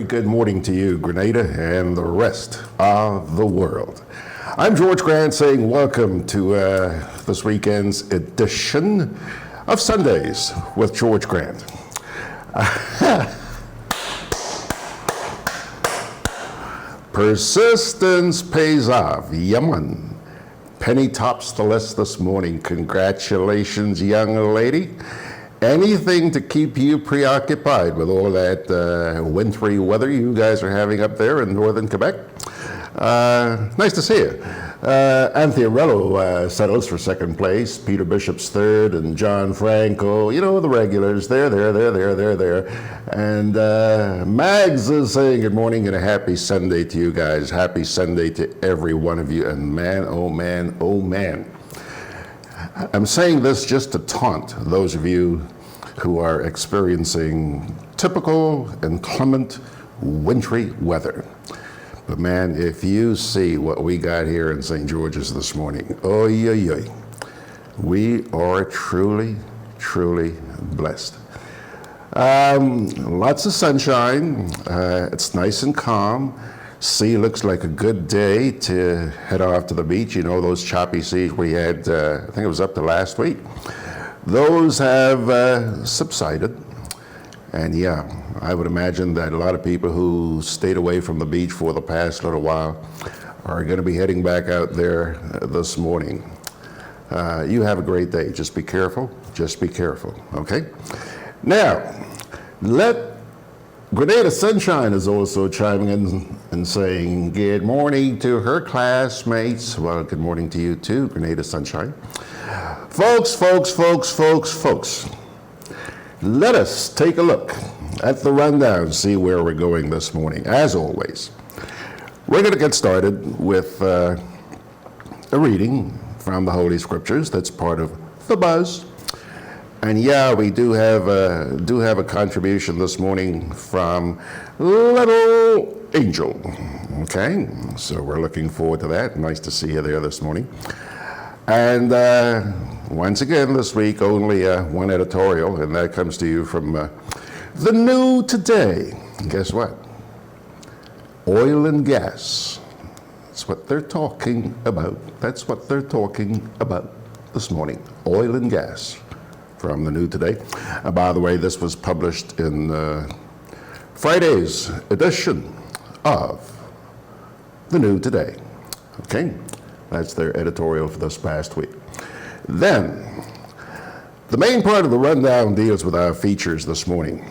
Good morning to you, Grenada, and the rest of the world. I'm George Grant saying welcome to this weekend's edition of Sundays with George Grant. Persistence pays off. Yemen. Penny tops the list this morning. Congratulations, young lady. Anything to keep you preoccupied with all that wintry weather you guys are having up there in northern Quebec. Nice to see you. Anthony settles for second place, Peter Bishop's third, and John Franco, you know, the regulars, they're there. And Mags is saying good morning and a happy Sunday to you guys. Happy Sunday to every one of you. And man, oh man. I'm saying this just to taunt those of you who are experiencing typical inclement wintry weather. But man, if you see what we got here in St. George's this morning, we are truly blessed. Lots of sunshine. It's nice and calm. Sea looks like a good day to head off to the beach. You know, those choppy seas we had, I think it was up to last week. Those have subsided. And yeah, I would imagine that a lot of people who stayed away from the beach for the past little while are going to be heading back out there this morning. You have a great day. Just be careful, okay? Now, Grenada Sunshine is also chiming in and saying good morning to her classmates. Well, good morning to you too, Grenada Sunshine. Folks, let us take a look at the rundown, see where we're going this morning. As always, we're going to get started with a reading from the Holy Scriptures. That's part of the buzz. And yeah, we do have a contribution this morning from Little Angel. Okay, so we're looking forward to that. Nice to see you there this morning. And once again this week, only one editorial, and that comes to you from the New Today. And guess what? Oil and gas. That's what they're talking about. That's what they're talking about this morning. Oil and gas. From the New Today. By the way, this was published in Friday's edition of the New Today. Okay, that's their editorial for this past week. Then, the main part of the rundown deals with our features this morning.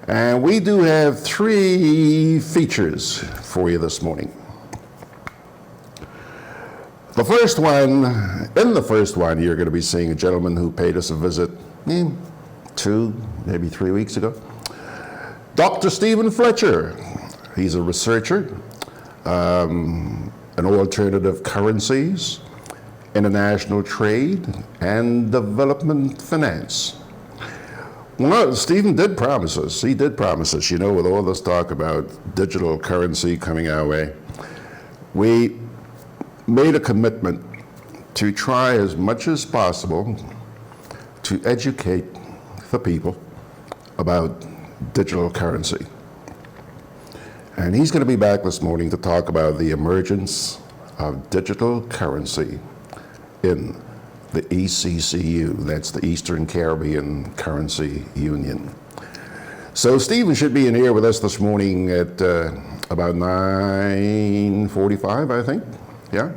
And we do have 3 features for you this morning. In the first one, you're going to be seeing a gentleman who paid us a visit 2, maybe 3 weeks ago. Dr. Stephen Fletcher. He's a researcher in alternative currencies, international trade, and development finance. Well, Stephen did promise us. He did promise us, you know, with all this talk about digital currency coming our way. We made a commitment to try as much as possible to educate the people about digital currency. And he's going to be back this morning to talk about the emergence of digital currency in the ECCU, that's the Eastern Caribbean Currency Union. So Stephen should be in here with us this morning at about 9:45, I think. Yeah,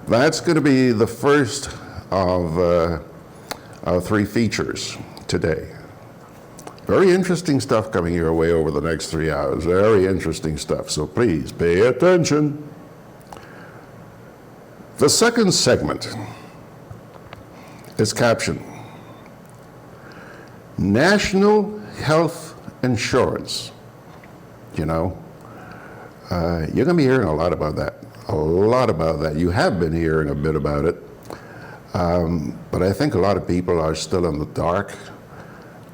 that's going to be the first of our 3 features today. Very interesting stuff coming your way over the next 3 hours. Very interesting stuff, so please pay attention. The second segment is captioned National Health Insurance. You know, you're going to be hearing a lot about that. You have been hearing a bit about it, but I think a lot of people are still in the dark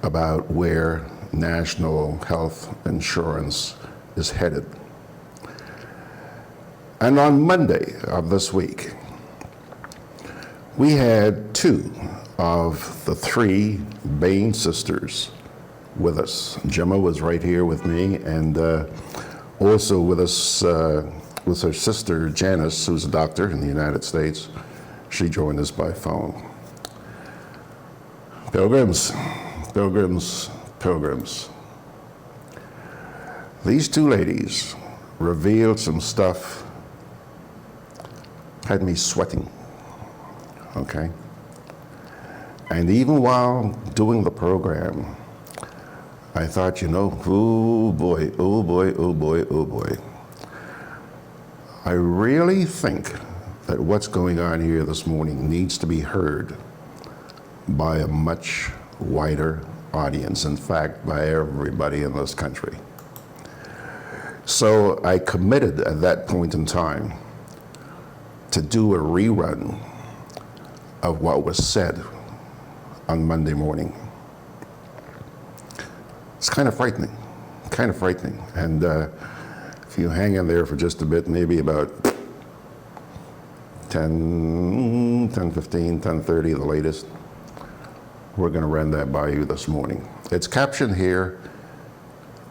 about where national health insurance is headed. And on Monday of this week, we had 2 of the 3 Bain sisters with us. Gemma was right here with me, and also with us was her sister Janice, who's a doctor in the United States. She joined us by phone. Pilgrims, pilgrims, pilgrims. These two ladies revealed some stuff, had me sweating, okay? And even while doing the program, I thought, you know, oh boy, oh boy, oh boy, oh boy. I really think that what's going on here this morning needs to be heard by a much wider audience, in fact, by everybody in this country. So I committed at that point in time to do a rerun of what was said on Monday morning. It's kind of frightening, kind of frightening. And if you hang in there for just a bit, maybe about 10:15, 10:30, the latest, we're going to run that by you this morning. It's captioned here,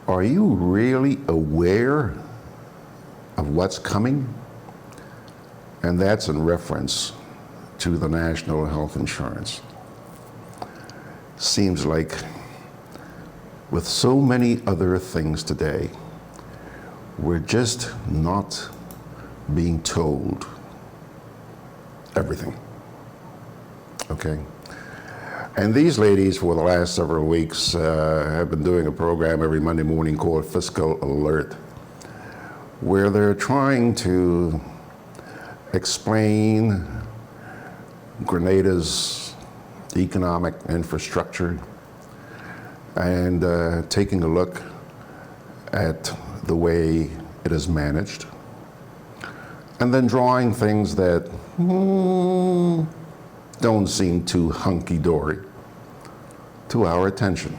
are you really aware of what's coming? And that's in reference to the national health insurance. Seems like with so many other things today, we're just not being told everything, okay? And these ladies, for the last several weeks, have been doing a program every Monday morning called Fiscal Alert, where they're trying to explain Grenada's economic infrastructure and taking a look at the way it is managed, and then drawing things that don't seem too hunky-dory to our attention.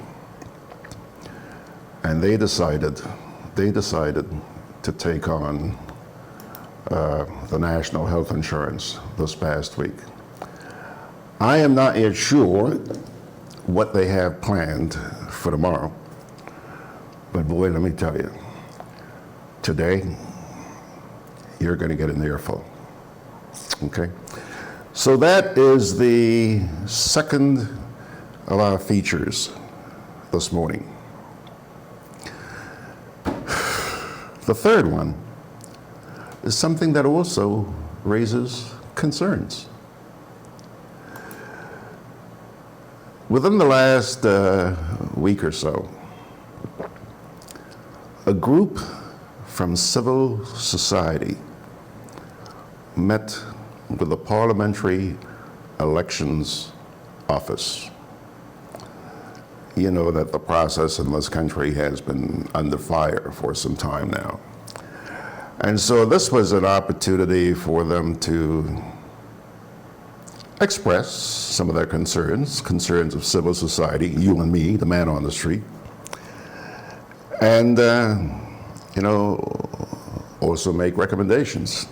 And they decided to take on the national health insurance this past week. I am not yet sure what they have planned for tomorrow, but boy, let me tell you, today, you're going to get an earful, okay? So that is the second of our features this morning. The third one is something that also raises concerns. Within the last week or so, a group from civil society met with the Parliamentary Elections Office. You know that the process in this country has been under fire for some time now. And so this was an opportunity for them to express some of their concerns of civil society, you and me, the man on the street, and you know, also make recommendations.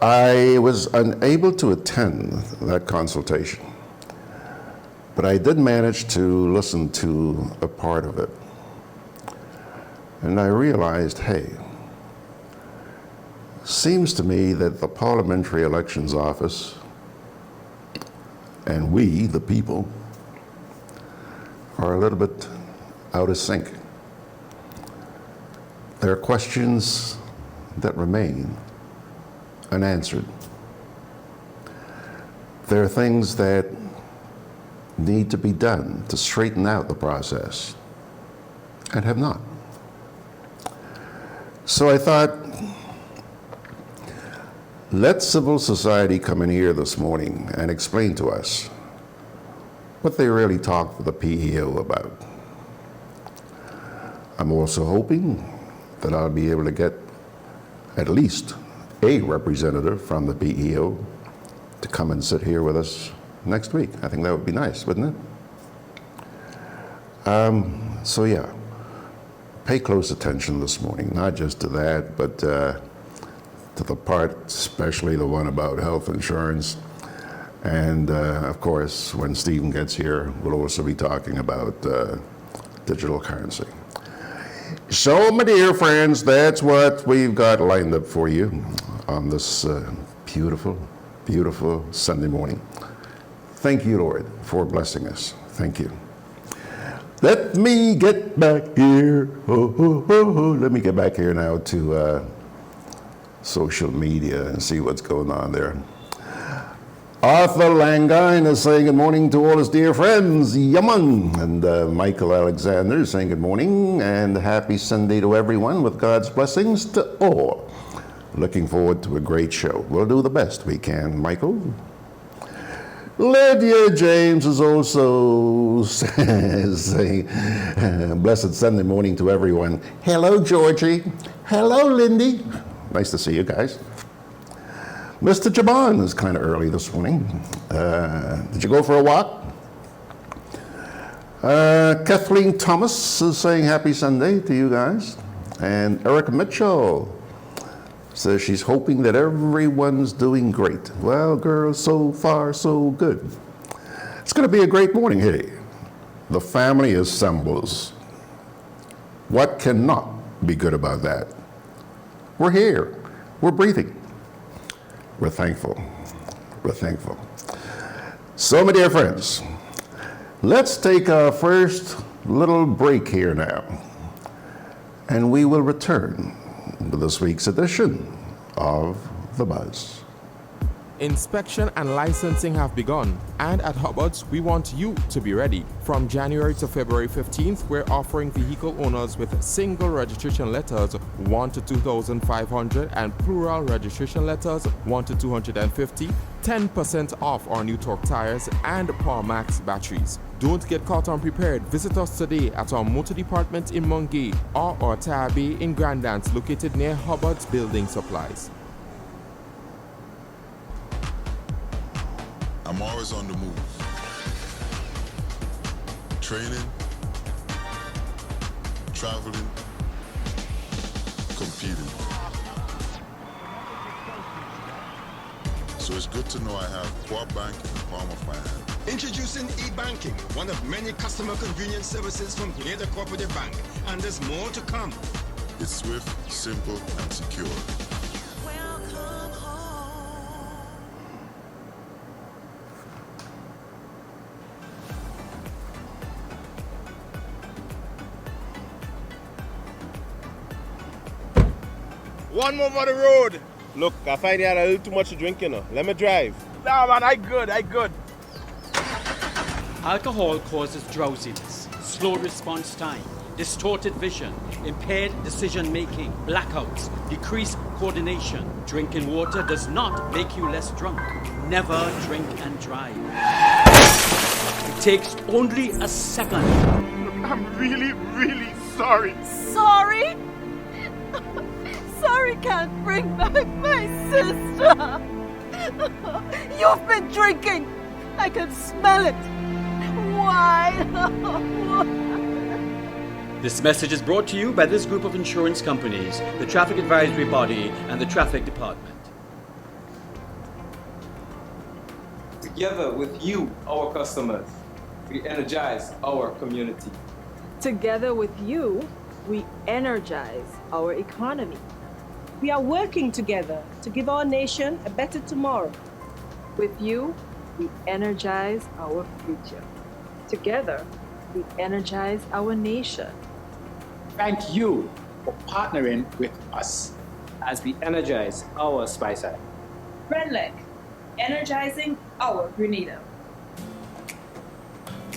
I was unable to attend that consultation, but I did manage to listen to a part of it. And I realized, hey, seems to me that the Parliamentary Elections Office and we, the people, are a little bit out of sync. There are questions that remain unanswered. There are things that need to be done to straighten out the process and have not. So I thought, let civil society come in here this morning and explain to us what they really talked to the PEO about. I'm also hoping that I'll be able to get at least a representative from the PEO to come and sit here with us next week. I think that would be nice, wouldn't it? So yeah, pay close attention this morning, not just to that, but to the part, especially the one about health insurance. And of course, when Stephen gets here, we'll also be talking about digital currency. So, my dear friends, that's what we've got lined up for you on this beautiful, beautiful Sunday morning. Thank you, Lord, for blessing us. Thank you. Let me get back here. Oh, oh, oh, oh. Let me get back here now to social media and see what's going on there. Arthur Langine is saying good morning to all his dear friends, Yaman. And Michael Alexander is saying good morning and happy Sunday to everyone with God's blessings to all. Looking forward to a great show. We'll do the best we can, Michael. Lydia James is also saying blessed Sunday morning to everyone. Hello, Georgie. Hello, Lindy. Nice to see you guys. Mr. Jaban is kind of early this morning. Did you go for a walk? Kathleen Thomas is saying happy Sunday to you guys. And Erica Mitchell says she's hoping that everyone's doing great. Well, girls, so far, so good. It's going to be a great morning. Hey, the family assembles. What cannot be good about that? We're here. We're breathing. We're thankful. We're thankful. So, my dear friends, let's take our first little break here now, and we will return to this week's edition of The Buzz. Inspection and licensing have begun, and at Hubbard's, we want you to be ready. From January to February 15th, we're offering vehicle owners with single registration letters 1 to 2,500 and plural registration letters 1 to 250, 10% off our new torque tires and Power Max batteries. Don't get caught unprepared. Visit us today at our motor department in Mungay or our tire bay in Grandance, located near Hubbard's Building Supplies. I'm always on the move. Training, traveling, competing. So it's good to know I have core banking in the palm of my hand. Introducing e-banking, one of many customer convenience services from Grenada Cooperative Bank, and there's more to come. It's swift, simple, and secure. One more for the road. Look, I find you had a little too much to drink, you know. Let me drive. Nah, man, I good. Alcohol causes drowsiness, slow response time, distorted vision, impaired decision-making, blackouts, decreased coordination. Drinking water does not make you less drunk. Never drink and drive. It takes only a second. I'm really, really sorry. Sorry? Sorry can't bring back my sister. You've been drinking. I can smell it. Why? This message is brought to you by this group of insurance companies, the Traffic Advisory Body, and the Traffic Department. Together with you, our customers, we energize our community. Together with you, we energize our economy. We are working together to give our nation a better tomorrow. With you, we energize our future. Together, we energize our nation. Thank you for partnering with us as we energize our Spice Island. Redleg, energizing our Grenada.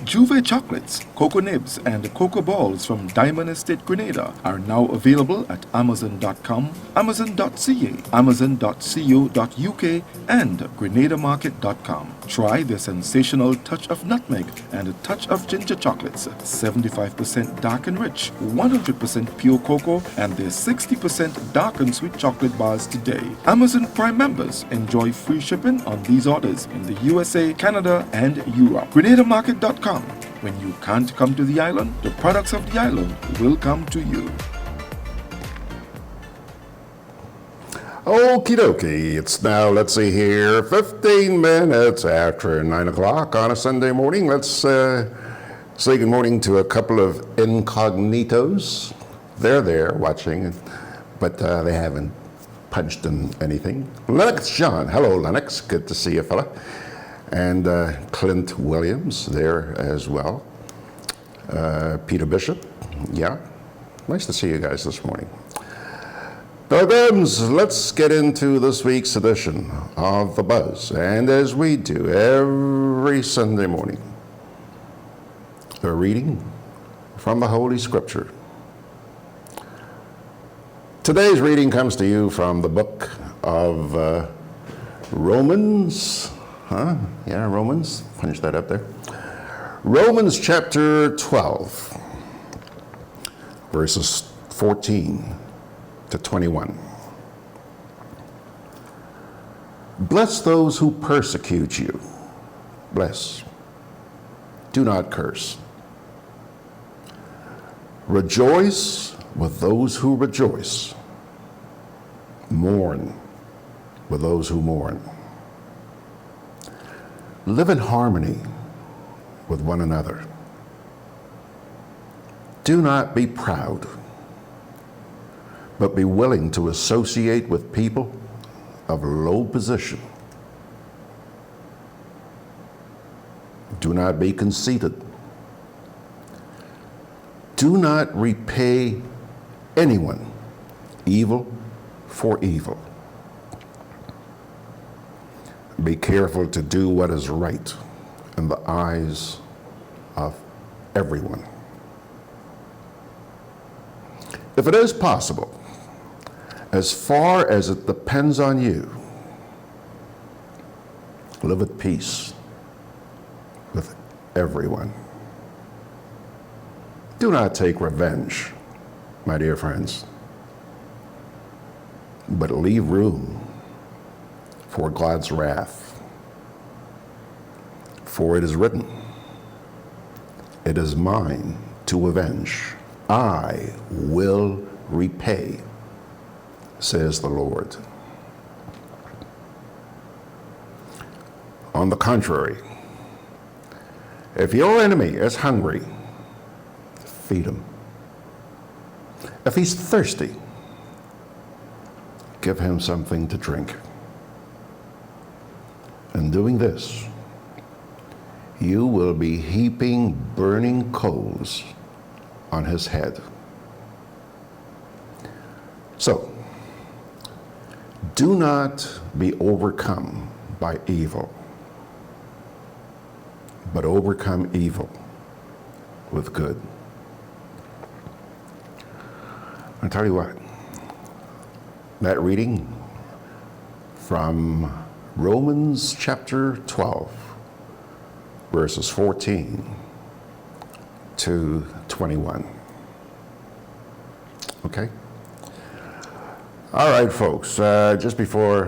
Juve chocolates, cocoa nibs, and cocoa balls from Diamond Estate Grenada are now available at Amazon.com, Amazon.ca, Amazon.co.uk, and GrenadaMarket.com. Try their sensational touch of nutmeg and a touch of ginger chocolates, 75% dark and rich, 100% pure cocoa, and their 60% dark and sweet chocolate bars today. Amazon Prime members enjoy free shipping on these orders in the USA, Canada, and Europe. GrenadaMarket.com. When you can't come to the island, the products of the island will come to you. Okie dokie. It's now, let's see here, 15 minutes after 9 o'clock on a Sunday morning. Let's say good morning to a couple of incognitos. They're there watching, but they haven't punched in anything. Lennox John. Hello, Lennox. Good to see you, fella. And Clint Williams there as well. Peter Bishop. Yeah. Nice to see you guys this morning. Pilgrims, let's get into this week's edition of The Buzz. And as we do every Sunday morning, a reading from the Holy Scripture. Today's reading comes to you from the book of Romans. Yeah, Romans. Finish that up there. Romans chapter 12, verses 14 to 21. Bless those who persecute you. Bless. Do not curse. Rejoice with those who rejoice. Mourn with those who mourn. Live in harmony with one another. Do not be proud, but be willing to associate with people of low position. Do not be conceited. Do not repay anyone evil for evil. Be careful to do what is right in the eyes of everyone. If it is possible, as far as it depends on you, live at peace with everyone. Do not take revenge, my dear friends, but leave room for God's wrath. For it is written, "It is mine to avenge. I will repay, says the Lord." On the contrary, if your enemy is hungry, feed him. If he's thirsty, give him something to drink. In doing this, you will be heaping burning coals on his head. So, do not be overcome by evil, but overcome evil with good. I'll tell you what, that reading from Romans chapter 12, verses 14 to 21. Okay? All right, folks, just before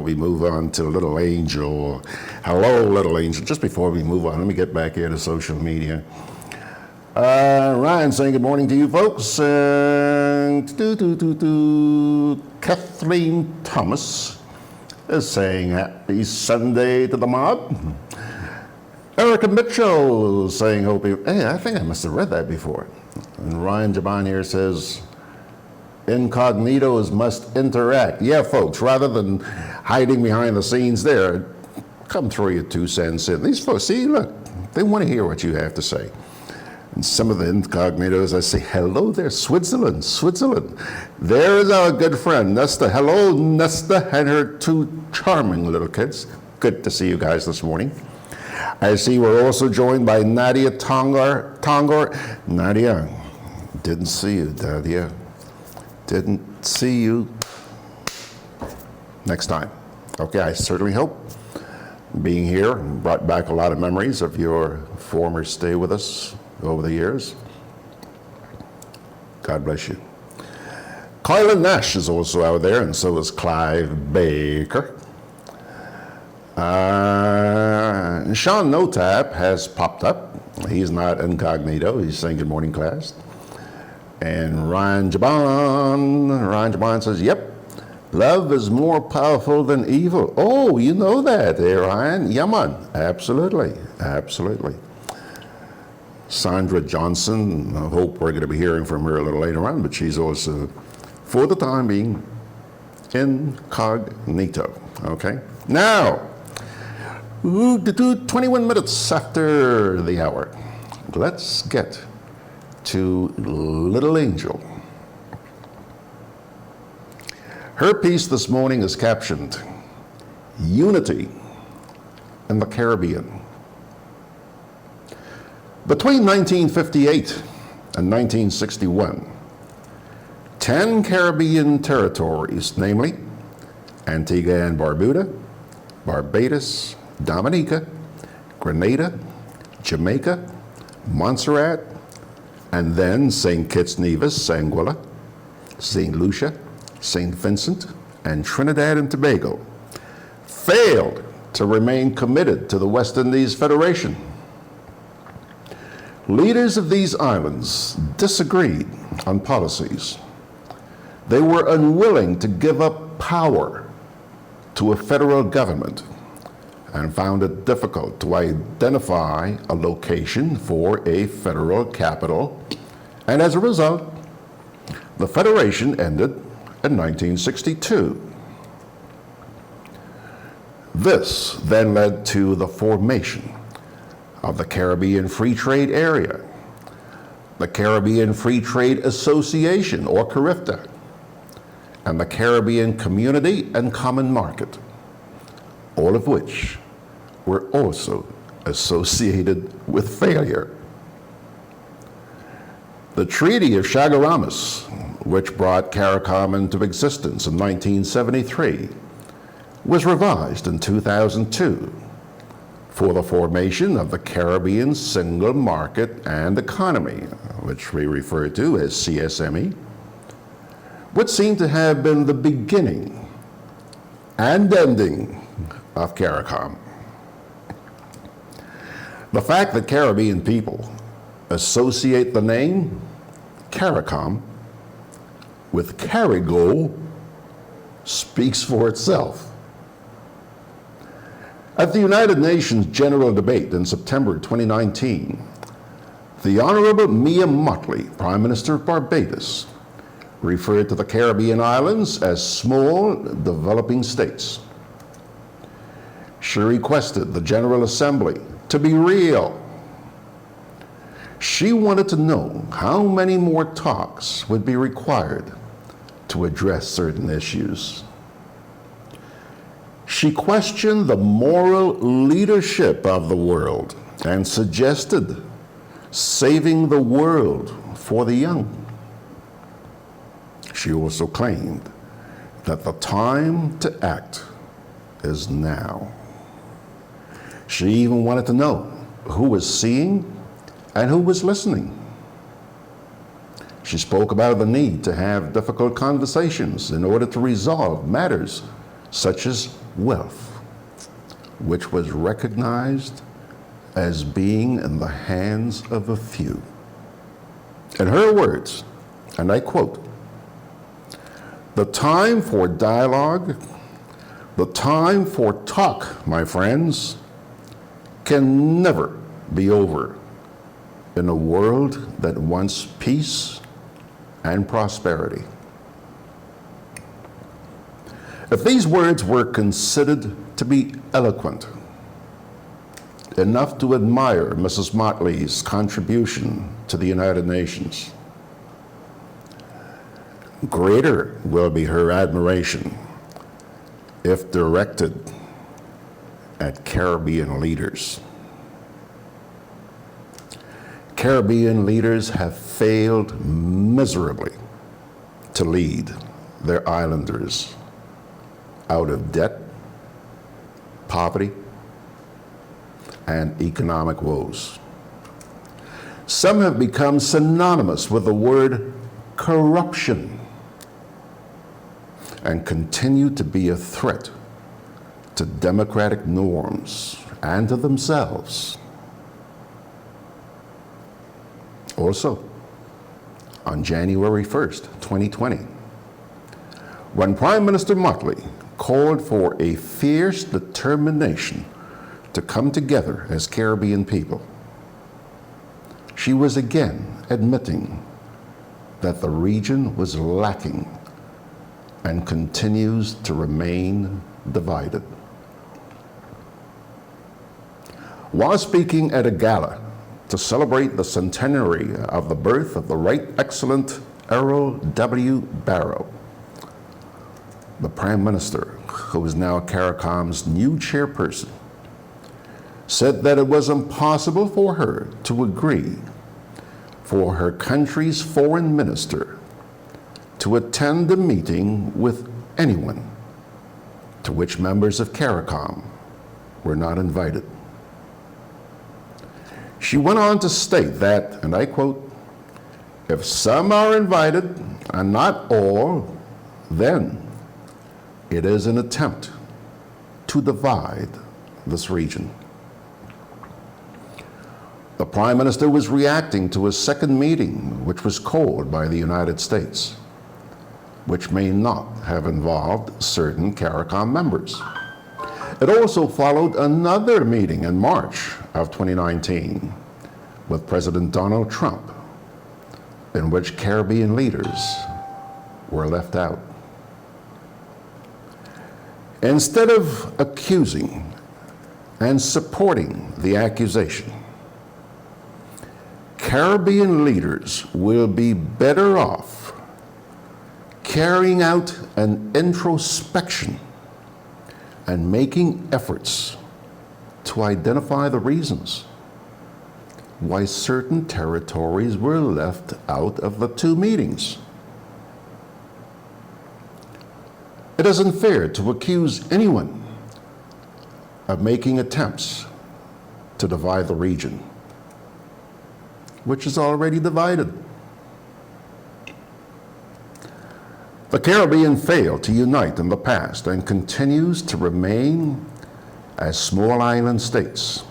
we move on to Little Angel, hello, Little Angel, just before we move on, let me get back here to social media. Ryan saying good morning to you folks. Kathleen Thomas is saying happy Sunday to the mob. Erica Mitchell is saying hope you, hey, I think I must have read that before. And Ryan Jaban here says, incognitos must interact. Yeah, folks, rather than hiding behind the scenes there, come throw your 2 cents in. These folks, see, look, they want to hear what you have to say. And some of the incognitos, I say, hello there, Switzerland. There is our good friend, Nesta. Hello, Nesta, and her 2 charming little kids. Good to see you guys this morning. I see we're also joined by Nadia Tongor. Nadia, didn't see you, Nadia. Didn't see you. Next time. Okay, I certainly hope being here brought back a lot of memories of your former stay with us over the years. God bless you. Kylan Nash is also out there, and so is Clive Baker. Sean Notap has popped up. He's not incognito. He's saying good morning, class. And Ryan Jabon says, yep, love is more powerful than evil. Oh, you know that, eh, Ryan? Yeah, man. Absolutely. Absolutely. Sandra Johnson, I hope we're going to be hearing from her a little later on, but she's also, for the time being, incognito. Okay? Now, 21 minutes after the hour, let's get to Little Angel. Her piece this morning is captioned, Unity in the Caribbean. Between 1958 and 1961, 10 Caribbean territories, namely Antigua and Barbuda, Barbados, Dominica, Grenada, Jamaica, Montserrat, and then St. Kitts Nevis, Anguilla, St. Lucia, St. Vincent, and Trinidad and Tobago, failed to remain committed to the West Indies Federation. Leaders of these islands disagreed on policies. They were unwilling to give up power to a federal government and found it difficult to identify a location for a federal capital. And as a result, the Federation ended in 1962. This then led to the formation of the Caribbean Free Trade Area, the Caribbean Free Trade Association, or CARIFTA, and the Caribbean Community and Common Market, all of which were also associated with failure. The Treaty of Chaguaramas, which brought CARICOM into existence in 1973, was revised in 2002 for the formation of the Caribbean Single Market and Economy, which we refer to as CSME, which seemed to have been the beginning and ending of CARICOM. The fact that Caribbean people associate the name CARICOM with Carrigo speaks for itself. At the United Nations General Debate in September 2019, the Honorable Mia Mottley, Prime Minister of Barbados, referred to the Caribbean islands as small developing states. She requested the General Assembly to be real. She wanted to know how many more talks would be required to address certain issues. She questioned the moral leadership of the world and suggested saving the world for the young. She also claimed that the time to act is now. She even wanted to know who was seeing and who was listening. She spoke about the need to have difficult conversations in order to resolve matters such as wealth, which was recognized as being in the hands of a few. In her words, and I quote, "The time for dialogue, the time for talk, my friends, can never be over in a world that wants peace and prosperity." If these words were considered to be eloquent, enough to admire Mrs. Mottley's contribution to the United Nations, greater will be her admiration if directed at Caribbean leaders. Caribbean leaders have failed miserably to lead their islanders out of debt, poverty, and economic woes. Some have become synonymous with the word corruption and continue to be a threat to democratic norms and to themselves. Also, on January 1st, 2020, when Prime Minister Motley called for a fierce determination to come together as Caribbean people. She was again admitting that the region was lacking and continues to remain divided. While speaking at a gala to celebrate the centenary of the birth of the Right Excellent Errol W. Barrow, the Prime Minister, who is now CARICOM's new chairperson, said that it was impossible for her to agree for her country's foreign minister to attend a meeting with anyone to which members of CARICOM were not invited. She went on to state that, and I quote, "If some are invited and not all, then it is an attempt to divide this region." The Prime Minister was reacting to a second meeting which was called by the United States, which may not have involved certain CARICOM members. It also followed another meeting in March of 2019 with President Donald Trump, in which Caribbean leaders were left out. Instead of accusing and supporting the accusation, Caribbean leaders will be better off carrying out an introspection and making efforts to identify the reasons why certain territories were left out of the two meetings. It isn't fair to accuse anyone of making attempts to divide the region, which is already divided. The Caribbean failed to unite in the past and continues to remain as small island states,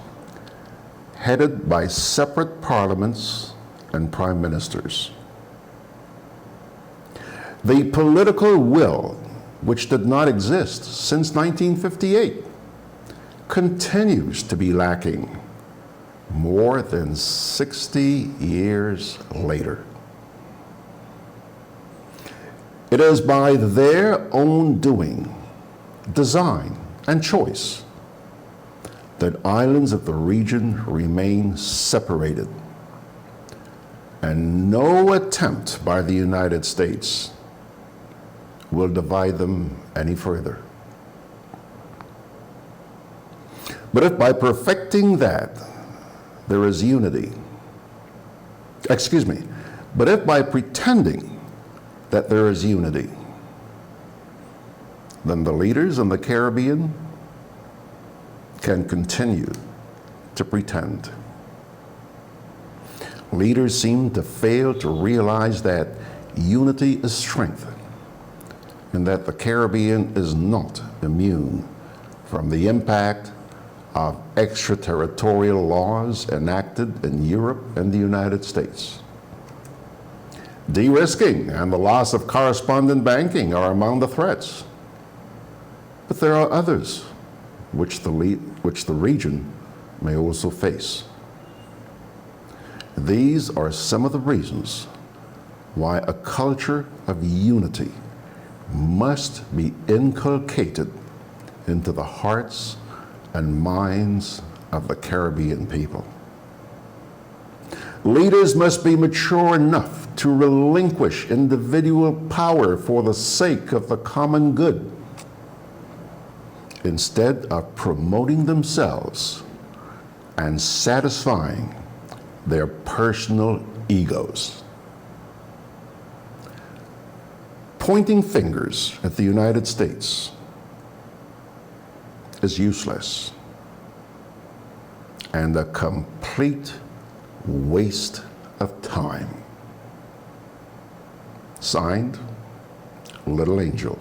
headed by separate parliaments and prime ministers. The political will, which did not exist since 1958, continues to be lacking more than 60 years later. It is by their own doing, design, and choice that islands of the region remain separated, and no attempt by the United States will divide them any further. But if by perfecting that there is unity, but if by pretending that there is unity, then the leaders in the Caribbean can continue to pretend. Leaders seem to fail to realize that unity is strength, and that the Caribbean is not immune from the impact of extraterritorial laws enacted in Europe and the United States. De-risking and the loss of correspondent banking are among the threats. But there are others which the region may also face. These are some of the reasons why a culture of unity must be inculcated into the hearts and minds of the Caribbean people. Leaders must be mature enough to relinquish individual power for the sake of the common good, instead of promoting themselves and satisfying their personal egos. Pointing fingers at the United States is useless and a complete waste of time. Signed, Little Angel.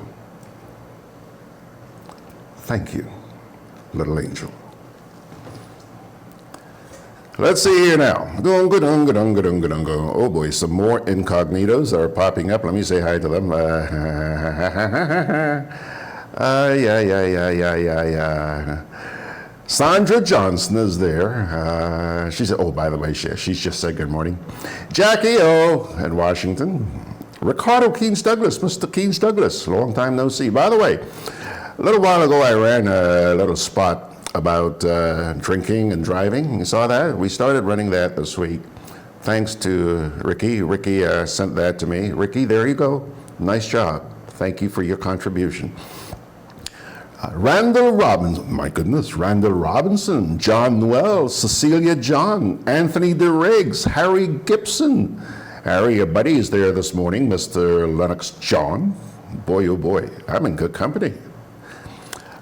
Thank you, Little Angel. Let's see here now. Oh boy, some more incognitos are popping up. Let me say hi to them. Yeah. Sandra Johnson is there. She said, oh, by the way, she's just said good morning. Jackie O. in Washington. Ricardo Keynes Douglas, Mr. Keynes Douglas, long time no see. By the way, a little while ago I ran a little spot about drinking and driving. You saw that? We started running that this week. Thanks to Ricky. Ricky sent that to me. Ricky, there you go. Nice job. Thank you for your contribution. Randall Robinson, my goodness, Randall Robinson, John Noel, Cecilia John, Anthony DeRiggs, Harry Gibson. Harry, your buddy is there this morning, Mr. Lennox John. Boy, oh boy, I'm in good company.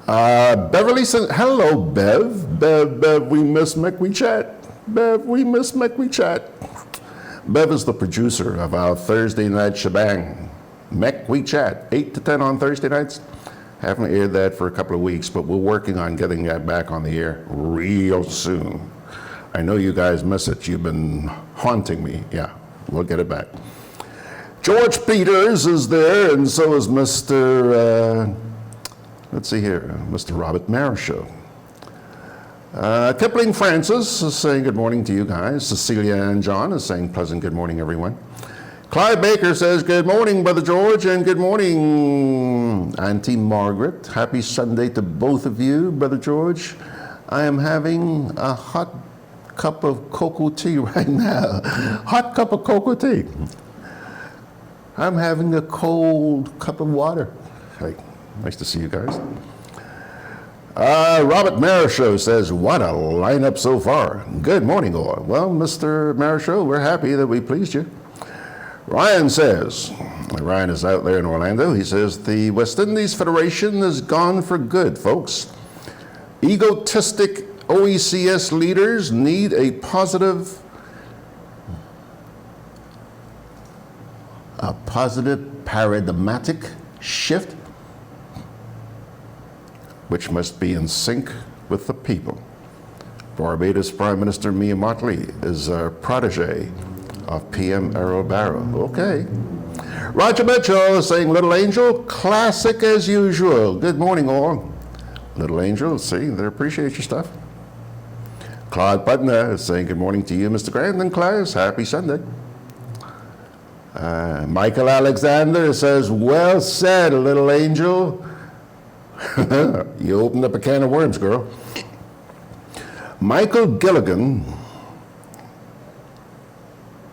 Beverly said, hello, Bev. Bev, we miss McWeChat. Bev, we miss McWeChat. Bev is the producer of our Thursday night shebang. McWeChat, 8 to 10 on Thursday nights. Haven't aired that for a couple of weeks, but we're working on getting that back on the air real soon. I know you guys miss it. You've been haunting me. Yeah, we'll get it back. George Peters is there, and so is Mr. Let's see here, Mr. Robert Marichaud. Kipling Francis is saying good morning to you guys. Cecilia and John is saying pleasant good morning, everyone. Clyde Baker says good morning, Brother George, and good morning, Auntie Margaret. Happy Sunday to both of you, Brother George. I am having a hot cup of cocoa tea right now. Hot cup of cocoa tea. I'm having a cold cup of water. Hey. Nice to see you guys. Robert Marichaud says, what a lineup so far. Good morning, all. Well, Mr. Marichaud, we're happy that we pleased you. Ryan says, Ryan is out there in Orlando, he says, the West Indies Federation is gone for good, folks. Egotistic OECS leaders need a positive paradigmatic shift, which must be in sync with the people. Barbados Prime Minister Mia Mottley is a protege of PM Errol Barrow. Okay. Roger Mitchell is saying, Little Angel, classic as usual. Good morning, all. Little Angel, see, they appreciate your stuff. Claude Putner is saying, good morning to you, Mr. Grant and class. Happy Sunday. Michael Alexander says, well said, Little Angel. You opened up a can of worms, girl. Michael Gilligan,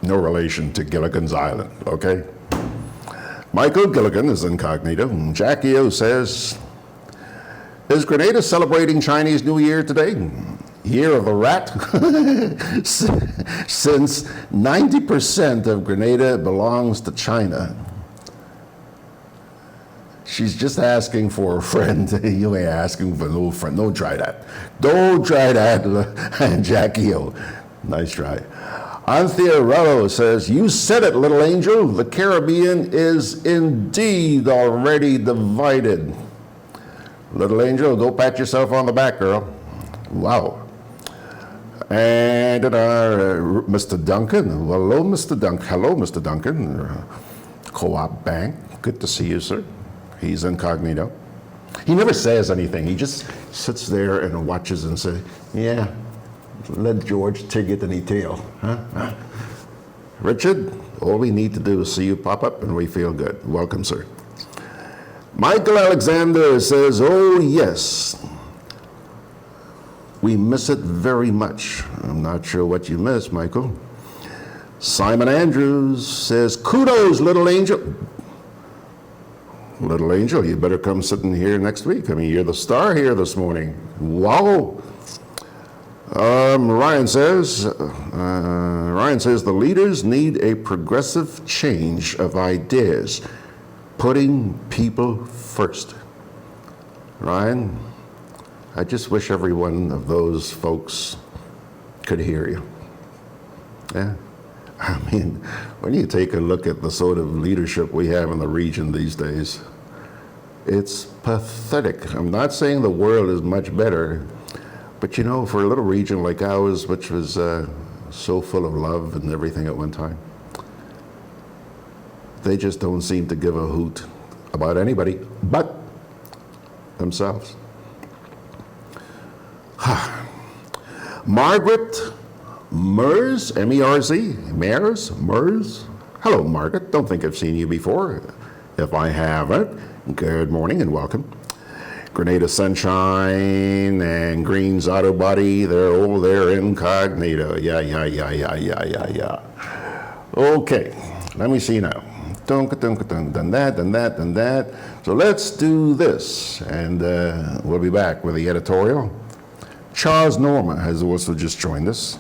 no relation to Gilligan's Island, okay? Michael Gilligan is incognito. Jackie O says, is Grenada celebrating Chinese New Year today? Year of the Rat? Since 90% of Grenada belongs to China. She's just asking for a friend. You ain't asking for no friend. Don't try that. Don't try that, Jackie O. Nice try. Anthea Rello says, you said it, Little Angel. The Caribbean is indeed already divided. Little Angel, go pat yourself on the back, girl. Wow. And Mr. Duncan. Well, hello, Mr. Duncan. Hello, Mr. Duncan. Co-op Bank. Good to see you, sir. He's incognito. He never says anything. He just sits there and watches and says, yeah, let George take it any tail. Huh? Richard, all we need to do is see you pop up and we feel good. Welcome, sir. Michael Alexander says, oh, yes. We miss it very much. I'm not sure what you miss, Michael. Simon Andrews says, kudos, Little Angel. Little Angel, you better come sitting here next week. I mean, you're the star here this morning. Wow. Ryan says the leaders need a progressive change of ideas, putting people first. Ryan, I just wish every one of those folks could hear you. Yeah. I mean, when you take a look at the sort of leadership we have in the region these days, it's pathetic. I'm not saying the world is much better, But you know, for a little region like ours, which was so full of love and everything at one time, they just don't seem to give a hoot about anybody but themselves. Margaret Mers, M-E-R-Z, Mers. Hello, Margaret. Don't think I've seen you before. If I haven't, good morning and welcome. Grenada Sunshine and Green's Auto Body, they're incognito. Yeah. Okay, let me see now. Done that. So let's do this, and we'll be back with the editorial. Charles Norma has also just joined us.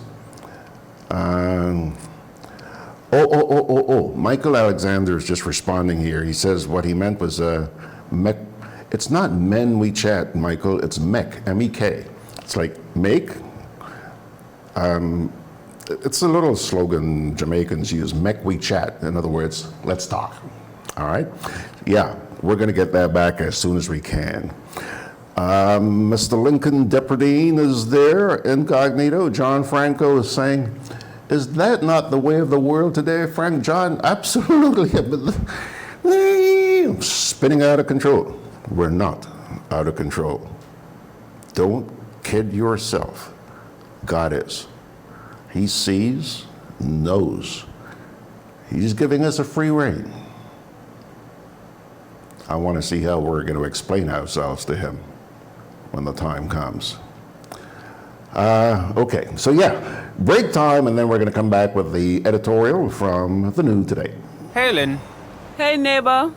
Michael Alexander is just responding here. He says what he meant was it's not men we chat, Michael, it's MEK, M-E-K. It's like make. It's a little slogan Jamaicans use, MEK we chat. In other words, let's talk. All right? Yeah, we're going to get that back as soon as we can. Mr. Lincoln Depperdine is there, incognito. John Franco is saying, is that not the way of the world today, Frank? John, absolutely. Spinning out of control. We're not out of control. Don't kid yourself. God is. He sees, knows. He's giving us a free rein. I want to see how we're going to explain ourselves to him when the time comes. Okay, so yeah, break time, and then we're going to come back with the editorial from the New Today. Hey, Lynn. Hey, neighbor.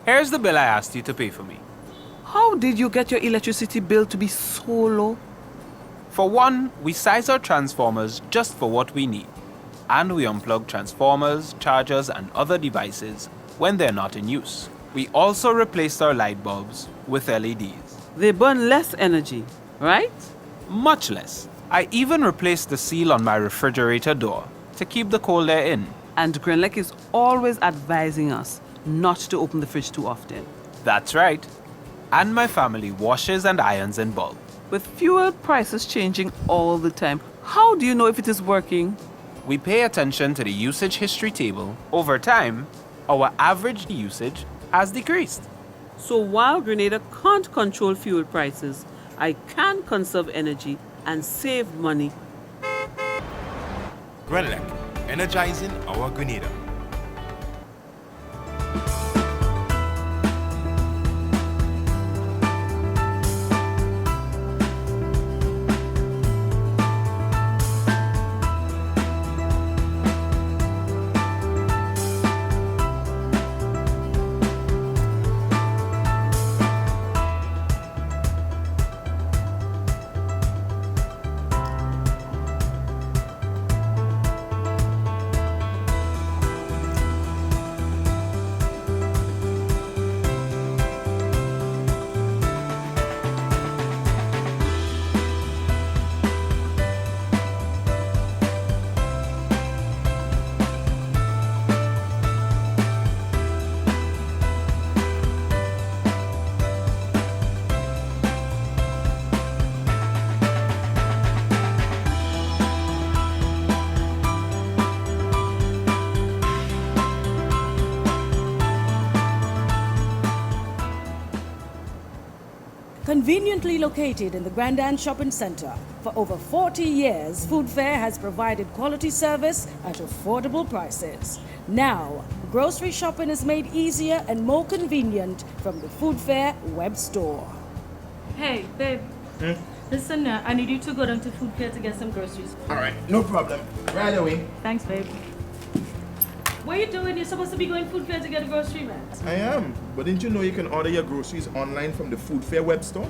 Here's the bill I asked you to pay for me. How did you get your electricity bill to be so low? For one, we size our transformers just for what we need. And we unplug transformers, chargers, and other devices when they're not in use. We also replaced our light bulbs with LEDs. They burn less energy, right? Much less. I even replaced the seal on my refrigerator door to keep the cold air in. And Grenlec is always advising us not to open the fridge too often. That's right. And my family washes and irons in bulk. With fuel prices changing all the time, how do you know if it is working? We pay attention to the usage history table. Over time, our average usage has decreased. So while Grenada can't control fuel prices, I can conserve energy and save money. Grenlec, energizing our Grenada. Conveniently located in the Grand Shopping Center, for over 40 years, Food Fair has provided quality service at affordable prices. Now, grocery shopping is made easier and more convenient from the Food Fair web store. Hey, babe. Listen, I need you to go down to Food Fair to get some groceries. All right, no problem. Right away. Thanks, babe. What are you doing? You're supposed to be going Food Fair to get a grocery, man. I am, but didn't you know you can order your groceries online from the Food Fair web store?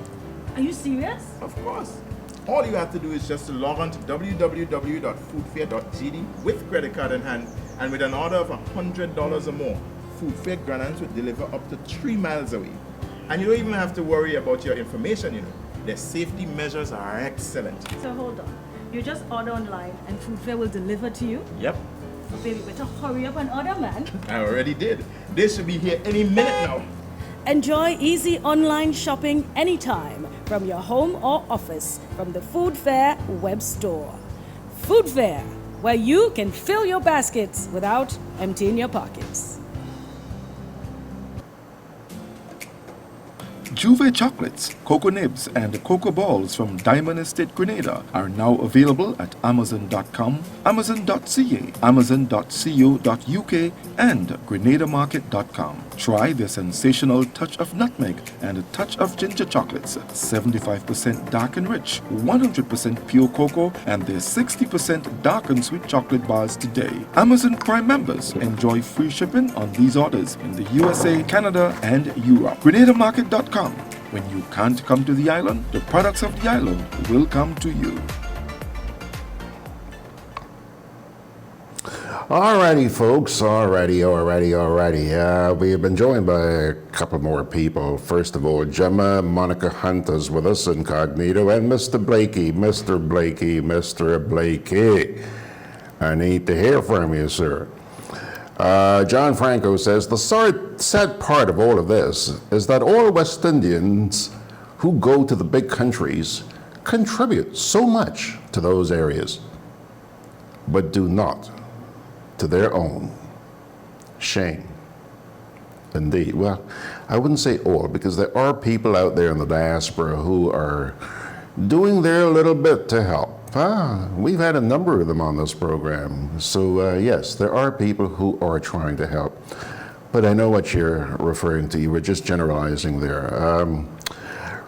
Are you serious? Of course. All you have to do is just to log on to www.foodfair.gd with credit card in hand, and with an order of $100 or more, Food Fair Grenades will deliver up to 3 miles away. And you don't even have to worry about your information, you know. Their safety measures are excellent. So hold on. You just order online and Food Fair will deliver to you? Yep. Baby, better hurry up and order, man. I already did. They should be here any minute now. Enjoy easy online shopping anytime from your home or office from the Food Fair web store. Food Fair, where you can fill your baskets without emptying your pockets. Juve chocolates, cocoa nibs, and cocoa balls from Diamond Estate, Grenada are now available at Amazon.com, Amazon.ca, Amazon.co.uk, and GrenadaMarket.com. Try their sensational touch of nutmeg and a touch of ginger chocolates, 75% dark and rich, 100% pure cocoa, and their 60% dark and sweet chocolate bars today. Amazon Prime members enjoy free shipping on these orders in the USA, Canada, and Europe. GrenadaMarket.com. When you can't come to the island, the products of the island will come to you. Alrighty, folks. Alrighty. We have been joined by a couple more people. First of all, Gemma, Monica Hunt is with us incognito, and Mr. Blakey. I need to hear from you, sir. John Franco says, the sad part of all of this is that all West Indians who go to the big countries contribute so much to those areas, but do not to their own. Shame. Indeed. Well, I wouldn't say all, because there are people out there in the diaspora who are doing their little bit to help. We've had a number of them on this program. So yes, there are people who are trying to help. But I know what you're referring to. You were just generalizing there.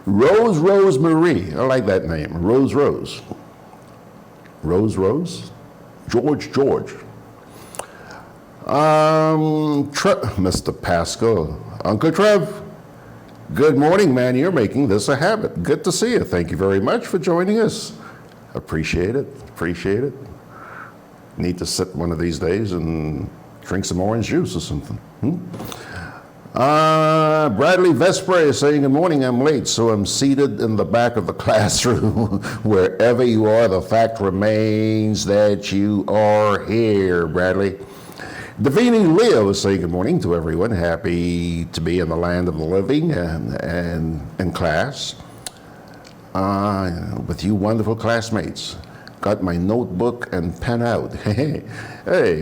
Rose Marie. I like that name. Rose. George. Mr. Pascal. Uncle Trev. Good morning, man. You're making this a habit. Good to see you. Thank you very much for joining us. Appreciate it. Need to sit one of these days and drink some orange juice or something. Bradley Vespre is saying, good morning, I'm late, so I'm seated in the back of the classroom. Wherever you are, the fact remains that you are here, Bradley. Davini Leo is saying good morning to everyone. Happy to be in the land of the living and in class. With you wonderful classmates. Got my notebook and pen out. Hey,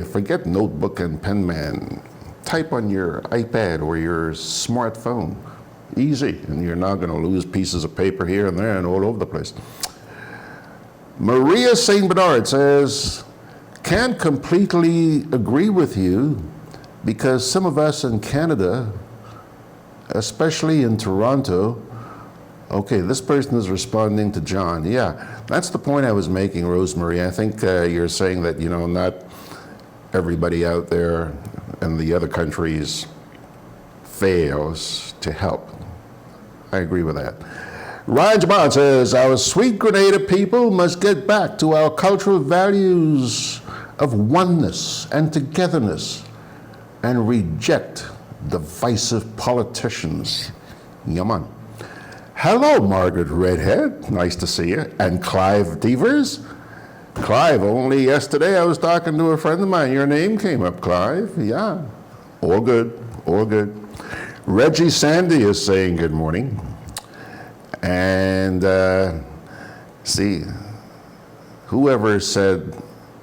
forget notebook and pen, man. Type on your iPad or your smartphone. Easy, and you're not going to lose pieces of paper here and there and all over the place. Maria St. Bernard says, can't completely agree with you because some of us in Canada, especially in Toronto, okay, this person is responding to John. Yeah, that's the point I was making, Rosemary. I think you're saying that, not everybody out there in the other countries fails to help. I agree with that. Ryan Jamon says, our sweet Grenada people must get back to our cultural values of oneness and togetherness and reject divisive politicians. Yaman. Hello, Margaret Redhead. Nice to see you. And Clive Devers. Clive, only yesterday I was talking to a friend of mine. Your name came up, Clive. Yeah. All good. Reggie Sandy is saying good morning. And see, whoever said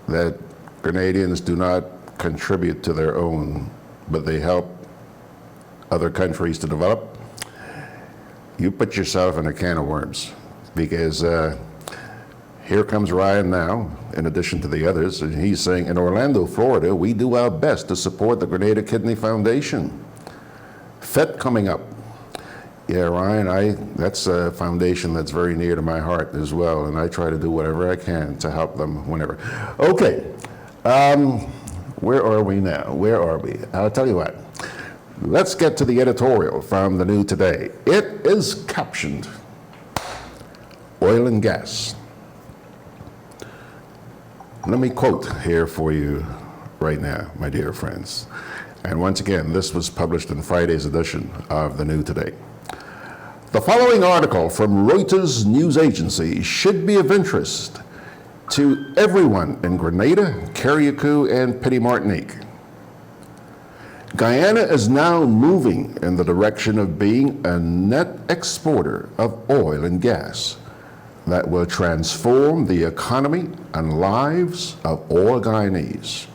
that Grenadians do not contribute to their own, but they help other countries to develop, you put yourself in a can of worms, because here comes Ryan now, in addition to the others, and he's saying, in Orlando, Florida, we do our best to support the Grenada Kidney Foundation. FET coming up. Yeah, Ryan, that's a foundation that's very near to my heart as well, and I try to do whatever I can to help them whenever. Okay, where are we now? Where are we? I'll tell you what. Let's get to the editorial from the New Today. It is captioned, Oil and Gas. Let me quote here for you right now, my dear friends. And once again, this was published in Friday's edition of the New Today. The following article from Reuters news agency should be of interest to everyone in Grenada, Carriacou, and Petit Martinique. Guyana is now moving in the direction of being a net exporter of oil and gas that will transform the economy and lives of all Guyanese.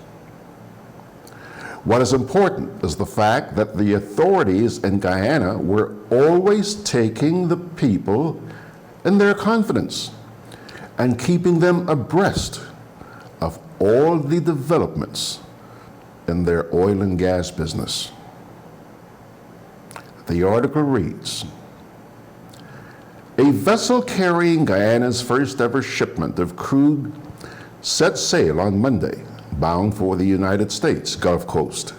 What is important is the fact that the authorities in Guyana were always taking the people in their confidence and keeping them abreast of all the developments in their oil and gas business. The article reads, a vessel carrying Guyana's first ever shipment of crude set sail on Monday, bound for the United States Gulf Coast.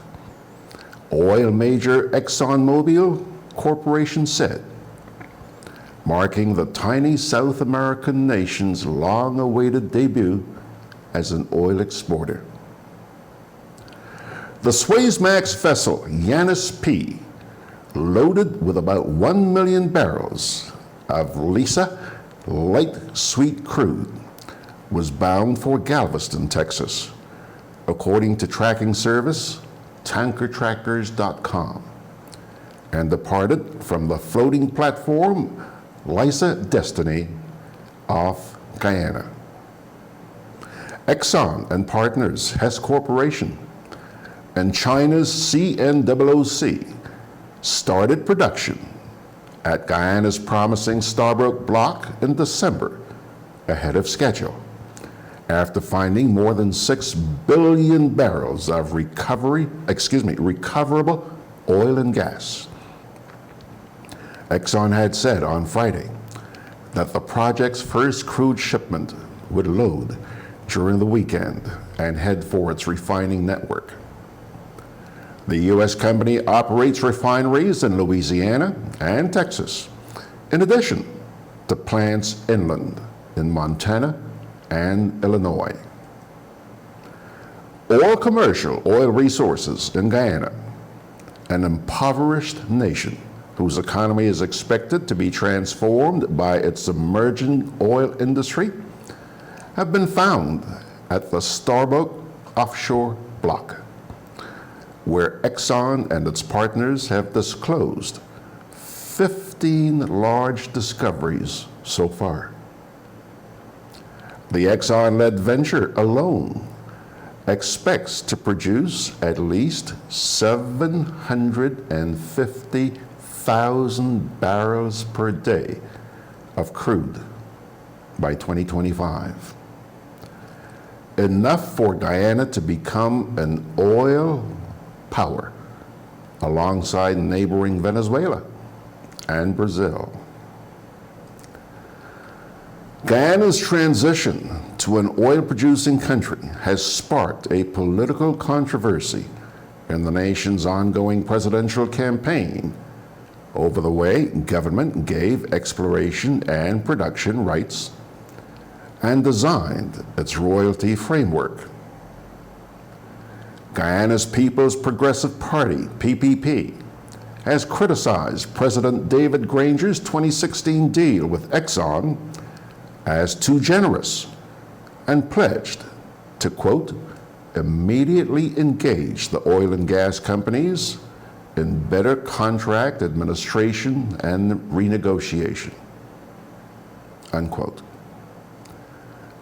Oil major ExxonMobil Corporation said, marking the tiny South American nation's long-awaited debut as an oil exporter. The Suezmax vessel Janice P, loaded with about 1 million barrels of Lisa light sweet crude, was bound for Galveston, Texas, according to tracking service tankertrackers.com, and departed from the floating platform Lisa Destiny off Guyana. Exxon and Partners Hess Corporation and China's CNOOC started production at Guyana's promising Stabroek block in December, ahead of schedule, after finding more than 6 billion barrels of recoverable oil and gas. Exxon had said on Friday that the project's first crude shipment would load during the weekend and head for its refining network. The U.S. company operates refineries in Louisiana and Texas, in addition to plants inland in Montana and Illinois. All commercial oil resources in Guyana, an impoverished nation whose economy is expected to be transformed by its emerging oil industry, have been found at the Stabroek offshore block, where Exxon and its partners have disclosed 15 large discoveries so far. The Exxon-led venture alone expects to produce at least 750,000 barrels per day of crude by 2025. Enough for Guyana to become an oil power alongside neighboring Venezuela and Brazil. Guyana's transition to an oil-producing country has sparked a political controversy in the nation's ongoing presidential campaign over the way government gave exploration and production rights and designed its royalty framework. Guyana's People's Progressive Party, PPP, has criticized President David Granger's 2016 deal with Exxon as too generous and pledged to, quote, immediately engage the oil and gas companies in better contract administration and renegotiation, unquote.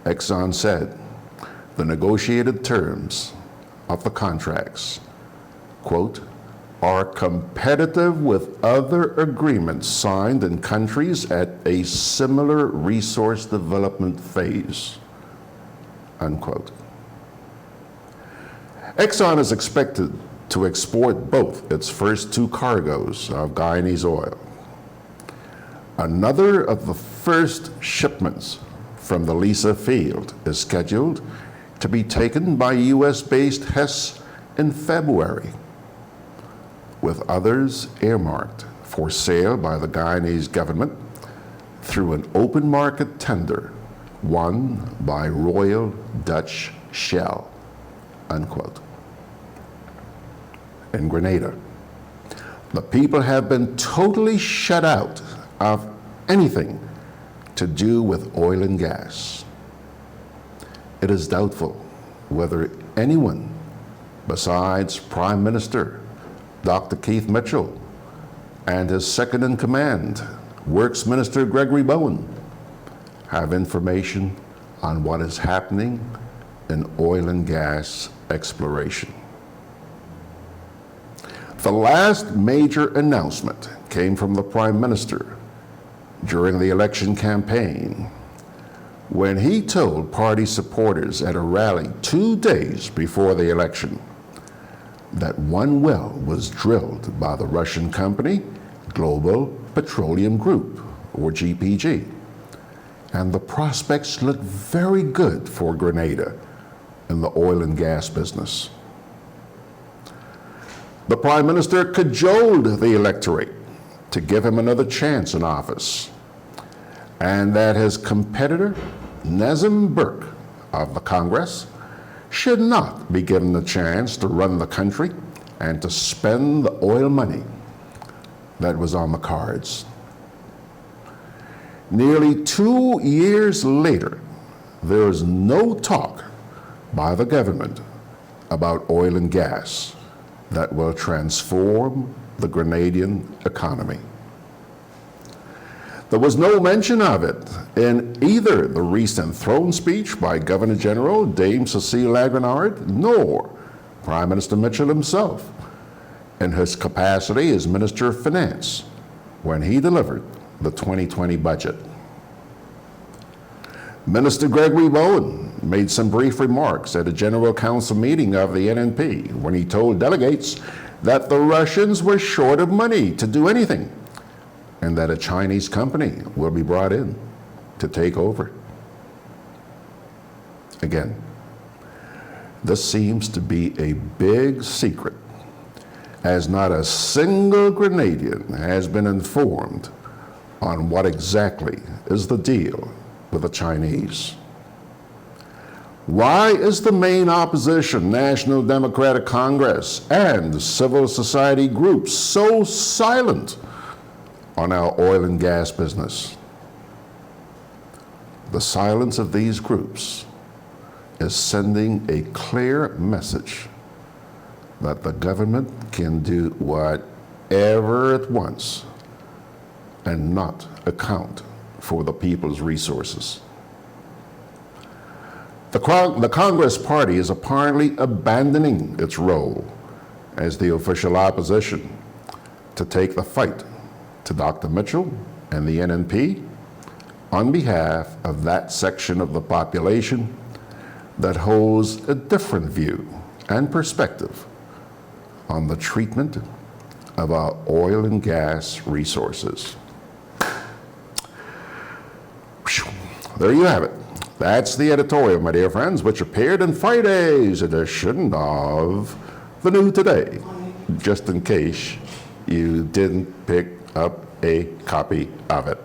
Exxon said the negotiated terms of the contracts, quote, are competitive with other agreements signed in countries at a similar resource development phase, unquote. Exxon is expected to export both its first 2 cargoes of Guyanese oil. Another of the first shipments from the Lisa field is scheduled to be taken by US-based Hess in February, with others earmarked for sale by the Guyanese government through an open market tender won by Royal Dutch Shell, unquote. In Grenada, the people have been totally shut out of anything to do with oil and gas. It is doubtful whether anyone besides Prime Minister Dr. Keith Mitchell, and his second in command, Works Minister Gregory Bowen, have information on what is happening in oil and gas exploration. The last major announcement came from the Prime Minister during the election campaign, when he told party supporters at a rally 2 days before the election that one well was drilled by the Russian company Global Petroleum Group, or GPG, and the prospects looked very good for Grenada in the oil and gas business. The Prime Minister cajoled the electorate to give him another chance in office, and that his competitor, Nazim Burke of the Congress, should not be given the chance to run the country and to spend the oil money that was on the cards. Nearly 2 years later, there is no talk by the government about oil and gas that will transform the Grenadian economy. There was no mention of it in either the recent throne speech by Governor General Dame Cecile Lagrenard, nor Prime Minister Mitchell himself in his capacity as Minister of Finance when he delivered the 2020 budget. Minister Gregory Bowen made some brief remarks at a General Council meeting of the NNP when he told delegates that the Russians were short of money to do anything, and that a Chinese company will be brought in to take over. Again, this seems to be a big secret, as not a single Grenadian has been informed on what exactly is the deal with the Chinese. Why is the main opposition, National Democratic Congress, and civil society groups so silent on our oil and gas business? The silence of these groups is sending a clear message that the government can do whatever it wants and not account for the people's resources. The Congress Party is apparently abandoning its role as the official opposition to take the fight to Dr. Mitchell and the NNP on behalf of that section of the population that holds a different view and perspective on the treatment of our oil and gas resources. There you have it. That's the editorial, my dear friends, which appeared in Friday's edition of The New Today, just in case you didn't pick up a copy of it.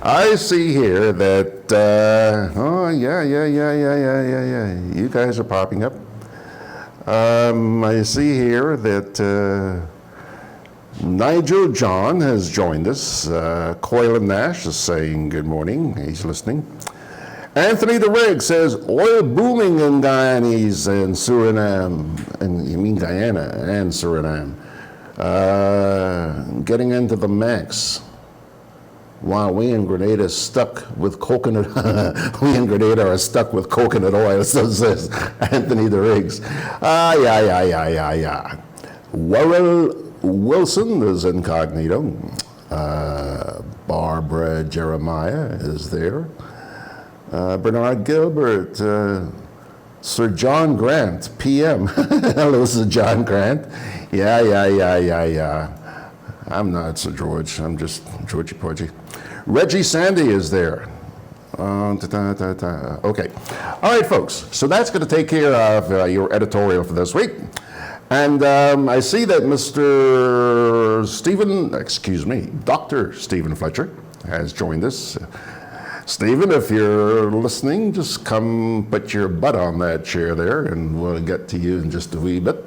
I see here that, you guys are popping up. I see here that Nigel John has joined us. Coyle Nash is saying good morning. He's listening. Anthony DeRigg says, oil booming in Guyanese and Suriname, and you mean Guyana and Suriname, getting into the max. While we in Grenada stuck with coconut, we in Grenada are stuck with coconut oil, so says Anthony DeRiggs. Worrell Wilson is incognito. Barbara Jeremiah is there. Bernard Gilbert, Sir John Grant, PM. Hello, Sir John Grant. Yeah. I'm not Sir George, I'm just Georgie Porgy. Reggie Sandy is there. Okay. All right, folks. So that's going to take care of your editorial for this week. And I see that Dr. Stephen Fletcher has joined us. Stephen, if you're listening, just come put your butt on that chair there and we'll get to you in just a wee bit.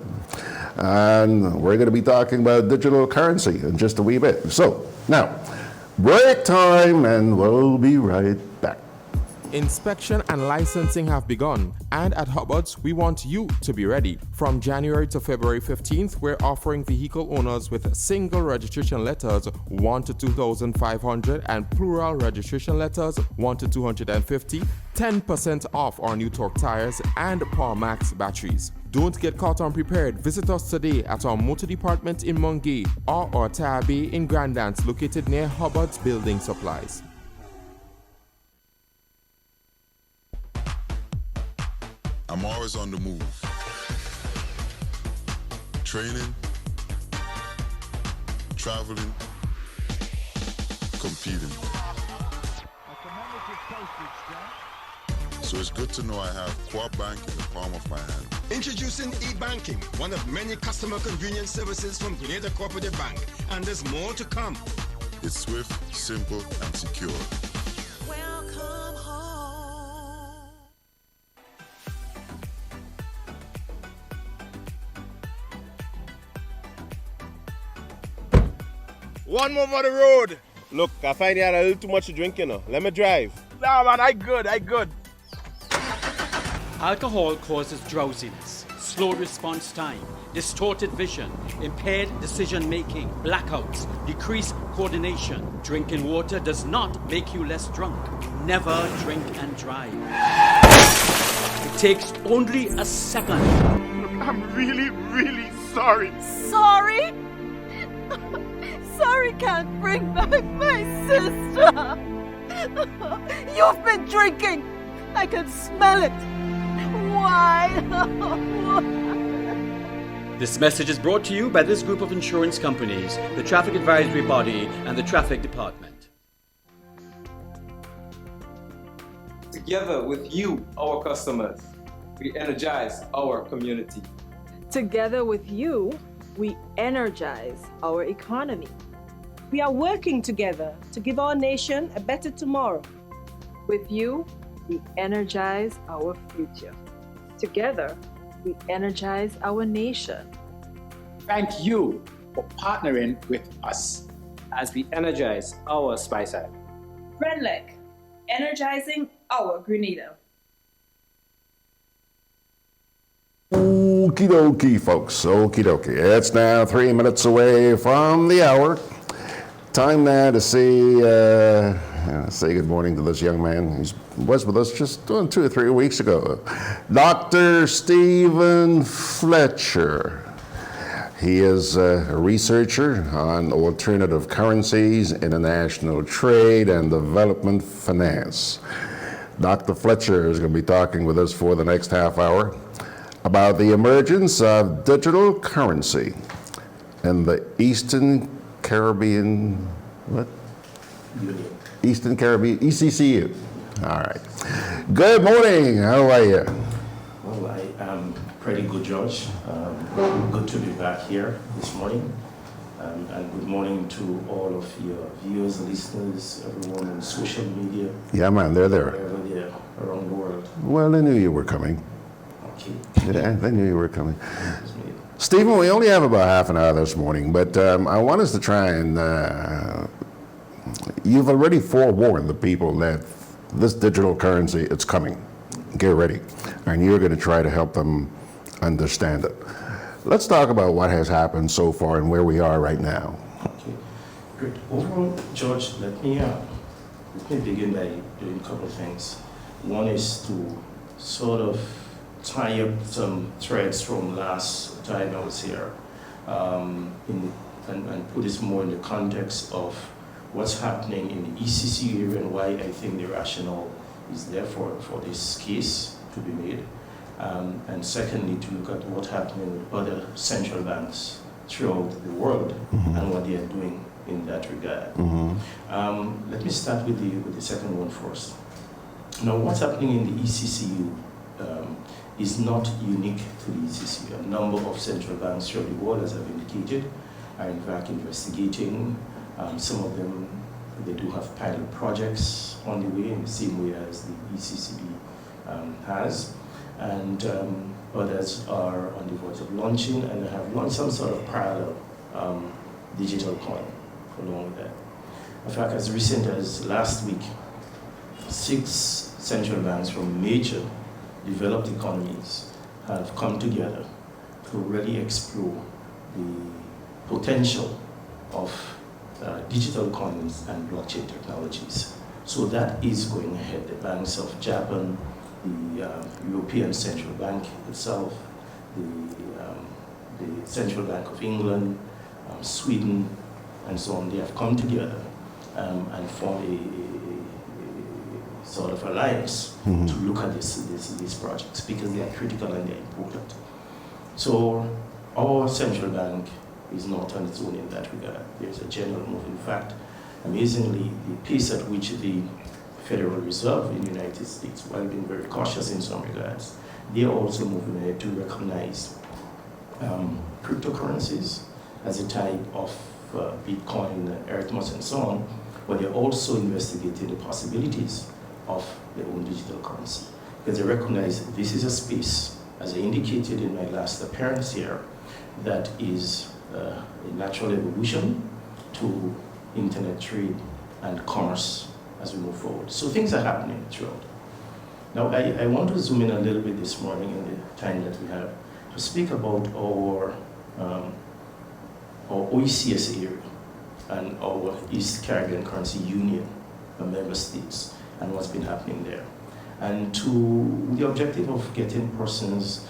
And we're going to be talking about digital currency in just a wee bit. So, now, break time and we'll be right back. Inspection and licensing have begun, and at Hubbard's, we want you to be ready. From January to February 15th, we're offering vehicle owners with single registration letters 1 to 2,500 and plural registration letters 1 to 250, 10% off our new torque tires and Power Max batteries. Don't get caught unprepared. Visit us today at our motor department in Mungay or our tire bay in Grandance, located near Hubbard's Building Supplies. I'm always on the move. Training, traveling, competing. So it's good to know I have Quad Bank in the palm of my hand. Introducing e-banking, one of many customer convenience services from Grenada Cooperative Bank, and there's more to come. It's swift, simple, and secure. Welcome home. One more for the road. Look, I find you had a little too much to drink, you know. Let me drive. Nah, man, I good. Alcohol causes drowsiness, slow response time, distorted vision, impaired decision making, blackouts, decreased coordination. Drinking water does not make you less drunk. Never drink and drive. It takes only a second. I'm really sorry. Sorry? Sorry can't bring back my sister. You've been drinking. I can smell it. Why? This message is brought to you by this group of insurance companies, the Traffic Advisory Body, and the Traffic Department. Together with you, our customers, we energize our community. Together with you, we energize our economy. We are working together to give our nation a better tomorrow. With you, we energize our future. Together, we energize our nation. Thank you for partnering with us as we energize our Spice Island. Renlec, energizing our Grenada. Okie dokie, folks. Okie dokie. It's now 3 minutes away from the hour. Time now to say good morning to this young man. He was with us just 2 or 3 weeks ago. Dr. Stephen Fletcher. He is a researcher on alternative currencies, international trade, and development finance. Dr. Fletcher is going to be talking with us for the next half hour about the emergence of digital currency in the Eastern Caribbean, what? Eastern Caribbean, ECCU. All right. Good morning. How are you? Well, I am pretty good, George. Good to be back here this morning. And good morning to all of your viewers, listeners, everyone on social media. Yeah, man, they're there. Wherever they are around the world. Well, they knew you were coming. Okay. Yeah, they knew you were coming. Stephen, we only have about half an hour this morning, but I want us to try and, you've already forewarned the people that this digital currency, it's coming. Get ready. And you're going to try to help them understand it. Let's talk about what has happened so far and where we are right now. Okay, great. Overall, George, let me begin by doing a couple of things. One is to sort of tie up some threads from last time I was here, and put this more in the context of what's happening in the ECCU area and why I think the rationale is there for this case to be made. And secondly, to look at what's happening with other central banks throughout the world and what they are doing in that regard. Let me start with the second one first. Now, what's happening in the ECCU is not unique to the ECCU. A number of central banks throughout the world, as I've indicated, are in fact investigating. Some of them, they do have pilot projects on the way in the same way as the ECCB has. And others are on the verge of launching and have launched some sort of parallel digital coin along with that. In fact, as recent as last week, six central banks from major developed economies have come together to really explore the potential of digital coins and blockchain technologies. So that is going ahead. The banks of Japan, the European Central Bank itself, the Central Bank of England, Sweden, and so on, they have come together and formed a sort of alliance to look at these projects because they are critical and they're important. So our central bank is not on its own in that regard. There's a general move. In fact, amazingly, the pace at which the Federal Reserve in the United States, while being very cautious in some regards, they are also moving ahead to recognize cryptocurrencies as a type of Bitcoin, Ethereum, and so on, but they're also investigating the possibilities of their own digital currency. Because they recognize this is a space, as I indicated in my last appearance here, that is a natural evolution to internet trade and commerce as we move forward. So things are happening throughout. Now, I want to zoom in a little bit this morning in the time that we have to speak about our OECS area and our East Caribbean Currency Union, the member states, and what's been happening there. And to the objective of getting persons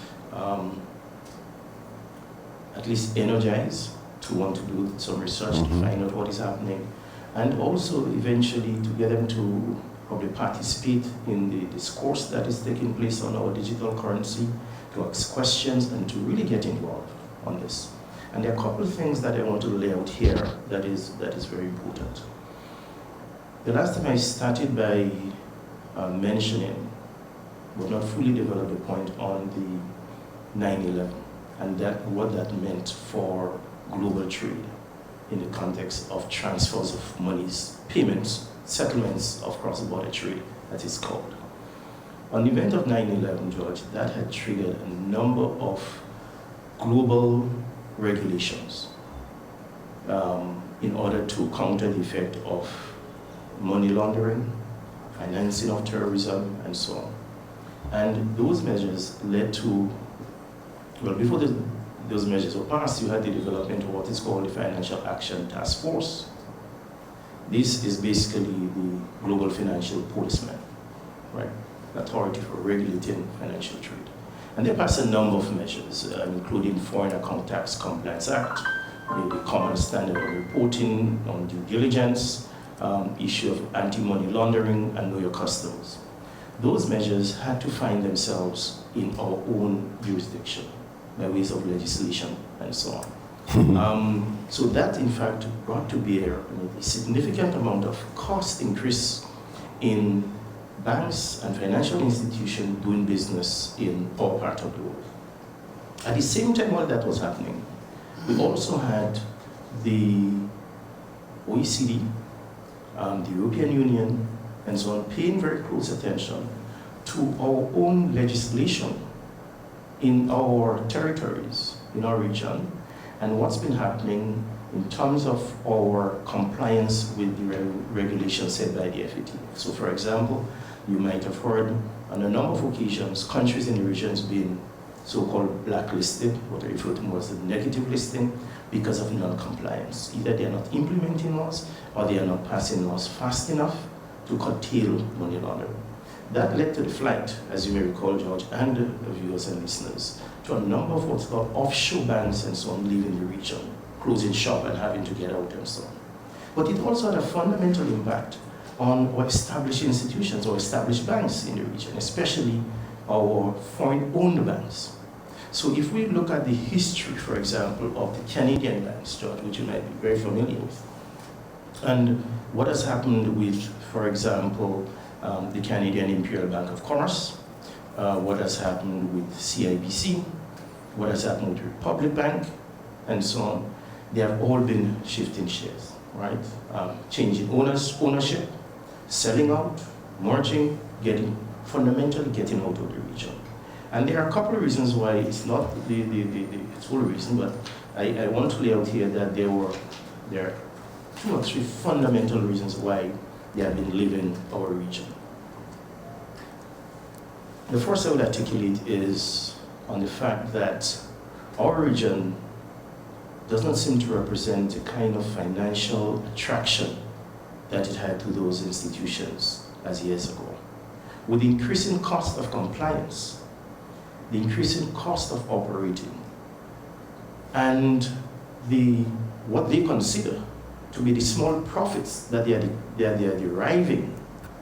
at least energized to want to do some research to find out what is happening, and also eventually to get them to probably participate in the discourse that is taking place on our digital currency, to ask questions and to really get involved on this. And there are a couple of things that I want to lay out here that is very important. The last time I started by mentioning, but not fully developed the point on the 9/11 and what that meant for global trade in the context of transfers of monies, payments, settlements of cross-border trade, that is called. On the event of 9/11, George, that had triggered a number of global regulations in order to counter the effect of money laundering, financing of terrorism, and so on. And those measures led to, well, before those measures were passed, you had the development of what is called the Financial Action Task Force. This is basically the global financial policeman, right? Authority for regulating financial trade. And they passed a number of measures, including Foreign Account Tax Compliance Act, the Common Standard of Reporting on Due Diligence, issue of anti-money laundering, and know your customers. Those measures had to find themselves in our own jurisdiction by ways of legislation and so on. So that, in fact, brought to bear a significant amount of cost increase in banks and financial institutions doing business in our part of the world. At the same time while that was happening, we also had the OECD, the European Union, and so on, paying very close attention to our own legislation in our territories, in our region, and what's been happening in terms of our compliance with the regulations set by the FATF. So for example, you might have heard on a number of occasions, countries in the region has been so-called blacklisted, what I refer to as the negative listing, because of non-compliance. Either they are not implementing laws or they are not passing laws fast enough to curtail money laundering. That led to the flight, as you may recall, George, and the viewers and listeners, to a number of what's called offshore banks and so on leaving the region, closing shop and having to get out and so on. But it also had a fundamental impact on our established institutions or established banks in the region, especially our foreign-owned banks. So if we look at the history, for example, of the Canadian banks, George, which you might be very familiar with, and what has happened with, for example, the Canadian Imperial Bank of Commerce, what has happened with CIBC, what has happened with Republic Bank, and so on, they have all been shifting shares, right? Changing ownership, selling out, merging, fundamentally getting out of the region. And there are a couple of reasons why it's not the full reason, but I want to lay out here that there are 2 or 3 fundamental reasons why they have been leaving our region. The first I would articulate is on the fact that our region does not seem to represent the kind of financial attraction that it had to those institutions as years ago. With the increasing cost of compliance, the increasing cost of operating, and what they consider to be the small profits that they are deriving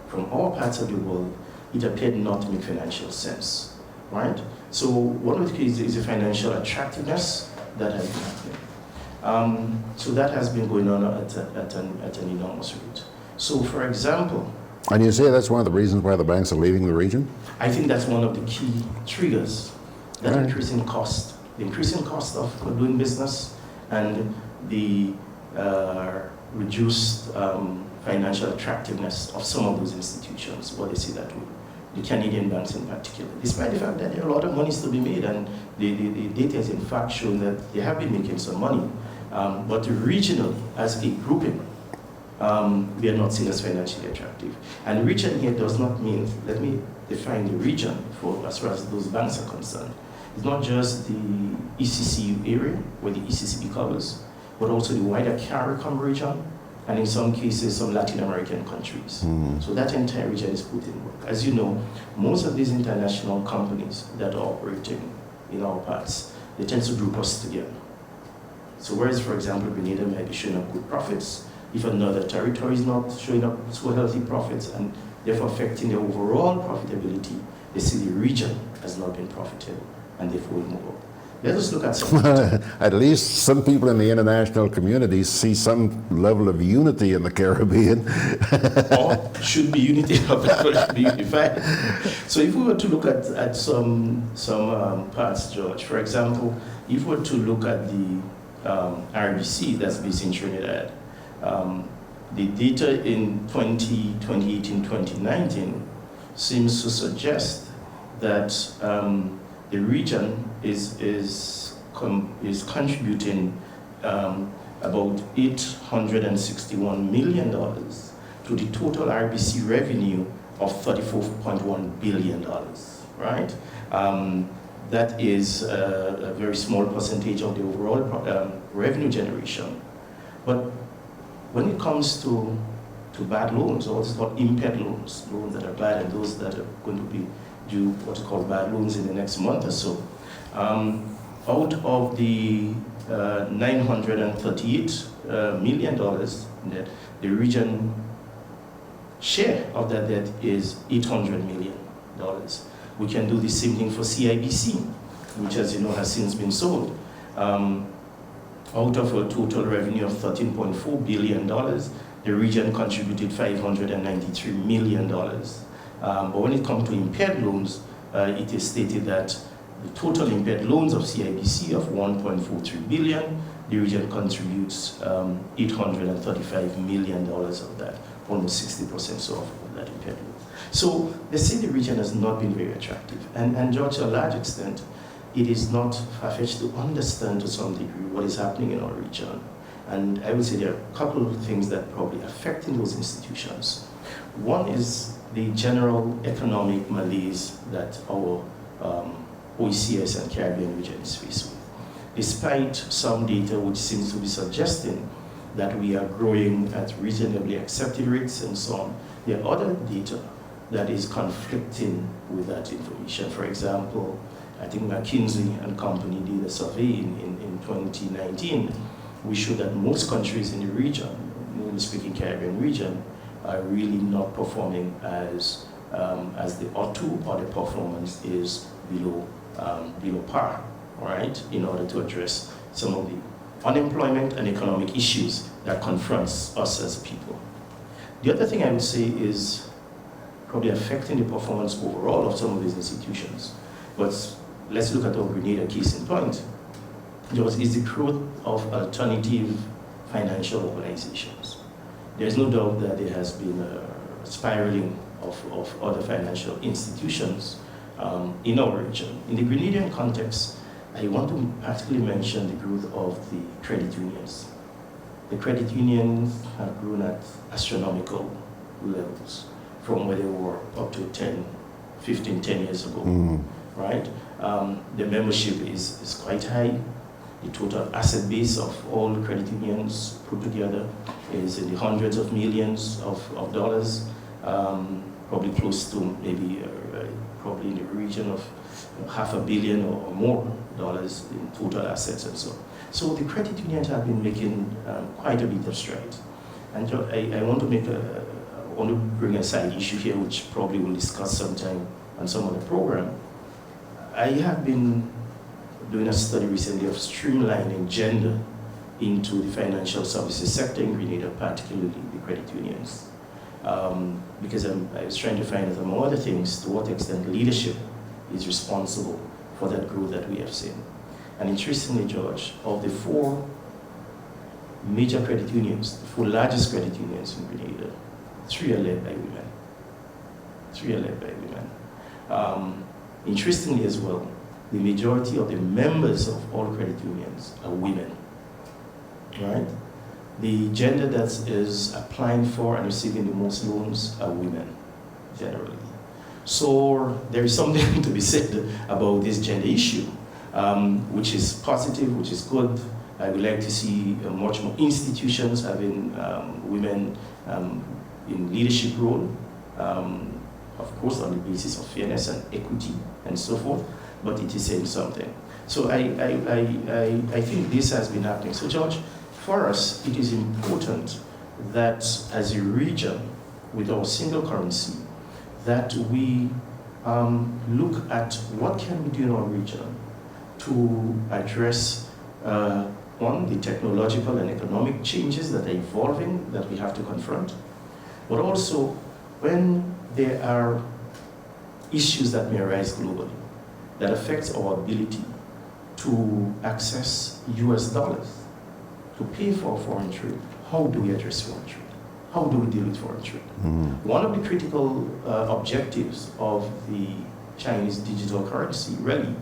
from all parts of the world, it appeared not to make financial sense, right? So one of the keys is the financial attractiveness that has been happening. So that has been going on at an enormous rate. So for example, and you say that's one of the reasons why the banks are leaving the region? I think that's one of the key triggers, that increasing cost. The increasing cost of doing business and the reduced financial attractiveness of some of those institutions, what they see that way. The Canadian banks in particular, despite the fact that there are a lot of money to be made, and the data is in fact showing that they have been making some money. But the regional, as a grouping, we are not seen as financially attractive. And the region here does not mean, let me define the region for as far as those banks are concerned. It's not just the ECCU area, where the ECCB covers, but also the wider CARICOM region, and in some cases, some Latin American countries. So that entire region is put in work. As you know, most of these international companies that are operating in our parts, they tend to group us together. So whereas, for example, Grenada might be showing up good profits, if another territory is not showing up so healthy profits and therefore affecting the overall profitability, they see the region has not been profitable, and therefore we move up. Let us look at some. At least some people in the international community see some level of unity in the Caribbean. Or should be unity of be unified. So if we were to look at some parts, George, for example, if we were to look at the RBC that's based in Trinidad, the data in 2018-2019 seems to suggest that the region is contributing about $861 million to the total RBC revenue of $34.1 billion, right? That is a very small percentage of the overall revenue generation. But when it comes to bad loans, or what's called impaired loans, loans that are bad and those that are going to be due what is called bad loans in the next month or so, out of the $938 million that the region share of that debt is $800 million. We can do the same thing for CIBC, which, as you know, has since been sold. Out of a total revenue of $13.4 billion, the region contributed $593 million. But when it comes to impaired loans, it is stated that the total impaired loans of CIBC of $1.43 billion, the region contributes $835 million of that, almost 60% so of that impaired loan. So they say the region has not been very attractive. And George, to a large extent, it is not far-fetched to understand to some degree what is happening in our region. And I would say there are a couple of things that probably affecting those institutions. One is the general economic malaise that our OECS and Caribbean region is faced with. Despite some data which seems to be suggesting that we are growing at reasonably accepted rates and so on, there are other data that is conflicting with that information. For example, I think McKinsey and Company did a survey in 2019. We showed that most countries in the region, mainly speaking Caribbean region, are really not performing as they ought to, or the performance is below par, right? In order to address some of the unemployment and economic issues that confronts us as people. The other thing I would say is probably affecting the performance overall of some of these institutions. But let's look at our Grenada case in point. Is the growth of alternative financial organizations. There's no doubt that there has been a spiraling of other financial institutions in our region. In the Grenadian context, I want to particularly mention the growth of the credit unions. The credit unions have grown at astronomical levels, from where they were up to 10 10 years ago, right? The membership is quite high. The total asset base of all credit unions put together is in the hundreds of millions of dollars, probably close to maybe probably in the region of $500 million or more dollars in total assets and so on. So the credit unions have been making quite a bit of strides. And I want to bring a side issue here, which probably we'll discuss sometime on some other program. I have been doing a study recently of streamlining gender into the financial services sector in Grenada, particularly the credit unions. Because I was trying to find out, among other things, to what extent leadership is responsible for that growth that we have seen. And interestingly, George, of the 4 major credit unions, the 4 largest credit unions in Grenada, 3 are led by women. 3 are led by women. Interestingly as well, the majority of the members of all credit unions are women, right? The gender that is applying for and receiving the most loans are women, generally. So there is something to be said about this gender issue, which is positive, which is good. I would like to see much more institutions having women in leadership role, of course on the basis of fairness and equity and so forth, but it is saying something. So I think this has been happening. So George, for us, it is important that as a region with our single currency, that we look at what can we do in our region to address one, the technological and economic changes that are evolving that we have to confront, but also when there are issues that may arise globally that affects our ability to access US dollars to pay for foreign trade. How do we address foreign trade? How do we deal with foreign trade? One of the critical objectives of the Chinese digital currency really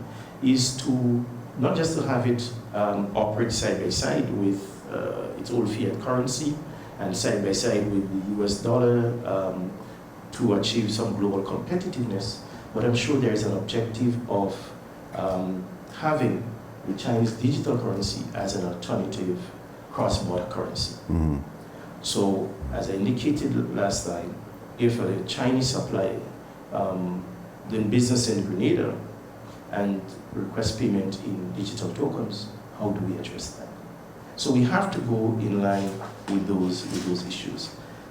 is to not just to have it operate side by side with its old fiat currency and side by side with the US dollar to achieve some global competitiveness, but I'm sure there is an objective of having the Chinese digital currency as an alternative cross-border currency. So, as I indicated last time, if a Chinese supplier doing business in Grenada and request payment in digital tokens, how do we address that? So we have to go in line with those issues.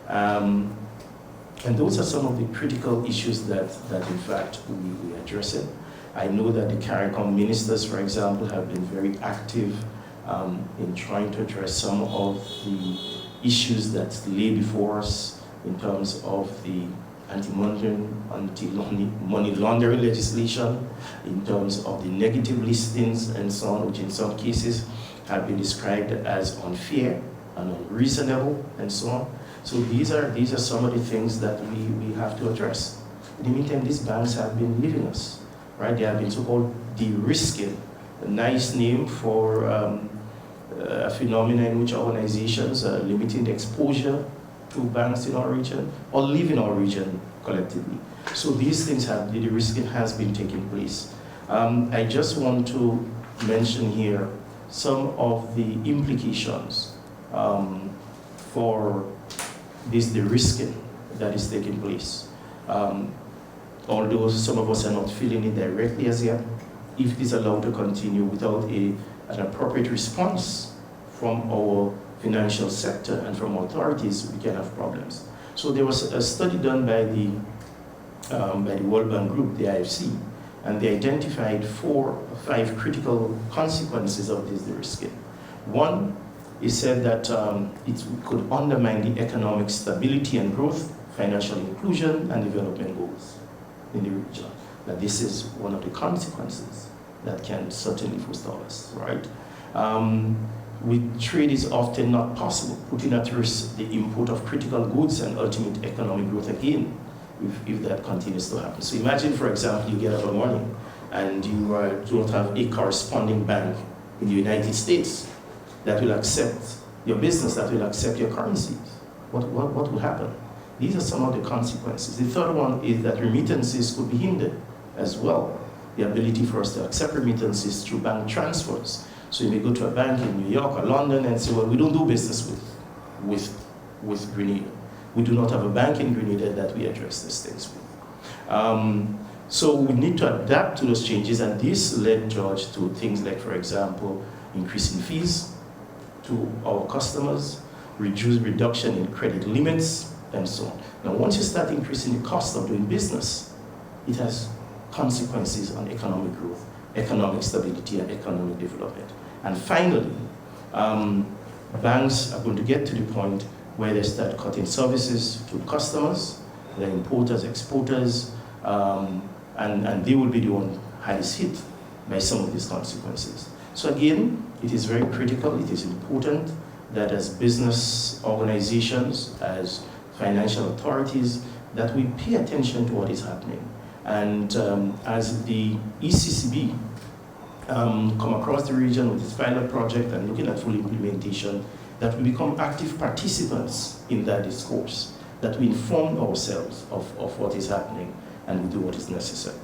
And those are some of the critical issues that in fact, we address it. I know that the CARICOM ministers, for example, have been very active in trying to address some of the issues that lay before us in terms of the anti-money laundering legislation, in terms of the negative listings and so on, which in some cases have been described as unfair and unreasonable and so on. So these are some of the things that we have to address. In the meantime, these banks have been leaving us, right? They have been so-called de-risking, a nice name for a phenomenon in which organizations are limiting the exposure to banks in our region or leaving our region collectively. So these things the de-risking has been taking place. I just want to mention here some of the implications for this de-risking that is taking place. Although some of us are not feeling it directly as yet, if it is allowed to continue without an appropriate response from our financial sector and from authorities, we can have problems. So there was a study done by the World Bank Group, the IFC, and they identified 4 or 5 critical consequences of this de-risking. One, it said that it could undermine the economic stability and growth, financial inclusion, and development goals in the region. Now, this is one of the consequences that can certainly forestall us, right? With trade is often not possible, putting at risk the import of critical goods and ultimate economic growth again, if that continues to happen. So imagine, for example, you get up in the morning and you don't have a corresponding bank in the United States that will accept your business, that will accept your currencies. What will happen? These are some of the consequences. The third one is that remittances could be hindered as well. The ability for us to accept remittances through bank transfers. So you may go to a bank in New York or London and say, well, we don't do business with Grenada. We do not have a bank in Grenada that we address these things with. So we need to adapt to those changes, and this led, George, to things like, for example, increasing fees to our customers, reduction in credit limits, and so on. Now, once you start increasing the cost of doing business, it has consequences on economic growth, economic stability, and economic development. And finally, banks are going to get to the point where they start cutting services to customers, the importers, exporters, and they will be the one hardest hit by some of these consequences. So again, it is very critical, it is important that as business organizations, as financial authorities, that we pay attention to what is happening. And as the ECCB come across the region with this pilot project and looking at full implementation, that we become active participants in that discourse, that we inform ourselves of what is happening and we do what is necessary.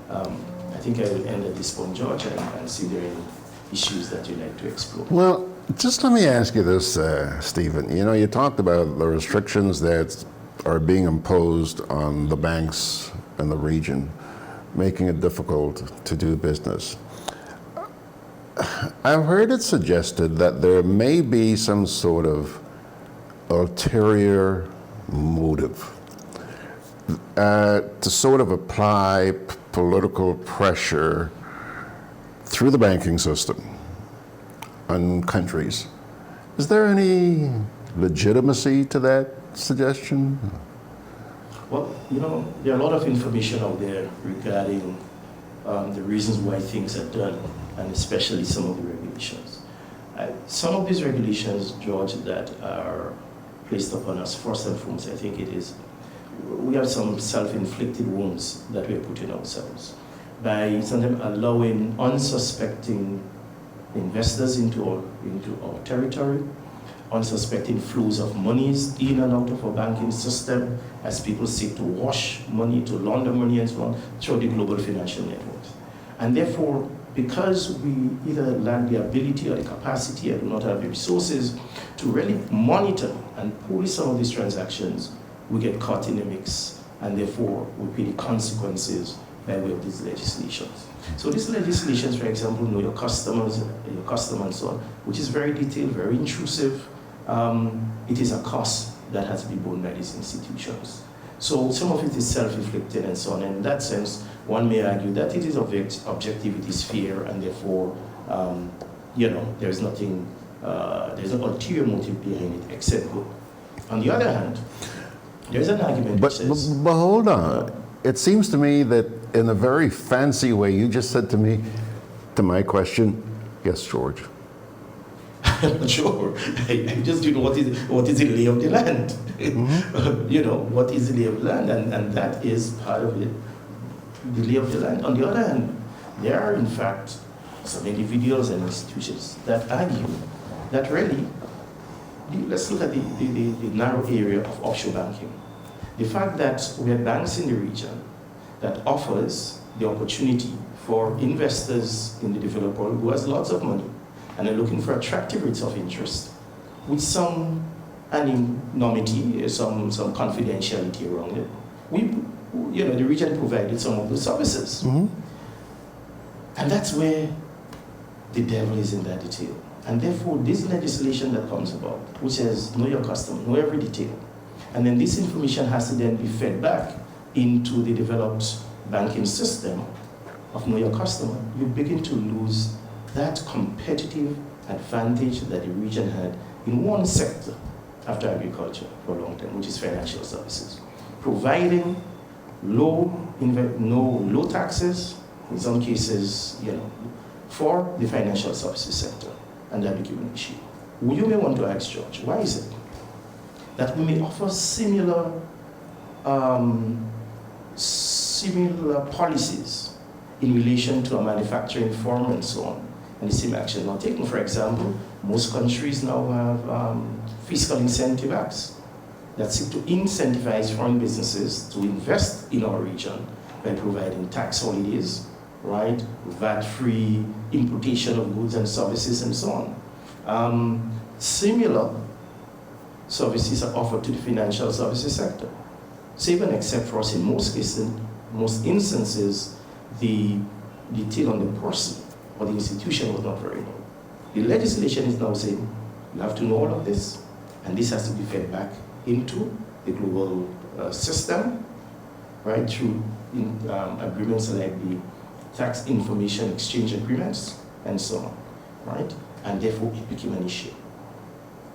I think I will end at this point, George, and see if there are any issues that you'd like to explore. Well, just let me ask you this, Stephen. You know, you talked about the restrictions that are being imposed on the banks in the region, making it difficult to do business. I've heard it suggested that there may be some sort of ulterior motive to sort of apply political pressure through the banking system on countries. Is there any legitimacy to that suggestion? Well, you know, there are a lot of information out there regarding the reasons why things are done, and especially some of the regulations. Some of these regulations, George, that are placed upon us, first and foremost, I think it is, we have some self-inflicted wounds that we are putting ourselves by sometimes allowing unsuspecting investors into our territory, unsuspecting flows of monies in and out of our banking system as people seek to wash money, to launder money and so on through the global financial networks. And therefore, because we either lack the ability or the capacity or do not have the resources to really monitor and police some of these transactions, we get caught in the mix, and therefore we pay the consequences by way of these legislations. So these legislations, for example, know your customers, your customer and so on, which is very detailed, very intrusive. It is a cost that has to be borne by these institutions. So some of it is self-inflicted and so on. And in that sense, one may argue that it is objective, it is fair, and therefore, you know, there's nothing, there's no ulterior motive behind it except good. On the other hand, there's an argument that says... But hold on. It seems to me that in a very fancy way, you just said to me, to my question, yes, George. I'm not sure. I just do know what is the lay of the land. Mm-hmm. You know, what is the lay of the land, and that is part of it, the lay of the land. On the other hand, there are in fact some individuals and institutions that argue that really, let's look at the narrow area of offshore banking. The fact that we have banks in the region that offers the opportunity for investors in the developed world who has lots of money and are looking for attractive rates of interest with some anonymity, some confidentiality around it. The region provided some of the services. Mm-hmm. And that's where the devil is in that detail. And therefore, this legislation that comes about, which says, know your customer, know every detail, and then this information has to then be fed back into the developed banking system of know your customer, you begin to lose that competitive advantage that the region had in one sector after agriculture for a long time, which is financial services. Providing low taxes, in some cases, for the financial services sector, and that became an issue. You may want to ask, George, why is it that we may offer similar policies in relation to a manufacturing firm and so on, and the same action not taken? For example, most countries now have fiscal incentive acts that seek to incentivize foreign businesses to invest in our region by providing tax holidays, right, VAT-free importation of goods and services, and so on. Similar services are offered to the financial services sector. Save and except for us, in most cases, most instances, the detail on the person or the institution was not very known. The legislation is now saying you have to know all of this, and this has to be fed back into the global system, right, through agreements like the tax information exchange agreements and so on, right? And therefore it became an issue.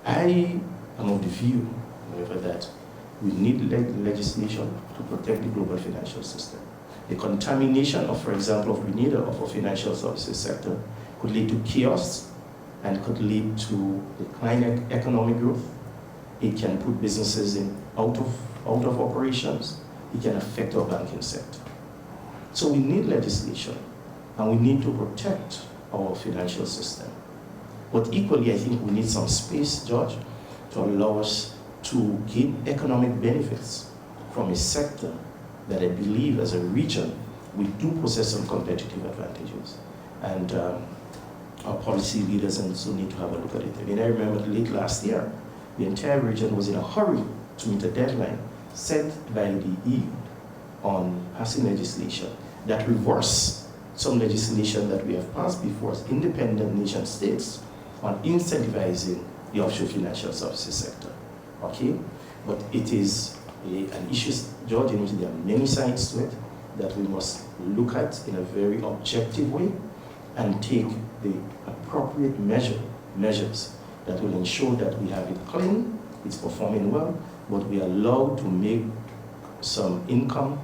I am of the view, however, that we need legislation to protect the global financial system. The contamination of, for example, of Grenada, of our financial services sector, could lead to chaos and could lead to declining economic growth. It can put businesses out of operations. It can affect our banking sector. So we need legislation, and we need to protect our financial system. But equally, I think we need some space, George, to allow us to gain economic benefits from a sector that I believe as a region we do possess some competitive advantages. And our policy leaders and so need to have a look at it. I mean, I remember late last year, the entire region was in a hurry to meet a deadline set by the EU on passing legislation that reverse some legislation that we have passed before as independent nation states on incentivizing the offshore financial services sector. Okay? But it is an issue, George, in which there are many sides to it that we must look at in a very objective way and take the appropriate measures that will ensure that we have it clean, it's performing well, but we are allowed to make some income,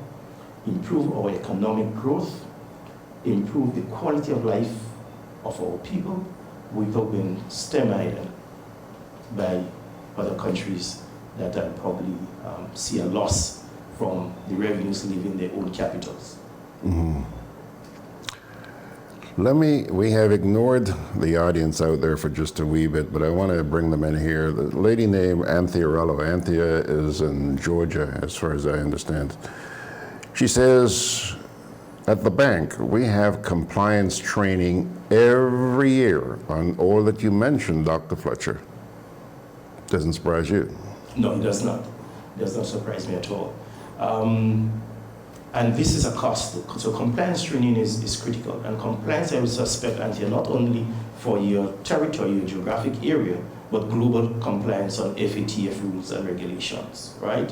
improve our economic growth, improve the quality of life of our people without being stymied by other countries that probably see a loss from the revenues leaving their own capitals. Mm-hmm. We have ignored the audience out there for just a wee bit, but I want to bring them in here. The lady named Anthea Anthea is in Georgia, as far as I understand. She says, at the bank, we have compliance training every year on all that you mentioned, Dr. Fletcher. Doesn't surprise you? No, it does not. It does not surprise me at all. And this is a cost. So compliance training is critical. And compliance, I would suspect, Anthea, not only for your territory, your geographic area, but global compliance on FATF rules and regulations, right?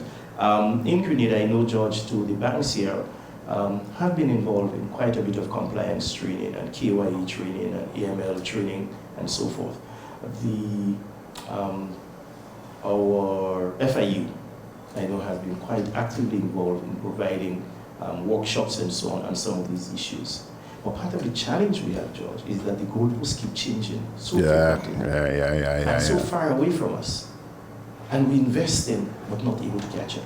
In Grenada, I know, George, too, the banks here have been involved in quite a bit of compliance training and KYE training and AML training and so forth. Our FIU, I know, has been quite actively involved in providing workshops and so on some of these issues. But part of the challenge we have, George, is that the goalposts keep changing so frequently so far away from us. And we invest in, but not able to catch up.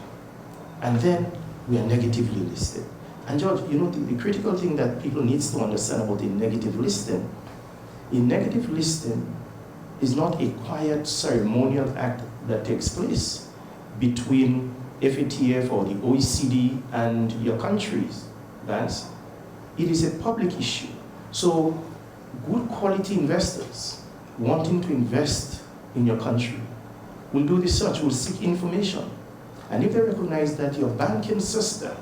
And then we are negatively listed. And George, you know, the critical thing that people need to understand about a negative listing is not a quiet ceremonial act that takes place between FATF or the OECD and your countries, banks. It is a public issue. So good quality investors wanting to invest in your country will do research, will seek information. And if they recognize that your banking system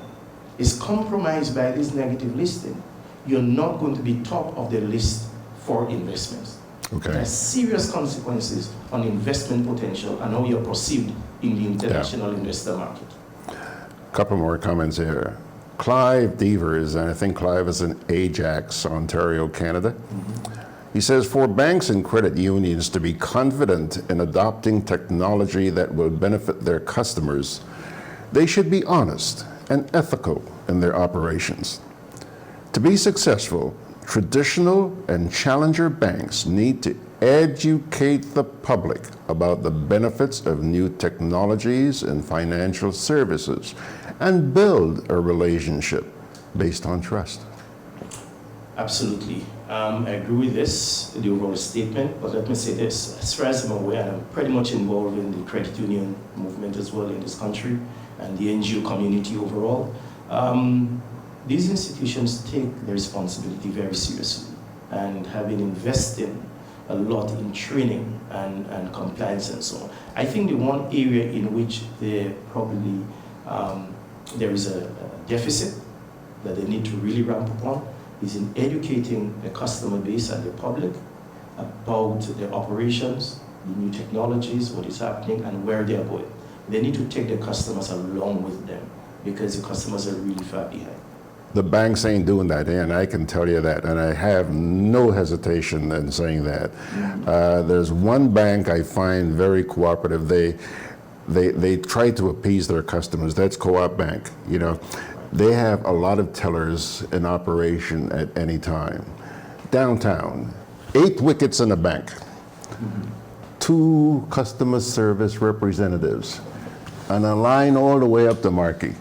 is compromised by this negative listing, you're not going to be top of the list for investments. Okay. There are serious consequences on investment potential and how you're perceived in the international investor market. A couple more comments here. Clive Devers, and I think Clive is in Ajax, Ontario, Canada. Mm-hmm. He says, for banks and credit unions to be confident in adopting technology that will benefit their customers, they should be honest and ethical in their operations. To be successful, traditional and challenger banks need to educate the public about the benefits of new technologies and financial services and build a relationship based on trust. Absolutely. I agree with this, the overall statement, but let me say this. As far as I'm aware, I'm pretty much involved in the credit union movement as well in this country and the NGO community overall. These institutions take their responsibility very seriously and have been investing a lot in training and compliance and so on. I think the one area in which there probably there is a deficit that they need to really ramp up on is in educating the customer base and the public about the operations, the new technologies, what is happening, and where they are going. They need to take the customers along with them because the customers are really far behind. The banks ain't doing that, and I can tell you that, and I have no hesitation in saying that. There's one bank I find very cooperative. They try to appease their customers. That's Co-op Bank. You know, they have a lot of tellers in operation at any time. Downtown, 8 wickets in a bank, 2 customer service representatives, and a line all the way up to Marquee.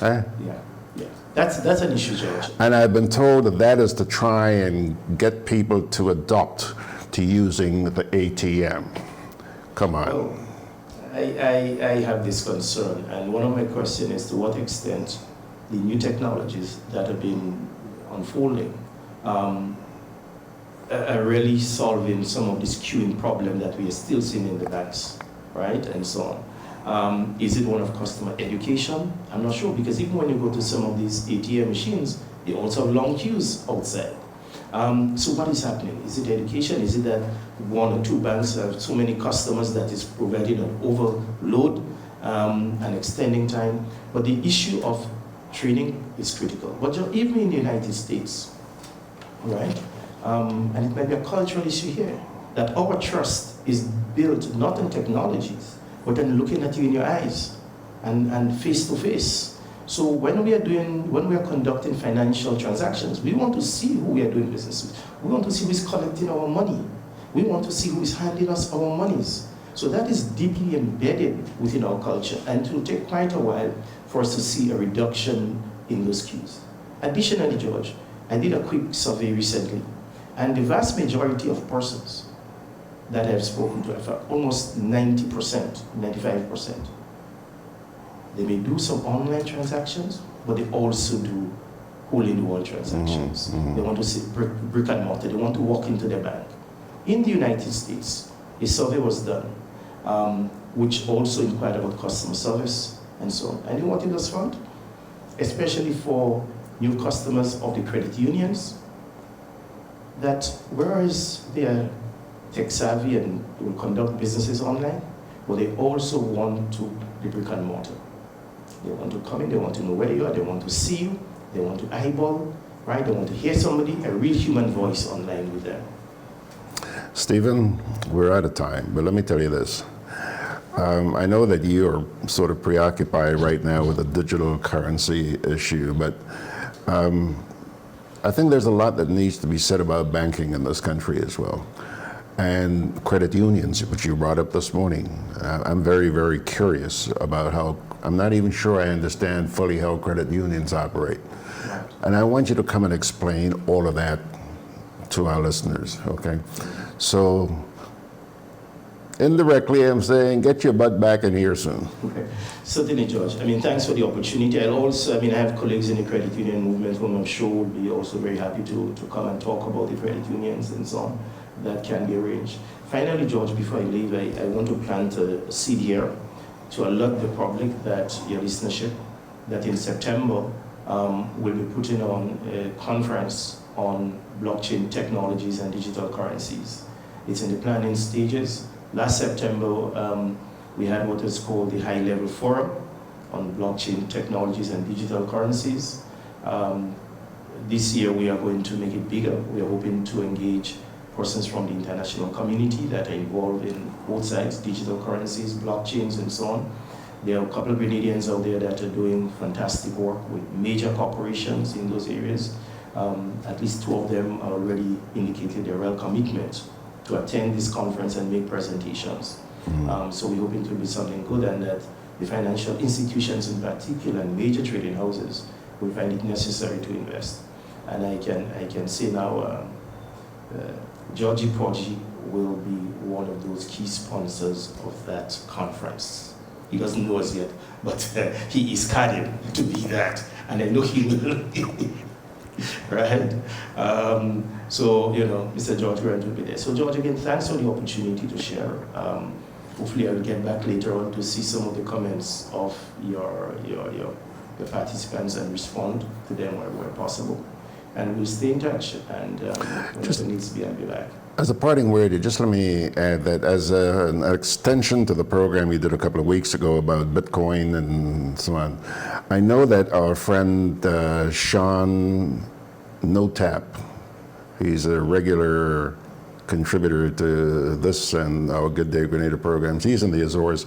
Yeah. That's an issue, George. And I've been told that is to try and get people to adopt to using the ATM. Come on. Well, I have this concern, and one of my questions is to what extent the new technologies that have been unfolding are really solving some of this queuing problem that we are still seeing in the banks, right, and so on. Is it one of customer education? I'm not sure, because even when you go to some of these ATM machines, they also have long queues outside. So what is happening? Is it education? Is it that 1 or 2 banks have so many customers that is providing an overload and extending time? But the issue of training is critical. But even in the United States, right? And it might be a cultural issue here, that our trust is built not in technologies, but then looking at you in your eyes and face to face. So when we are conducting financial transactions, we want to see who we are doing business with. We want to see who is collecting our money. We want to see who is handing us our monies. So that is deeply embedded within our culture, and it will take quite a while for us to see a reduction in those queues. Additionally, George, I did a quick survey recently, and the vast majority of persons that I have spoken to, in fact, almost 90%, 95%. They may do some online transactions, but they also do hole-in-the-wall transactions. They want to see brick and mortar. They want to walk into their bank. In the United States, a survey was done, which also inquired about customer service and so on. And you know what it was found? Especially for new customers of the credit unions, that whereas they are tech savvy and will conduct businesses online, but they also want to the brick and mortar. They want to come in, they want to know where you are, they want to see you, they want to eyeball, right? They want to hear somebody, a real human voice online with them. Stephen, we're out of time, but let me tell you this. I know that you're sort of preoccupied right now with the digital currency issue, but I think there's a lot that needs to be said about banking in this country as well. And credit unions, which you brought up this morning. I'm very, very curious about how, I'm not even sure I understand fully how credit unions operate. And I want you to come and explain all of that to our listeners, okay? So, indirectly, I'm saying, get your butt back in here soon. Okay. Certainly, George. I mean, thanks for the opportunity. I'll also, I have colleagues in the credit union movement whom I'm sure will be also very happy to come and talk about the credit unions and so on. That can be arranged. Finally, George, before I leave, I want to plant a seed here to alert the public that your listenership, that in September, we'll be putting on a conference on blockchain technologies and digital currencies. It's in the planning stages. Last September, we had what is called the high-level forum on blockchain technologies and digital currencies. This year, we are going to make it bigger. We are hoping to engage persons from the international community that are involved in both sides, digital currencies, blockchains, and so on. There are a couple of Grenadians out there that are doing fantastic work with major corporations in those areas. At least 2 of them already indicated their real commitment to attend this conference and make presentations. So we hope it will be something good, and that the financial institutions in particular and major trading houses will find it necessary to invest. And I can say now, Georgie Porgy will be one of those key sponsors of that conference. He doesn't know us yet, but he is carded to be that, and I know he will. Right? So, Mr. George Grant will be there. So, George, again, thanks for the opportunity to share. Hopefully, I will get back later on to see some of the comments of your participants and respond to them where possible. And we'll stay in touch, and whenever needs to be, I'll be back. As a parting word, just let me add that as an extension to the program we did a couple of weeks ago about Bitcoin and so on, I know that our friend Sean Notap, he's a regular contributor to this and our Good Day Grenada programs. He's in the Azores,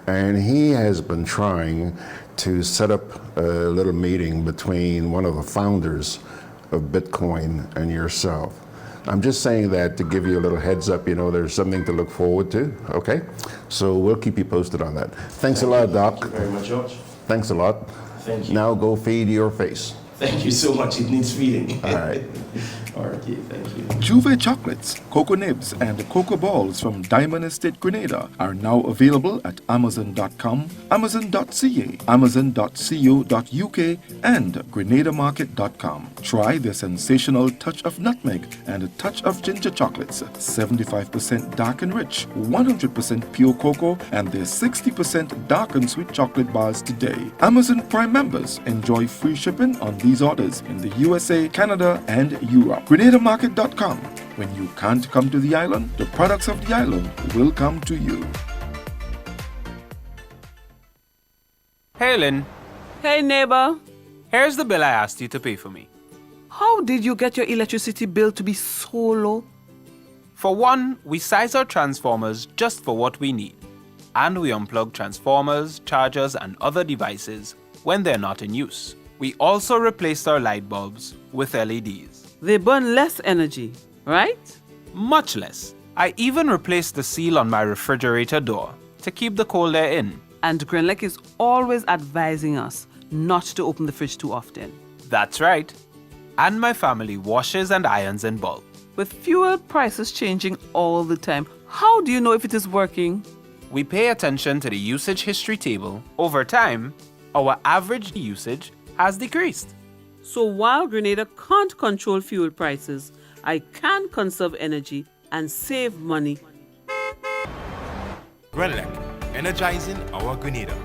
and he has been trying to set up a little meeting between one of the founders of Bitcoin and yourself. I'm just saying that to give you a little heads up, there's something to look forward to, okay? So we'll keep you posted on that. Thanks a lot, Doc. Thank you very much, George. Thanks a lot. Thank you. Now go feed your face. Thank you so much. It needs feeding. All right. All right, thank you. Juve chocolates, cocoa nibs, and cocoa balls from Diamond Estate Grenada are now available at Amazon.com, Amazon.ca, Amazon.co.uk, and GrenadaMarket.com. Try their sensational touch of nutmeg and a touch of ginger chocolates, 75% dark and rich, 100% pure cocoa, and their 60% dark and sweet chocolate bars today. Amazon Prime members enjoy free shipping on these orders in the USA, Canada, and Europe. GrenadaMarket.com. When you can't come to the island, the products of the island will come to you. Hey, Lynn. Hey, neighbor. Here's the bill I asked you to pay for me. How did you get your electricity bill to be so low? For one, we size our transformers just for what we need. And we unplug transformers, chargers, and other devices when they're not in use. We also replaced our light bulbs with LEDs. They burn less energy, right? Much less. I even replaced the seal on my refrigerator door to keep the cold air in. And Grenlec is always advising us not to open the fridge too often. That's right. And my family washes and irons in bulk. With fuel prices changing all the time, how do you know if it is working? We pay attention to the usage history table. Over time, our average usage has decreased. So while Grenada can't control fuel prices, I can conserve energy and save money. Grenlec, energizing our Grenada.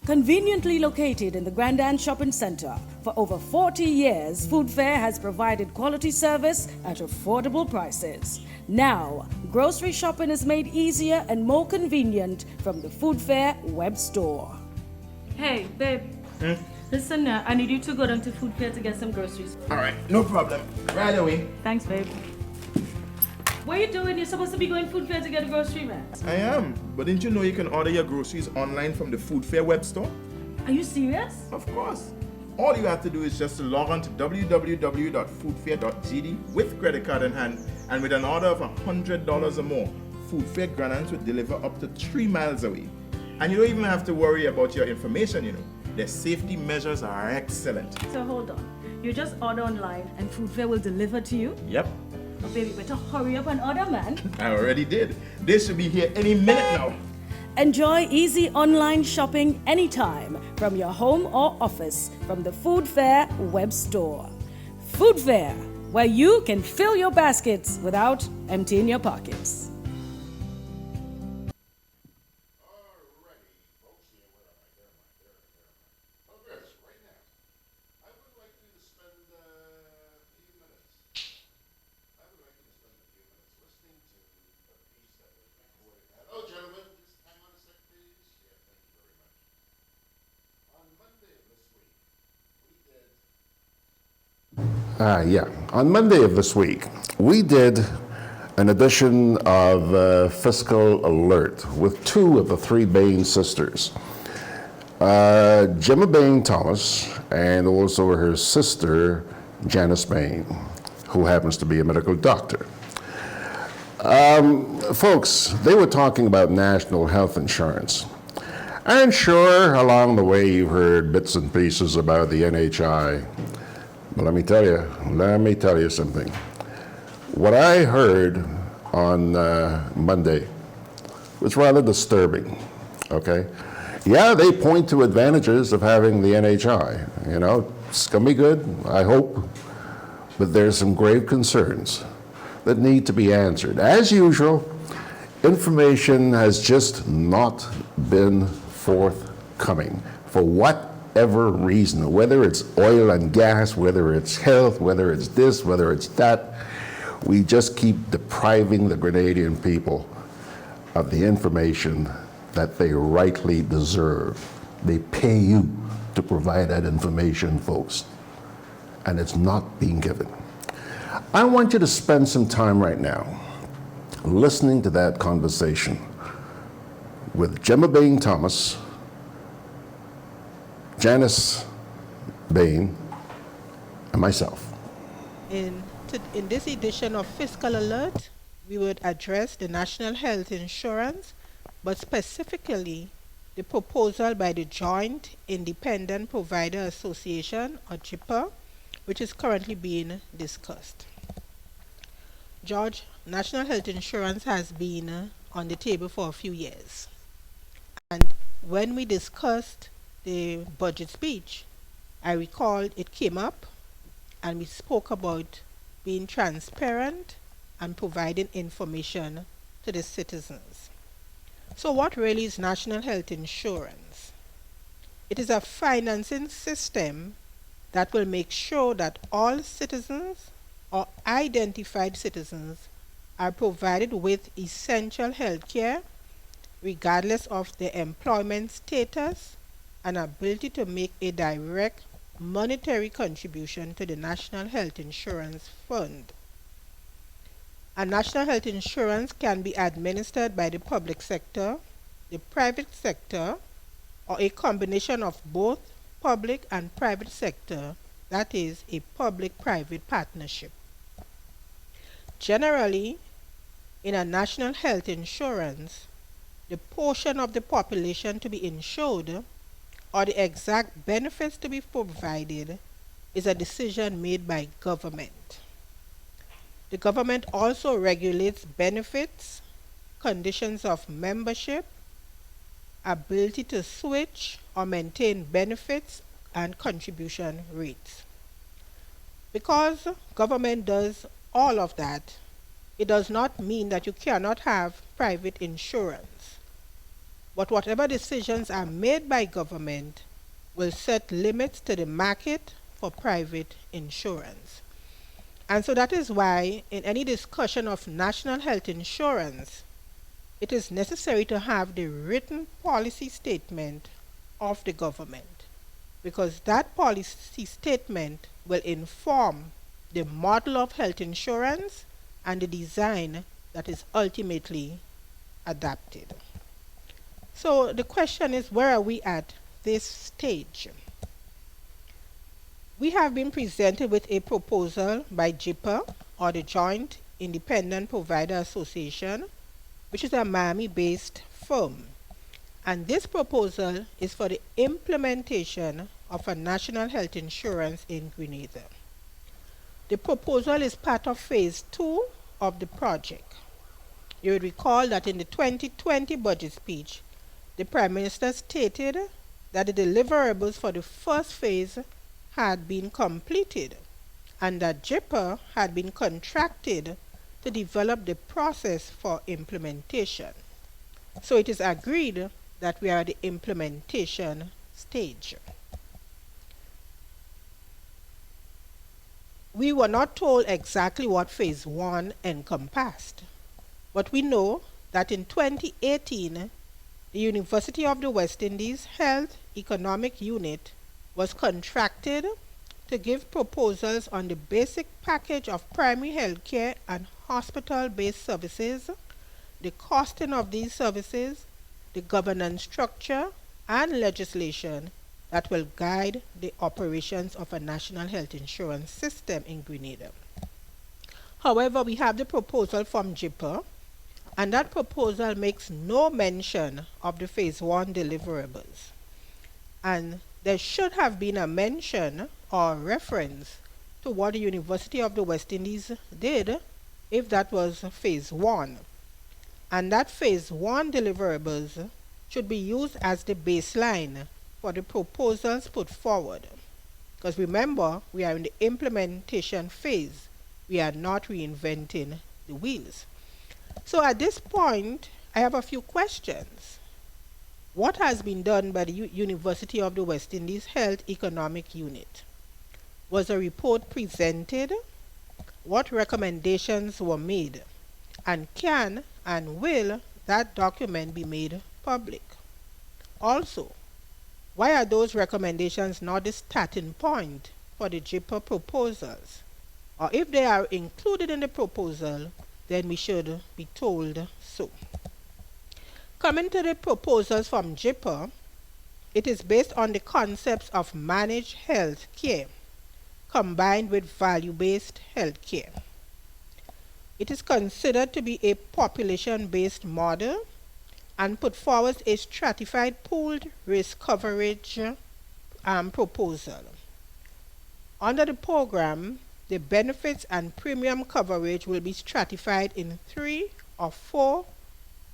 Conveniently located in the Grand Shopping Center, for over 40 years, Food Fair has provided quality service at affordable prices. Now, grocery shopping is made easier and more convenient from the Food Fair web store. Hey, babe. Listen, I need you to go down to Food Fair to get some groceries. All right, no problem. Right away. Thanks, babe. What are you doing? You're supposed to be going Food Fair to get a grocery, man. I am, but didn't you know you can order your groceries online from the Food Fair web store? Are you serious? Of course. All you have to do is just to log on to www.foodfair.gd with credit card in hand, and with an order of $100 or more, Food Fair Grenades will deliver up to 3 miles away. And you don't even have to worry about your information, Their safety measures are excellent. So hold on. You just order online and Food Fair will deliver to you? Yep. Oh, baby, better hurry up and order, man. I already did. They should be here any minute now. Enjoy easy online shopping anytime from your home or office from the Food Fair web store. Food Fair, where you can fill your baskets without emptying your pockets. On Monday of this week, we did an edition of Fiscal Alert with two of the three Bain sisters, Gemma Bain-Thomas and also her sister, Janice Bain, who happens to be a medical doctor. Folks, they were talking about national health insurance. And sure, along the way, you've heard bits and pieces about the NHI. But let me tell you something. What I heard on Monday was rather disturbing, okay? Yeah, they point to advantages of having the NHI. You know, it's gonna be good, I hope, but there's some grave concerns that need to be answered. As usual, information has just not been forthcoming for whatever reason, whether it's oil and gas, whether it's health, whether it's this, whether it's that. We just keep depriving the Grenadian people of the information that they rightly deserve. They pay you to provide that information, folks, and it's not being given. I want you to spend some time right now listening to that conversation with Gemma Bain-Thomas, Janice Bain, and myself. In this edition of Fiscal Alert, we would address the National Health Insurance, but specifically the proposal by the Joint Independent Provider Association, or JIPA, which is currently being discussed. George, National Health Insurance has been on the table for a few years. And when we discussed the budget speech, I recall it came up and we spoke about being transparent and providing information to the citizens. So what really is National Health Insurance? It is a financing system that will make sure that all citizens or identified citizens are provided with essential health care regardless of their employment status and ability to make a direct monetary contribution to the National Health Insurance Fund. A National Health Insurance can be administered by the public sector, the private sector, or a combination of both public and private sector, that is, a public-private partnership. Generally, in a National Health Insurance, the portion of the population to be insured or the exact benefits to be provided is a decision made by government. The government also regulates benefits, conditions of membership, ability to switch or maintain benefits, and contribution rates. Because government does all of that, it does not mean that you cannot have private insurance. But whatever decisions are made by government will set limits to the market for private insurance. And so that is why in any discussion of National Health Insurance, it is necessary to have the written policy statement of the government, because that policy statement will inform the model of health insurance and the design that is ultimately adopted. So the question is, where are we at this stage? We have been presented with a proposal by JIPA, or the Joint Independent Provider Association, which is a Miami-based firm. And this proposal is for the implementation of a national health insurance in Grenada. The proposal is part of phase 2 of the project. You will recall that in the 2020 budget speech, the Prime Minister stated that the deliverables for the first phase had been completed and that JIPA had been contracted to develop the process for implementation. So it is agreed that we are at the implementation stage. We were not told exactly what phase 1 encompassed, but we know that in 2018, the University of the West Indies Health Economic Unit was contracted to give proposals on the basic package of primary health care and hospital-based services, the costing of these services, the governance structure, and legislation that will guide the operations of a national health insurance system in Grenada. However, we have the proposal from JIPA, and that proposal makes no mention of the phase 1 deliverables. And there should have been a mention or reference to what the University of the West Indies did if that was phase 1. And that phase 1 deliverables should be used as the baseline for the proposals put forward. Because remember, we are in the implementation phase. We are not reinventing the wheels. So at this point, I have a few questions. What has been done by the University of the West Indies Health Economic Unit? Was a report presented? What recommendations were made? And can and will that document be made public? Also, why are those recommendations not the starting point for the JIPA proposals? Or if they are included in the proposal, then we should be told so. Coming to the proposals from JIPA, it is based on the concepts of managed health care combined with value-based health care. It is considered to be a population-based model and put forward a stratified pooled risk coverage proposal. Under the program, the benefits and premium coverage will be stratified in 3 or 4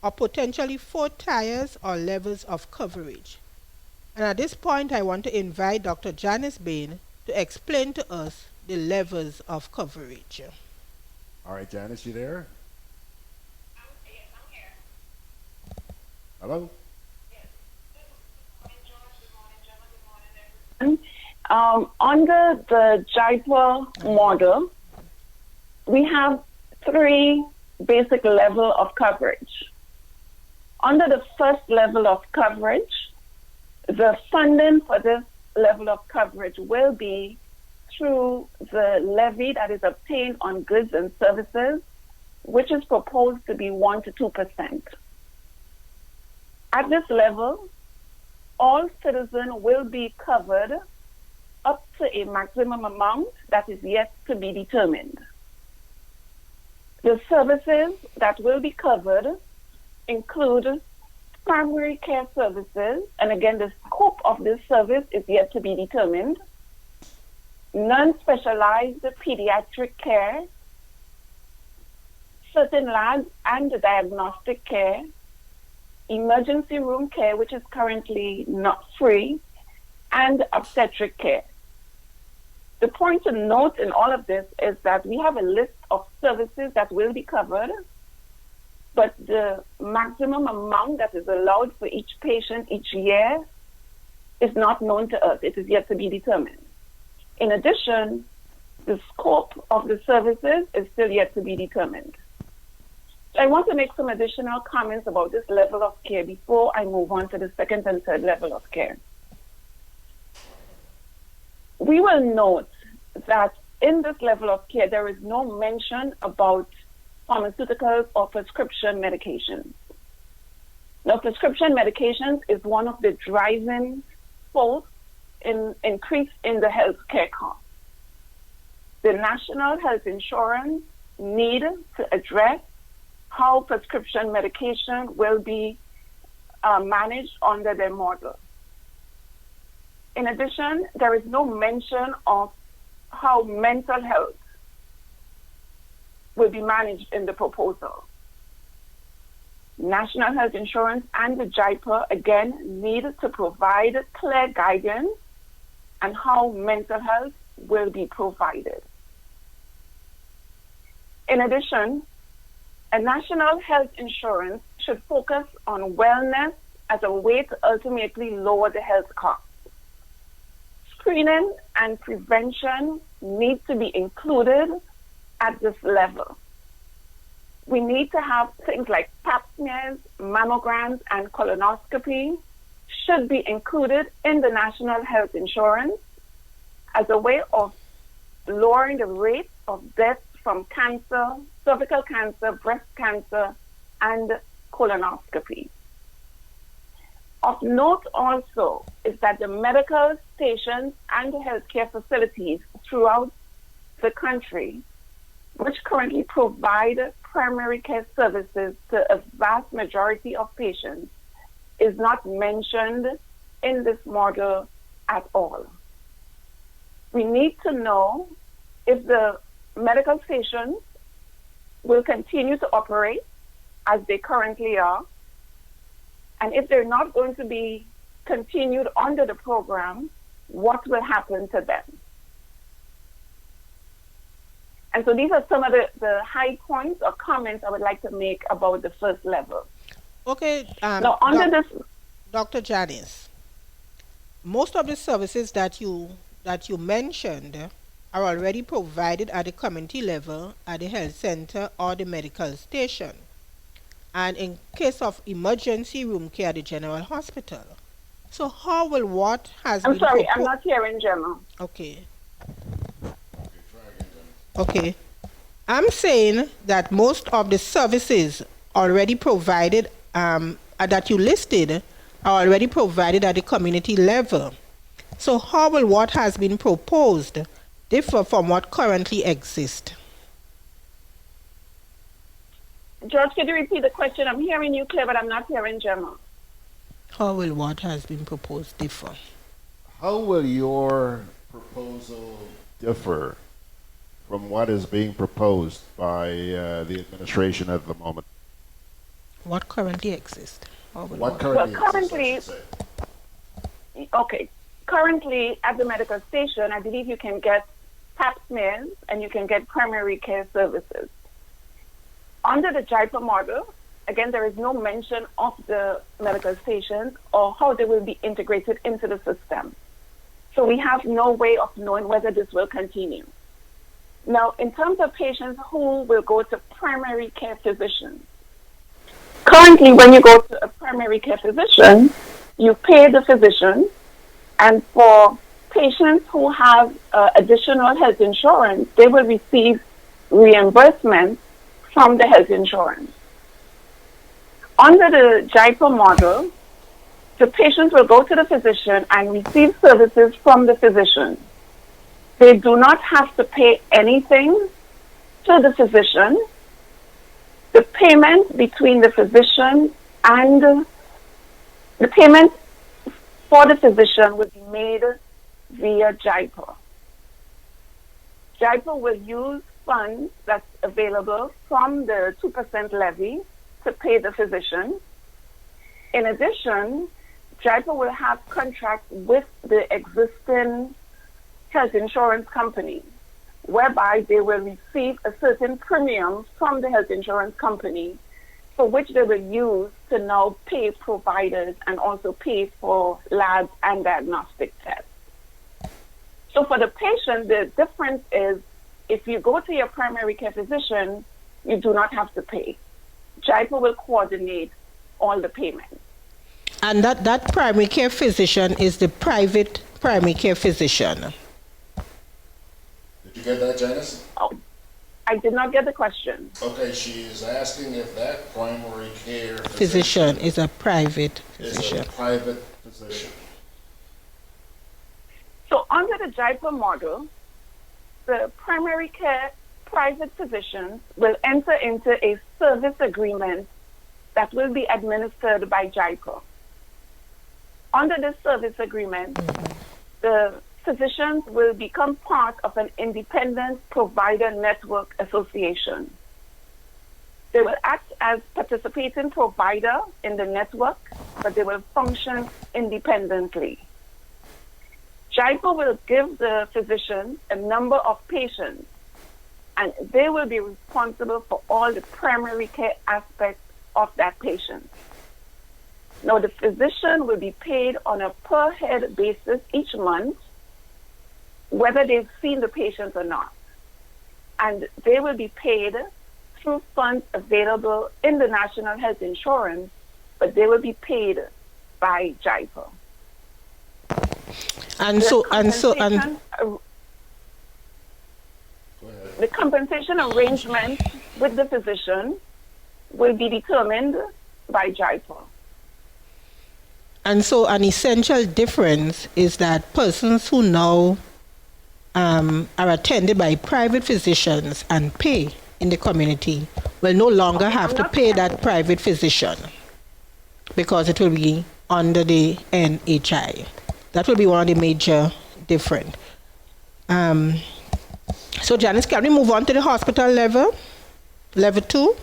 or potentially 4 tiers or levels of coverage. And at this point, I want to invite Dr. Janice Bain to explain to us the levels of coverage. All right, Janice, you there? Hello? Under the JIPA model, we have 3 basic levels of coverage. Under the first level of coverage, the funding for this level of coverage will be through the levy that is obtained on goods and services, which is proposed to be 1 to 2%. At this level, all citizens will be covered up to a maximum amount that is yet to be determined. The services that will be covered include primary care services, and again, the scope of this service is yet to be determined, non-specialized pediatric care, certain labs and diagnostic care, emergency room care, which is currently not free, and obstetric care. The point to note in all of this is that we have a list of services that will be covered, but the maximum amount that is allowed for each patient each year is not known to us. It is yet to be determined. In addition, the scope of the services is still yet to be determined. I want to make some additional comments about this level of care before I move on to the second and third level of care. We will note that in this level of care, there is no mention about pharmaceuticals or prescription medications. Now, prescription medications is one of the driving force in increase in the healthcare cost. The National Health Insurance need to address how prescription medication will be managed under their model. In addition, there is no mention of how mental health will be managed in the proposal. National Health Insurance and the JIPA, again, need to provide clear guidance on how mental health will be provided. In addition, a national health insurance should focus on wellness as a way to ultimately lower the health costs. Screening and prevention need to be included at this level. We need to have things like pap smears, mammograms, and colonoscopy should be included in the national health insurance as a way of lowering the rate of deaths from cancer, cervical cancer, breast cancer, and colonoscopy. Of note also is that the medical stations and the healthcare facilities throughout the country, which currently provide primary care services to a vast majority of patients, is not mentioned in this model at all. We need to know if the medical stations will continue to operate as they currently are, and if they're not going to be continued under the program, what will happen to them? And so these are some of the high points or comments I would like to make about the first level. Okay, now under this, Dr. Janice, most of the services that you mentioned are already provided at the community level at the health center or the medical station, and in case of emergency room care at the general hospital. So how will what has been... I'm sorry, I'm not hearing Gemma. Okay. Okay. I'm saying that most of the services already provided, that you listed, are already provided at the community level. So how will what has been proposed differ from what currently exists? George, could you repeat the question? I'm hearing you clear, but I'm not hearing Gemma. How will what has been proposed differ? How will your proposal differ from what is being proposed by the administration at the moment? What currently exists? Currently at the medical station, I believe you can get pap smears and you can get primary care services. Under the JIPA model, again, there is no mention of the medical stations or how they will be integrated into the system. So we have no way of knowing whether this will continue. Now, in terms of patients who will go to primary care physicians, currently when you go to a primary care physician, you pay the physician, and for patients who have additional health insurance, they will receive reimbursement from the health insurance. Under the JIPA model, the patients will go to the physician and receive services from the physician. They do not have to pay anything to the physician. The payment between the physician and the payment for the physician will be made via JIPA. JIPA will use funds that's available from the 2% levy to pay the physician. In addition, JIPA will have contracts with the existing health insurance company, whereby they will receive a certain premium from the health insurance company, for which they will use to now pay providers and also pay for labs and diagnostic tests. So for the patient, the difference is if you go to your primary care physician, you do not have to pay. JIPA will coordinate all the payments. And that primary care physician is the private primary care physician. Did you get that, Janice? Oh, I did not get the question. Okay, she is asking if that primary care Physician is a private physician. Is a private physician. So under the JIPA model, the primary care private physicians will enter into a service agreement that will be administered by JIPA. Under this service agreement, the physicians will become part of an independent provider network association. They will act as participating provider in the network, but they will function independently. JIPA will give the physician a number of patients, and they will be responsible for all the primary care aspects of that patient. Now, the physician will be paid on a per head basis each month, whether they've seen the patient or not. And they will be paid through funds available in the National Health Insurance, but they will be paid by JIPA. The compensation arrangement with the physician will be determined by JIPA. And so an essential difference is that persons who now are attended by private physicians and pay in the community will no longer have to pay that private physician because it will be under the NHI. That will be one of the major difference. So Janice, can we move on to the hospital level? Level 2?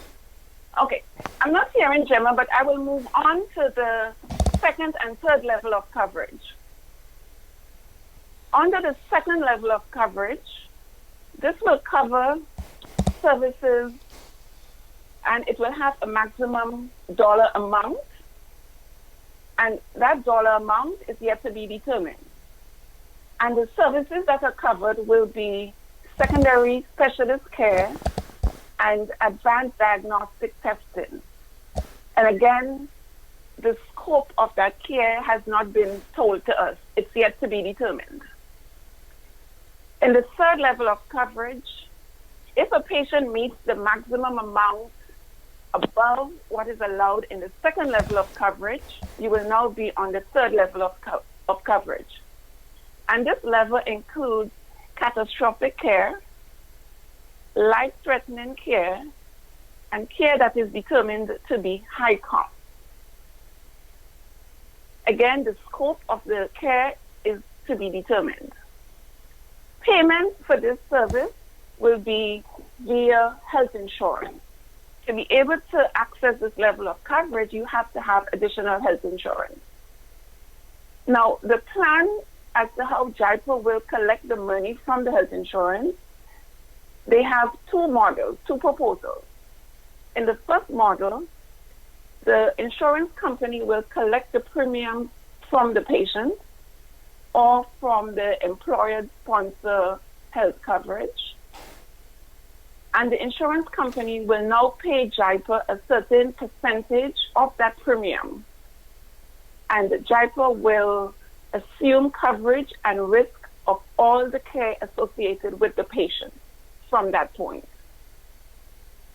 Okay. I'm not hearing Gemma, but I will move on to the second and third level of coverage. Under the second level of coverage, this will cover services, and it will have a maximum dollar amount, and that dollar amount is yet to be determined. And the services that are covered will be secondary specialist care and advanced diagnostic testing. And again, the scope of that care has not been told to us. It's yet to be determined. In the third level of coverage, if a patient meets the maximum amount above what is allowed in the second level of coverage, you will now be on the third level of coverage. And this level includes catastrophic care, life-threatening care, and care that is determined to be high cost. Again, the scope of the care is to be determined. Payment for this service will be via health insurance. To be able to access this level of coverage, you have to have additional health insurance. Now, the plan as to how JIPA will collect the money from the health insurance, they have two models, two proposals. In the first model, the insurance company will collect the premium from the patient or from the employer-sponsor health coverage. And the insurance company will now pay JIPA a certain percentage of that premium. And JIPA will assume coverage and risk of all the care associated with the patient from that point.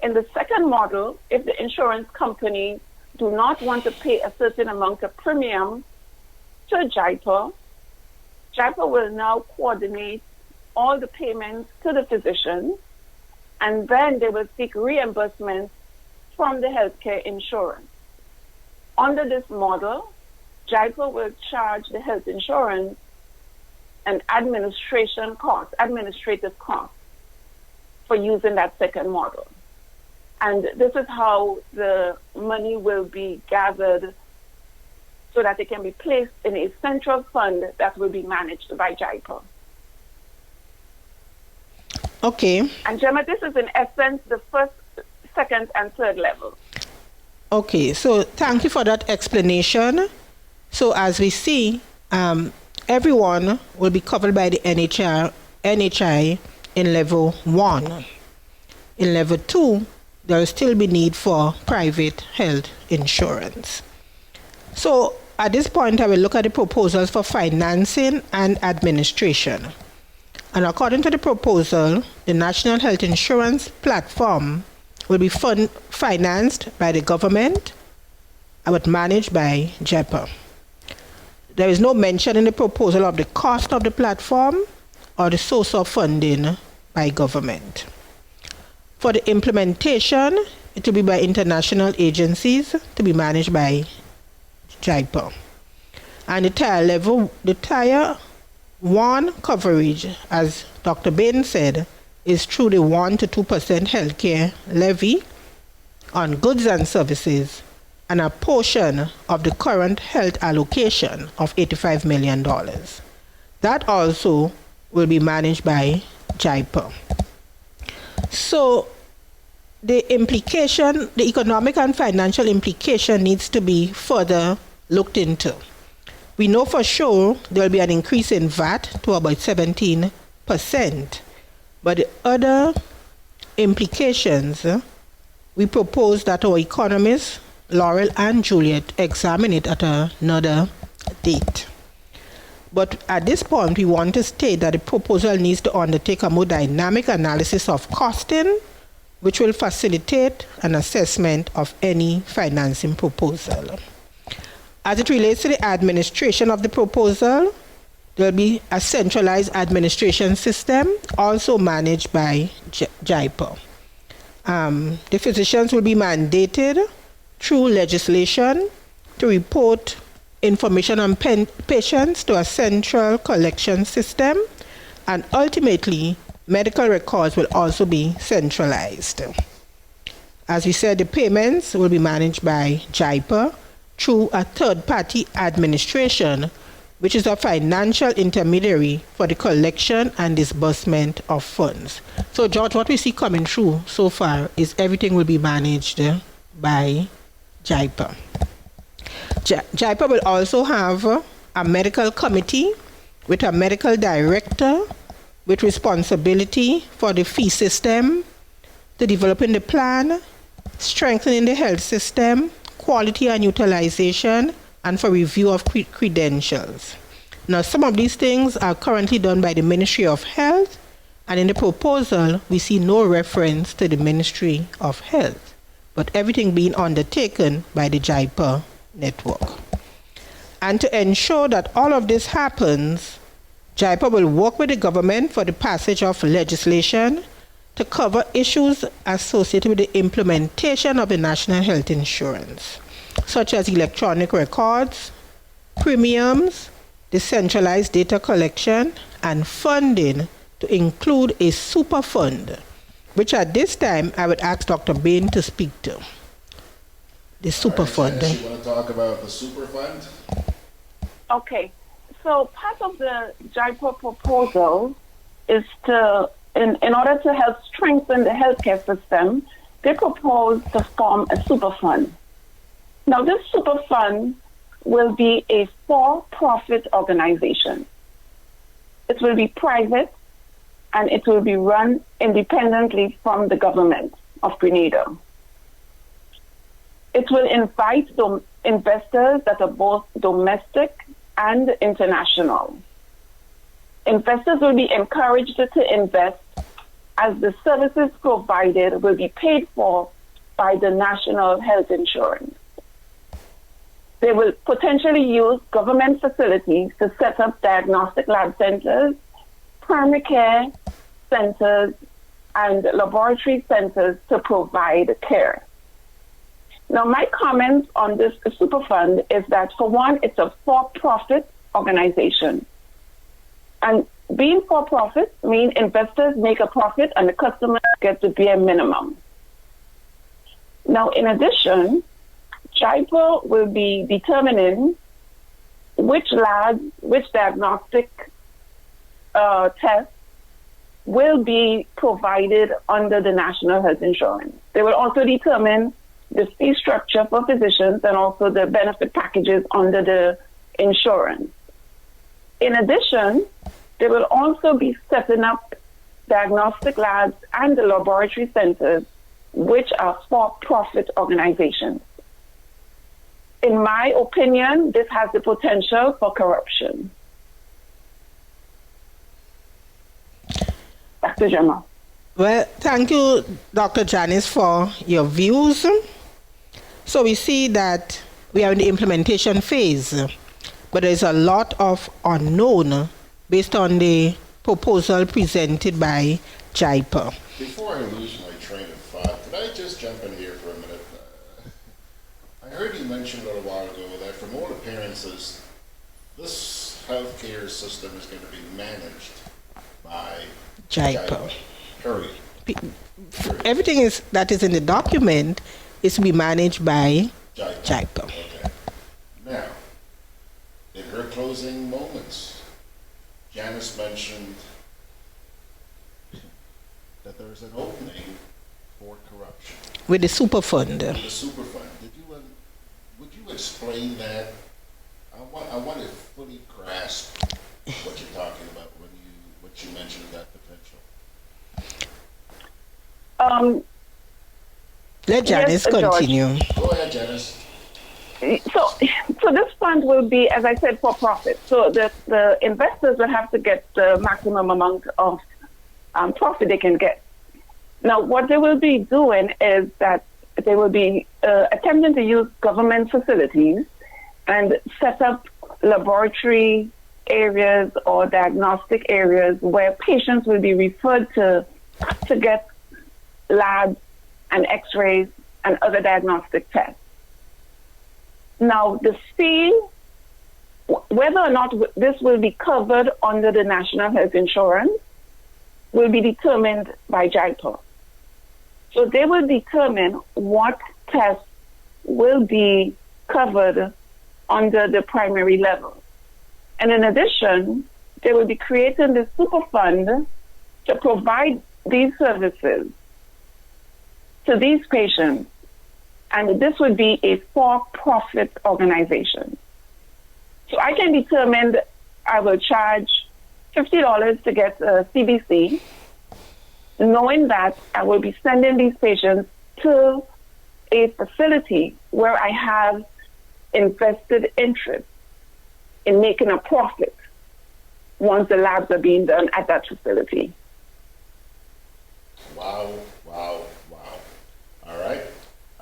In the second model, if the insurance company do not want to pay a certain amount of premium to JIPA, JIPA will now coordinate all the payments to the physician, and then they will seek reimbursement from the healthcare insurance. Under this model, JIPA will charge the health insurance an administrative cost for using that second model. And this is how the money will be gathered so that it can be placed in a central fund that will be managed by JIPA. Okay. And Gemma, this is in essence the first, second, and third level. Okay, so thank you for that explanation. So as we see, everyone will be covered by the NHI in level 1. In level 2, there will still be need for private health insurance. So at this point, I will look at the proposals for financing and administration. And according to the proposal, the National Health Insurance Platform will be financed by the government but managed by JIPA. There is no mention in the proposal of the cost of the platform or the source of funding by government. For the implementation, it will be by international agencies to be managed by JIPA. And the tier 1 coverage, as Dr. Bain said, is through the 1 to 2% healthcare levy, on goods and services and a portion of the current health allocation of $85 million. That also will be managed by JIPA. So the implication, the economic and financial implication needs to be further looked into. We know for sure there will be an increase in VAT to about 17%, but the other implications, we propose that our economists, Laurel and Juliet, examine it at another date. But at this point, we want to state that the proposal needs to undertake a more dynamic analysis of costing, which will facilitate an assessment of any financing proposal. As it relates to the administration of the proposal, there will be a centralized administration system, also managed by JIPA. The physicians will be mandated through legislation to report information on patients to a central collection system, and ultimately, medical records will also be centralized. As we said, the payments will be managed by JIPA through a third-party administration, which is a financial intermediary for the collection and disbursement of funds. So, George, what we see coming through so far is everything will be managed by JIPA. JIPA will also have a medical committee with a medical director with responsibility for the fee system, to developing the plan, strengthening the health system, quality and utilization, and for review of credentials. Now, some of these things are currently done by the Ministry of Health, and in the proposal, we see no reference to the Ministry of Health, but everything being undertaken by the JIPA network. And to ensure that all of this happens, JIPA will work with the government for the passage of legislation to cover issues associated with the implementation of the National Health Insurance, such as electronic records, premiums, decentralized data collection, and funding to include a super fund, which at this time I would ask Dr. Bain to speak to. The super fund. Janice, you want to talk about the super fund? Okay. So part of the JIPA proposal is to, in order to help strengthen the healthcare system, they propose to form a super fund. Now, this super fund will be a for-profit organization. It will be private, and it will be run independently from the government of Grenada. It will invite investors that are both domestic and international. Investors will be encouraged to invest as the services provided will be paid for by the National Health Insurance. They will potentially use government facilities to set up diagnostic lab centers, primary care centers, and laboratory centers to provide care. Now, my comments on this super fund is that, for one, it's a for-profit organization. And being for-profit means investors make a profit and the customers get the bare minimum. Now, in addition, JIPA will be determining which labs, which diagnostic tests will be provided under the National Health Insurance. They will also determine the fee structure for physicians and also the benefit packages under the insurance. In addition, they will also be setting up diagnostic labs and the laboratory centers, which are for-profit organizations. In my opinion, this has the potential for corruption. Dr. Gemma. Well, thank you, Dr. Janice, for your views. So we see that we are in the implementation phase, but there's a lot of unknown based on the proposal presented by JIPA. Before I lose my train of thought, could I just jump in here for a minute? I heard you mention a little while ago that from all appearances, this healthcare system is going to be managed by JIPA. Period. Everything that is in the document is to be managed by JIPA. Okay. Now, in her closing moments, Janice mentioned that there's an opening for corruption. With the super fund. With the super fund. Would you explain that? I want to fully grasp what you're talking about when what you mentioned that potential. Let Janice continue. Go ahead, Janice. So this fund will be, as I said, for profit. So the investors will have to get the maximum amount of profit they can get. Now, what they will be doing is that they will be attempting to use government facilities and set up laboratory areas or diagnostic areas where patients will be referred to get labs and x-rays and other diagnostic tests. Now, the fee, whether or not this will be covered under the National Health Insurance, will be determined by JIPA. So they will determine what tests will be covered under the primary level. And in addition, they will be creating the super fund to provide these services to these patients. And this would be a for-profit organization. So I can determine that I will charge $50 to get a CBC, knowing that I will be sending these patients to a facility where I have invested interest in making a profit once the labs are being done at that facility. Wow. All right.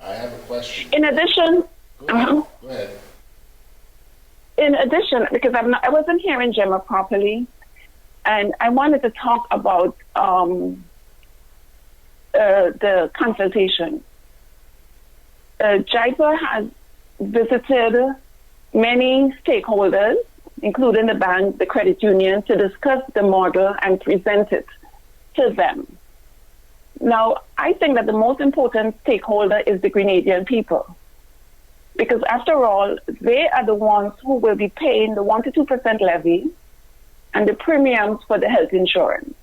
I have a question. In addition, Go ahead. In addition, because I wasn't hearing Gemma properly, and I wanted to talk about the consultation. JIPA has visited many stakeholders, including the bank, the credit union, to discuss the model and present it to them. Now, I think that the most important stakeholder is the Grenadian people. Because after all, they are the ones who will be paying the 1 to 2% levy and the premiums for the health insurance.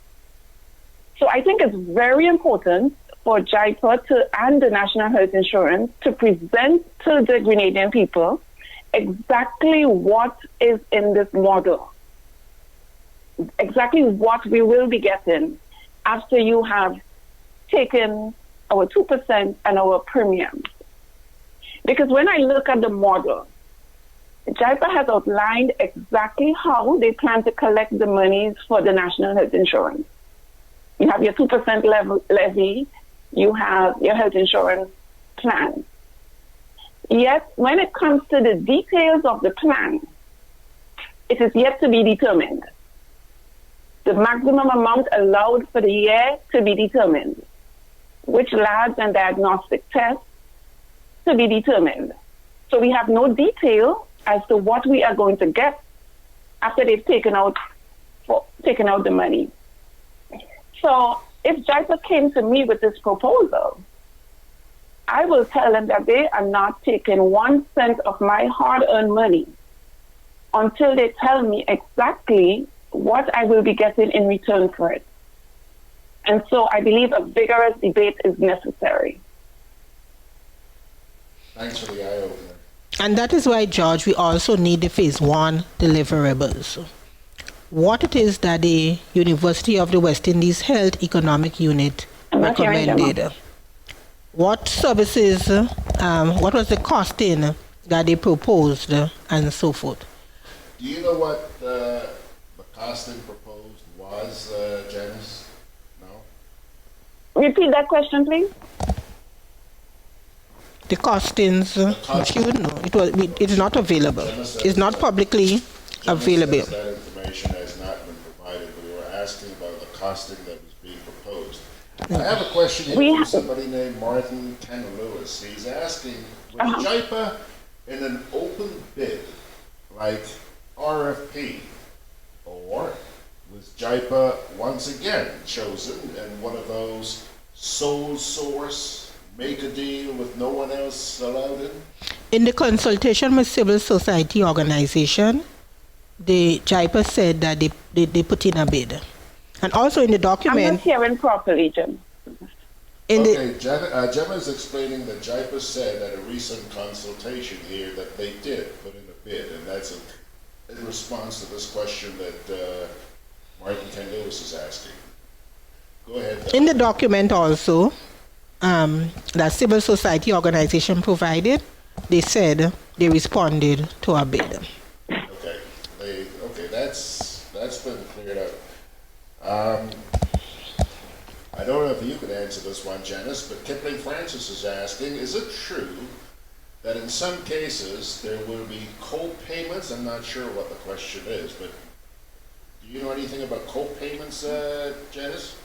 So I think it's very important for JIPA and the National Health Insurance to present to the Grenadian people exactly what is in this model, exactly what we will be getting after you have taken our 2% and our premiums. Because when I look at the model, JIPA has outlined exactly how they plan to collect the monies for the National Health Insurance. You have your 2% levy, you have your health insurance plan. Yet, when it comes to the details of the plan, it is yet to be determined. The maximum amount allowed for the year to be determined. Which labs and diagnostic tests to be determined. So we have no detail as to what we are going to get after they've taken out the money. So if JIPA came to me with this proposal, I will tell them that they are not taking 1 cent of my hard-earned money until they tell me exactly what I will be getting in return for it. And so I believe a vigorous debate is necessary. Thanks for the eye-opener. And that is why, George, we also need the phase 1 deliverables. What it is that the University of the West Indies Health Economic Unit recommended. What services, what was the costing that they proposed, and so forth. Do you know what the costing proposed was, Janice? No? Repeat that question, please. The costings, you would know, it is not available. It's not publicly available. That information has not been provided. We were asking about the costing that was being proposed. I have a question here from somebody named Martin Tanner Lewis. He's asking, was JIPA in an open bid, like RFP, or was JIPA once again chosen in one of those sole source make a deal with no one else allowed in? In the consultation with civil society organization, the JIPA said that they put in a bid. And also in the document... I'm not hearing properly, Jim. Gemma is explaining that JIPA said at a recent consultation here that they did put in a bid, and that's in response to this question that Martin Ken Lewis is asking. Go ahead. In the document also, that civil society organization provided, they said they responded to a bid. Okay, that's been cleared up. I don't know if you can answer this one, Janice, but Kipling Francis is asking, is it true that in some cases there will be co-payments? I'm not sure what the question is, but do you know anything about co-payments, Janice?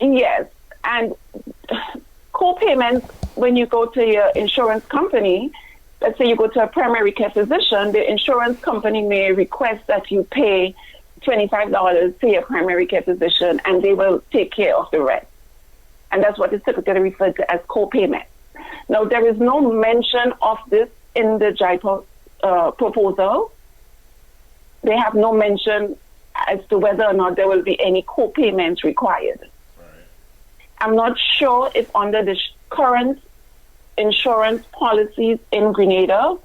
Yes, and co-payments, when you go to your insurance company, let's say you go to a primary care physician, the insurance company may request that you pay $25 to your primary care physician, and they will take care of the rest. And that's what is typically referred to as co-payment. Now, there is no mention of this in the JIPA proposal. They have no mention as to whether or not there will be any co-payments required. Right. I'm not sure if under the current insurance policies in Grenada,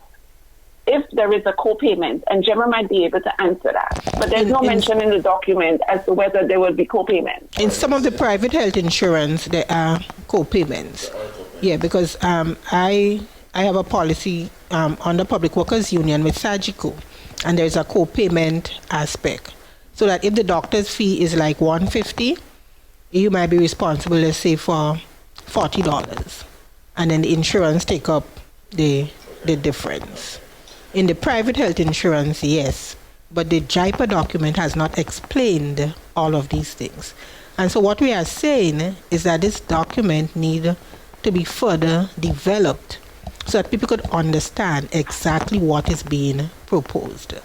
if there is a co-payment, and Gemma might be able to answer that. But there's no mention in the document as to whether there will be co-payments. In some of the private health insurance, there are co-payments. Yeah, because I have a policy under Public Workers Union with Sagico, and there's a co-payment aspect. So that if the doctor's fee is like $150, you might be responsible, let's say, for $40. And then the insurance take up the difference. In the private health insurance, yes, but the JIPA document has not explained all of these things. And so what we are saying is that this document needs to be further developed so that people could understand exactly what is being proposed.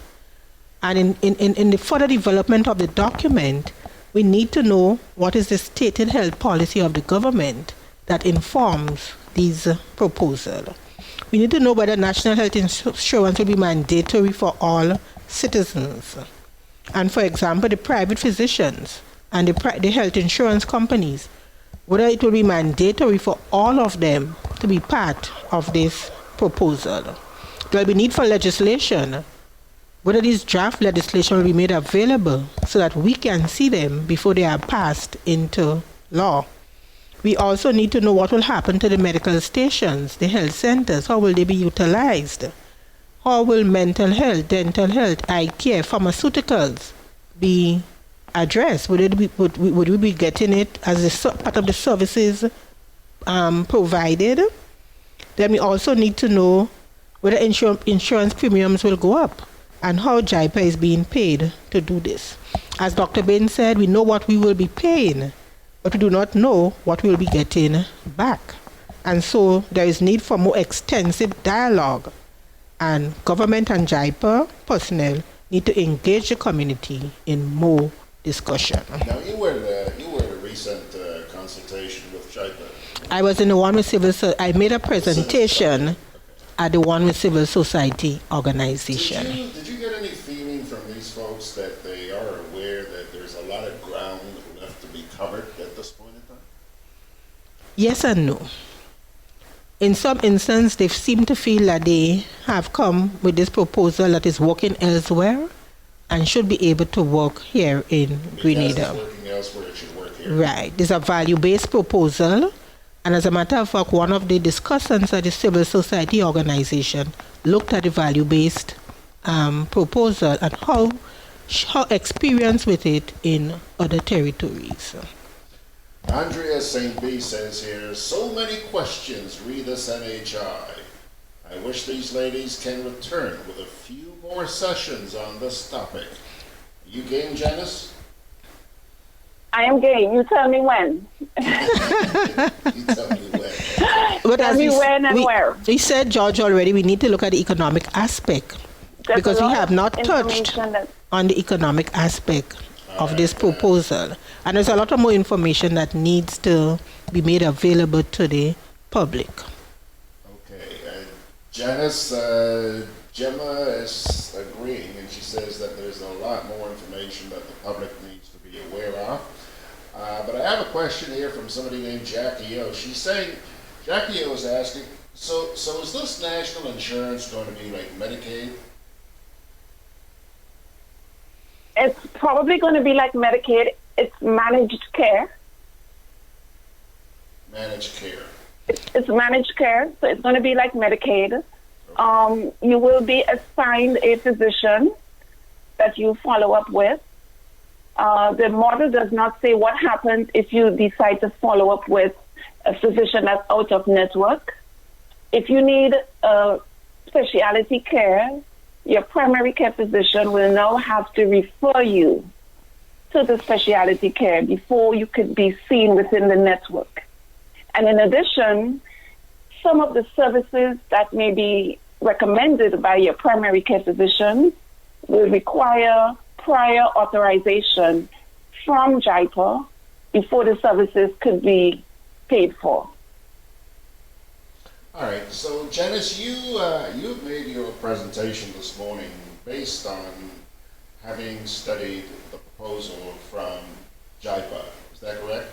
And in the further development of the document, we need to know what is the stated health policy of the government that informs these proposals. We need to know whether national health insurance will be mandatory for all citizens. And for example, the private physicians and the health insurance companies, whether it will be mandatory for all of them to be part of this proposal. There will be need for legislation, whether this draft legislation will be made available so that we can see them before they are passed into law. We also need to know what will happen to the medical stations, the health centers. How will they be utilized? How will mental health, dental health, eye care, pharmaceuticals be addressed? Would we be getting it as a part of the services provided? Then we also need to know whether insurance premiums will go up and how JIPA is being paid to do this. As Dr. Bain said, we know what we will be paying, but we do not know what we'll be getting back. And so there is need for more extensive dialogue, and government and JIPA personnel need to engage the community in more discussion. Now, you were the recent consultation with JIPA. I was in the one with I made a presentation at the one with civil society organization. Did you get any feeling from these folks that they are aware that there's a lot of ground left to be covered at this point in time? Yes and no. In some instances, they seem to feel that they have come with this proposal that is working elsewhere and should be able to work here in Grenada. Because it's working elsewhere, it should work here. Right. There's a value-based proposal, and as a matter of fact, one of the discussants at the civil society organization looked at the value-based proposal and how experience with it in other territories. Andrea St. B says here, so many questions read this NHI. I wish these ladies can return with a few more sessions on this topic. You game, Janice? I am game. You tell me when. You tell me when. But tell me when and where. We said, George, already, we need to look at the economic aspect. There's because we have not touched on the economic aspect of this proposal. And there's a lot of more information that needs to be made available to the public. Okay, Janice, Gemma is agreeing, and she says that there's a lot more information that the public needs to be aware of. But I have a question here from somebody named Jackie O. She's saying, Jackie O is asking, so is this national insurance going to be like Medicaid? It's probably going to be like Medicaid. It's managed care. Managed care. It's managed care, so it's going to be like Medicaid. You will be assigned a physician that you follow up with. The model does not say what happens if you decide to follow up with a physician that's out of network. If you need specialty care, your primary care physician will now have to refer you to the specialty care before you could be seen within the network. And in addition, some of the services that may be recommended by your primary care physician will require prior authorization from JIPA before the services could be paid for. All right, so Janice, you made your presentation this morning based on having studied the proposal from JIPA. Is that correct?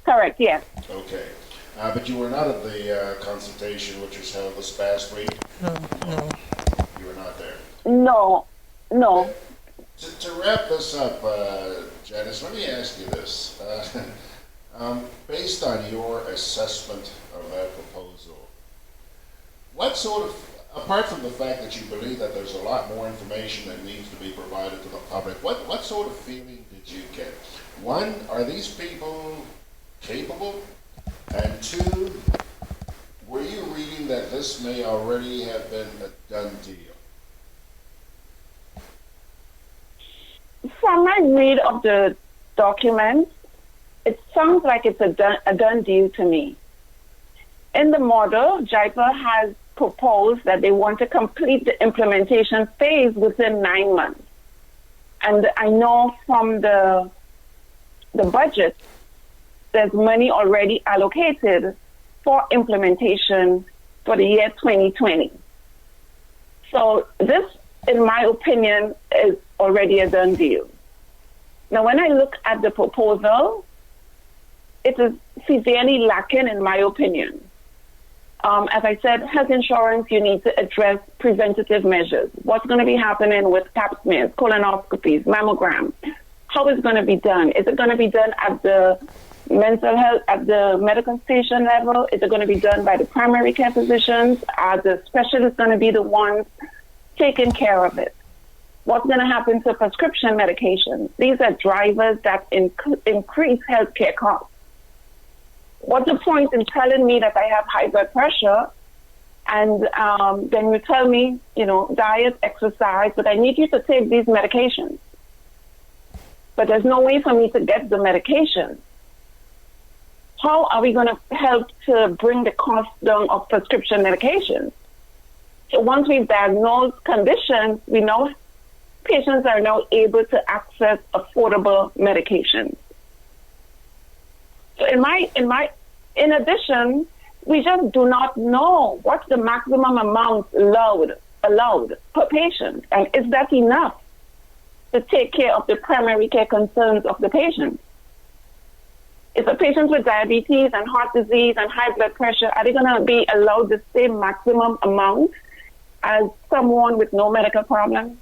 Correct, yes. Okay. But you were not at the consultation which was held this past week? No. You were not there? No. To wrap this up, Janice, let me ask you this. Based on your assessment of that proposal, what sort of, apart from the fact that you believe that there's a lot more information that needs to be provided to the public, what sort of feeling did you get? One, are these people capable? And two, were you reading that this may already have been a done deal? From my read of the document, it sounds like it's a done deal to me. In the model, JIPA has proposed that they want to complete the implementation phase within 9 months. And I know from the budget, there's money already allocated for implementation for the year 2020. So this, in my opinion, is already a done deal. Now, when I look at the proposal, it is severely lacking, in my opinion. As I said, health insurance, you need to address preventative measures. What's going to be happening with pap smears, colonoscopies, mammograms? How is it going to be done? Is it going to be done at the mental health, at the medical station level? Is it going to be done by the primary care physicians? Are the specialists going to be the ones taking care of it? What's going to happen to prescription medications? These are drivers that increase healthcare costs. What's the point in telling me that I have high blood pressure and then you tell me, diet, exercise, but I need you to take these medications. But there's no way for me to get the medication. How are we going to help to bring the cost down of prescription medications? So once we've diagnosed conditions, we know patients are now able to access affordable medications. So in addition, we just do not know what's the maximum amount allowed per patient, and is that enough to take care of the primary care concerns of the patient? If a patient with diabetes and heart disease and high blood pressure, are they going to be allowed the same maximum amount as someone with no medical problems?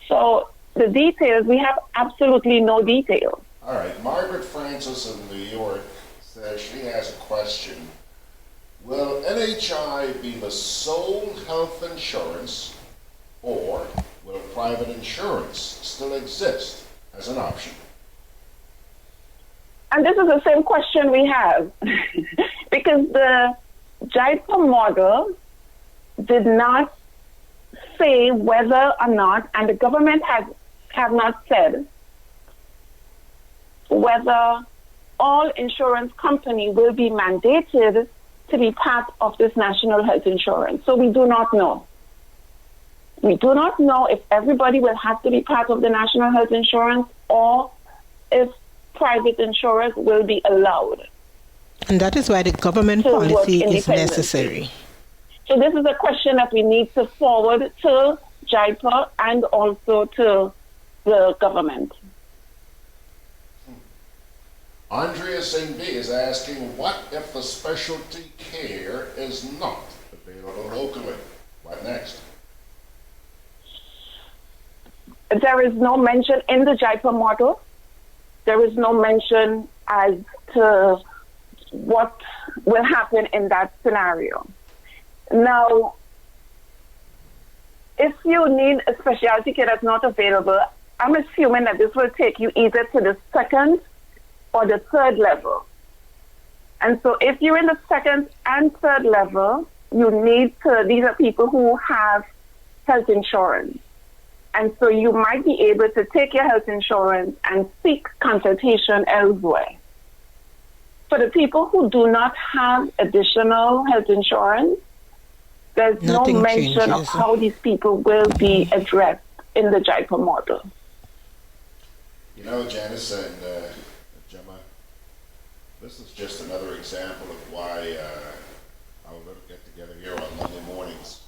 So the details, we have absolutely no details. All right, Margaret Francis of New York says she has a question. Will NHI be the sole health insurance, or will private insurance still exist as an option? And this is the same question we have, because the JIPA model did not say whether or not, and the government have not said whether all insurance companies will be mandated to be part of this national health insurance. So we do not know. We do not know if everybody will have to be part of the national health insurance or if private insurers will be allowed. And that is why the government policy is necessary. So this is a question that we need to forward to JIPA and also to the government. Andrea St. B is asking, what if the specialty care is not available locally? What next? There is no mention in the JIPA model. There is no mention as to what will happen in that scenario. Now, if you need a specialty care that's not available, I'm assuming that this will take you either to the second or the third level. And so if you're in the second and third level, you need to, these are people who have health insurance. And so you might be able to take your health insurance and seek consultation elsewhere. For the people who do not have additional health insurance, there's Nothing no mention changes. of how these people will be addressed in the JIPA model. You know, Janice and Gemma, this is just another example of why our little get-together here on Monday mornings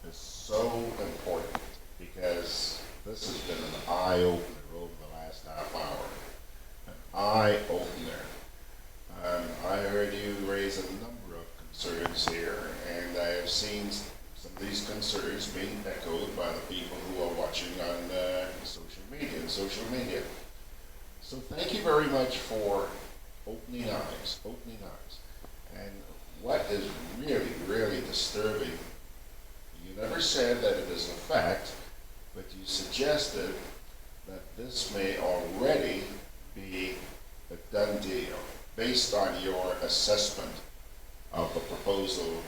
is so important, because this has been an eye-opener over the last half hour. An eye-opener. I heard you raise a number of concerns here, and I have seen some of these concerns being echoed by the people who are watching on social media. So thank you very much for opening eyes. And what is really, really disturbing, you never said that it is a fact, but you suggested that this may already be a done deal based on your assessment of the proposal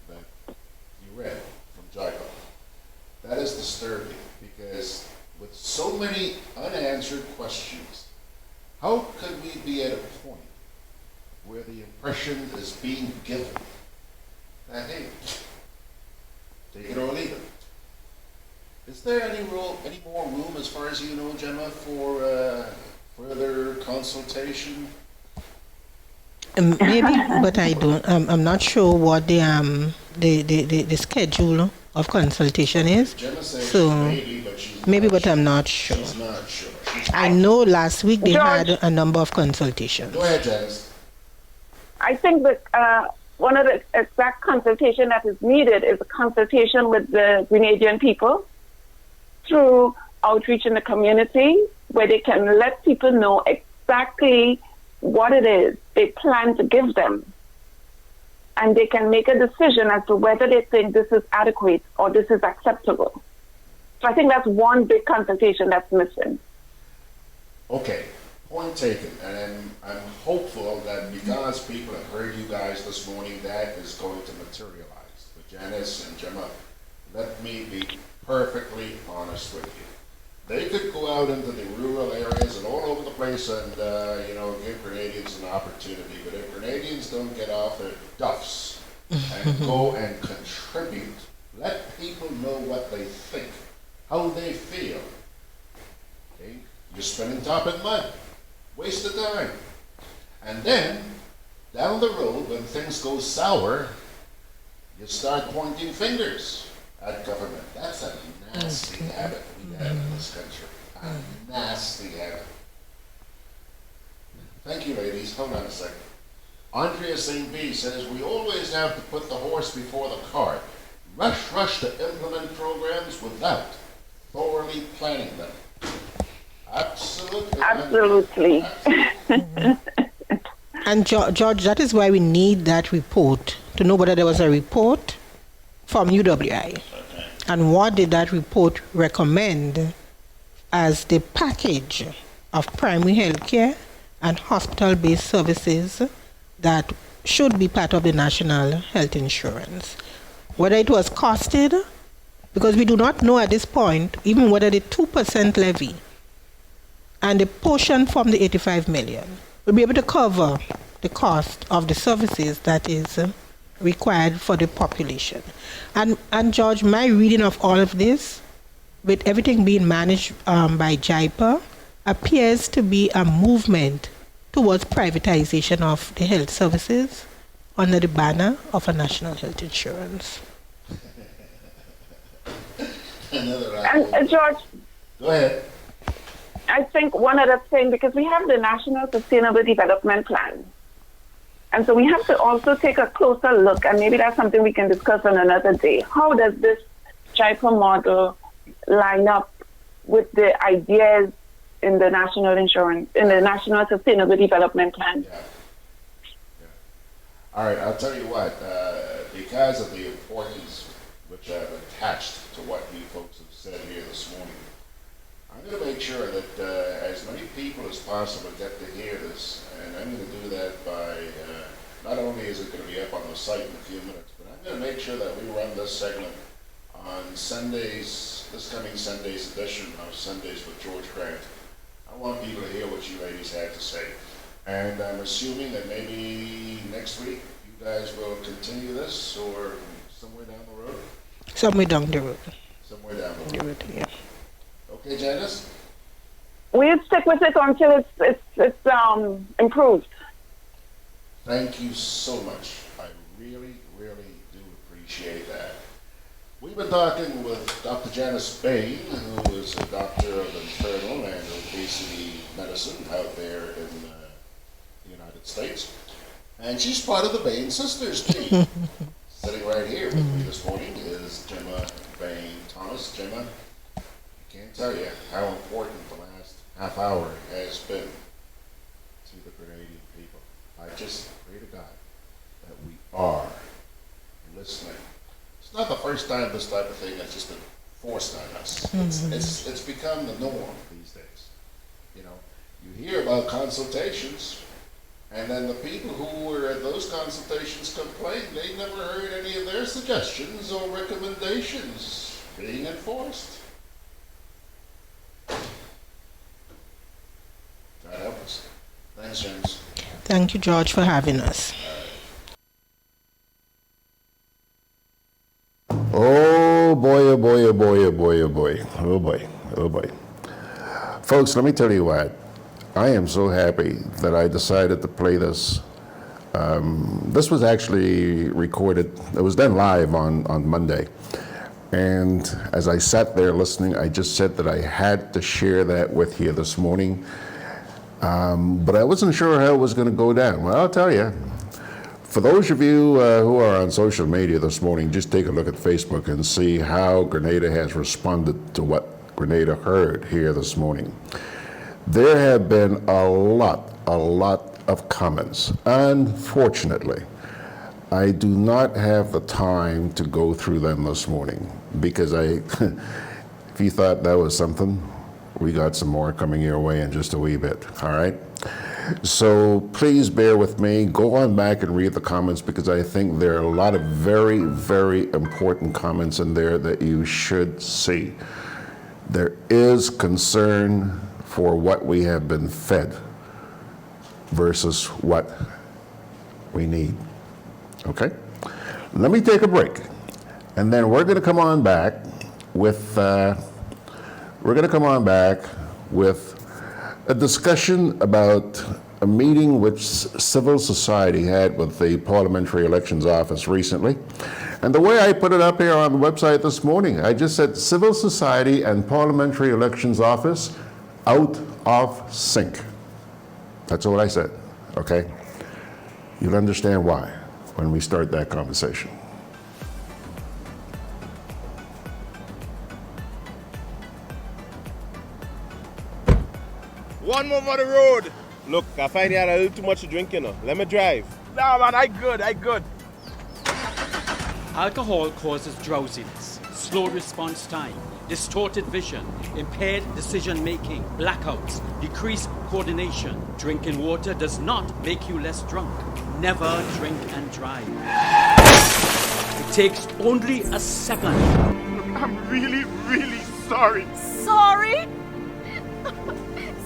that you read from JIPA. That is disturbing, because with so many unanswered questions, how could we be at a point where the impression is being given that, hey, take it or leave it? Is there any more room, as far as you know, Gemma, for further consultation? Maybe, but I don't. I'm not sure what the schedule of consultation is. Gemma says So maybe, but I'm not sure. She's not sure. I know last week they had a number of consultations. Go ahead, Janice. I think that one of the exact consultation that is needed is a consultation with the Grenadian people through outreach in the community, where they can let people know exactly what it is they plan to give them. And they can make a decision as to whether they think this is adequate or this is acceptable. So I think that's one big consultation that's missing. Okay, point taken. And I'm hopeful that because people have heard you guys this morning, that is going to materialize. But Janice and Gemma, let me be perfectly honest with you. They could go out into the rural areas and all over the place and, give Grenadians an opportunity. But if Grenadians don't get off their duffs and go and contribute, let people know what they think, how they feel. Okay? You're spending top in mud. Waste of time. And then, down the road, when things go sour, you start pointing fingers at government. That's a nasty habit we have in this country. A nasty habit. Thank you, ladies. Hold on a second. Andrea St. B says, we always have to put the horse before the cart. Rush to implement programs without thoroughly planning them. Absolutely. Absolutely. And George, that is why we need that report, to know whether there was a report from UWI. And what did that report recommend as the package of primary health care and hospital-based services that should be part of the national health insurance. Whether it was costed, because we do not know at this point even whether the 2% levy and the portion from the 85 million will be able to cover the cost of the services that is required for the population. And George, my reading of all of this, with everything being managed by JIPA, appears to be a movement towards privatization of the health services under the banner of a national health insurance. And George, go ahead. I think one other thing, because we have the National Sustainable Development Plan. And so we have to also take a closer look, and maybe that's something we can discuss on another day. How does this JIPA model line up with the ideas in the National National Sustainable Development Plan? All right, I'll tell you what, because of the importance which I've attached to what you folks have said here this morning, I'm going to make sure that as many people as possible get to hear this, and I'm going to do that by, not only is it going to be up on the site in a few minutes, but I'm going to make sure that we run this segment on Sundays, this coming Sunday's edition of Sundays with George Grant. I want people to hear what you ladies had to say. And I'm assuming that maybe next week you guys will continue this, or somewhere down the road? Somewhere down the road. Somewhere down the road. Yeah. Okay, Janice? We'll stick with it until it's improved. Thank you so much. I really, really do appreciate that. We've been talking with Dr. Janice Bain, who is a doctor of internal and obesity medicine out there in the United States. And she's part of the Bain Sisters team. Sitting right here with me this morning is Gemma Bain-Thomas. Gemma, I can't tell you how important the last half hour has been to the Grenadian people. I just pray to God that we are listening. It's not the first time this type of thing has just been forced on us. It's become the norm these days. You know, you hear about consultations, and then the people who were at those consultations complain they never heard any of their suggestions or recommendations being enforced. God help us. Thanks, James. Thank you, George, for having us. Oh boy, oh boy, oh boy, oh boy, oh boy, oh boy, oh boy. Folks, let me tell you what. I am so happy that I decided to play this. This was actually recorded. It was done live on Monday. And as I sat there listening, I just said that I had to share that with you this morning. But I wasn't sure how it was going to go down. Well, I'll tell you. For those of you who are on social media this morning, just take a look at Facebook and see how Grenada has responded to what Grenada heard here this morning. There have been a lot of comments. Unfortunately, I do not have the time to go through them this morning because if you thought that was something, we got some more coming your way in just a wee bit, all right? So please bear with me. Go on back and read the comments because I think there are a lot of very, very important comments in there that you should see. There is concern for what we have been fed versus what we need. Okay? Let me take a break, and then we're going to come on back with a discussion about a meeting which civil society had with the Parliamentary Elections Office recently. And the way I put it up here on the website this morning, I just said civil society and Parliamentary Elections Office out of sync. That's what I said, okay? You'll understand why when we start that conversation. One more for the road. Look, I find you had a little too much to drink, you know. Let me drive. Nah, man, I good. Alcohol causes drowsiness, slow response time, distorted vision, impaired decision-making, blackouts, decreased coordination. Drinking water does not make you less drunk. Never drink and drive. It takes only a second. I'm really sorry. Sorry?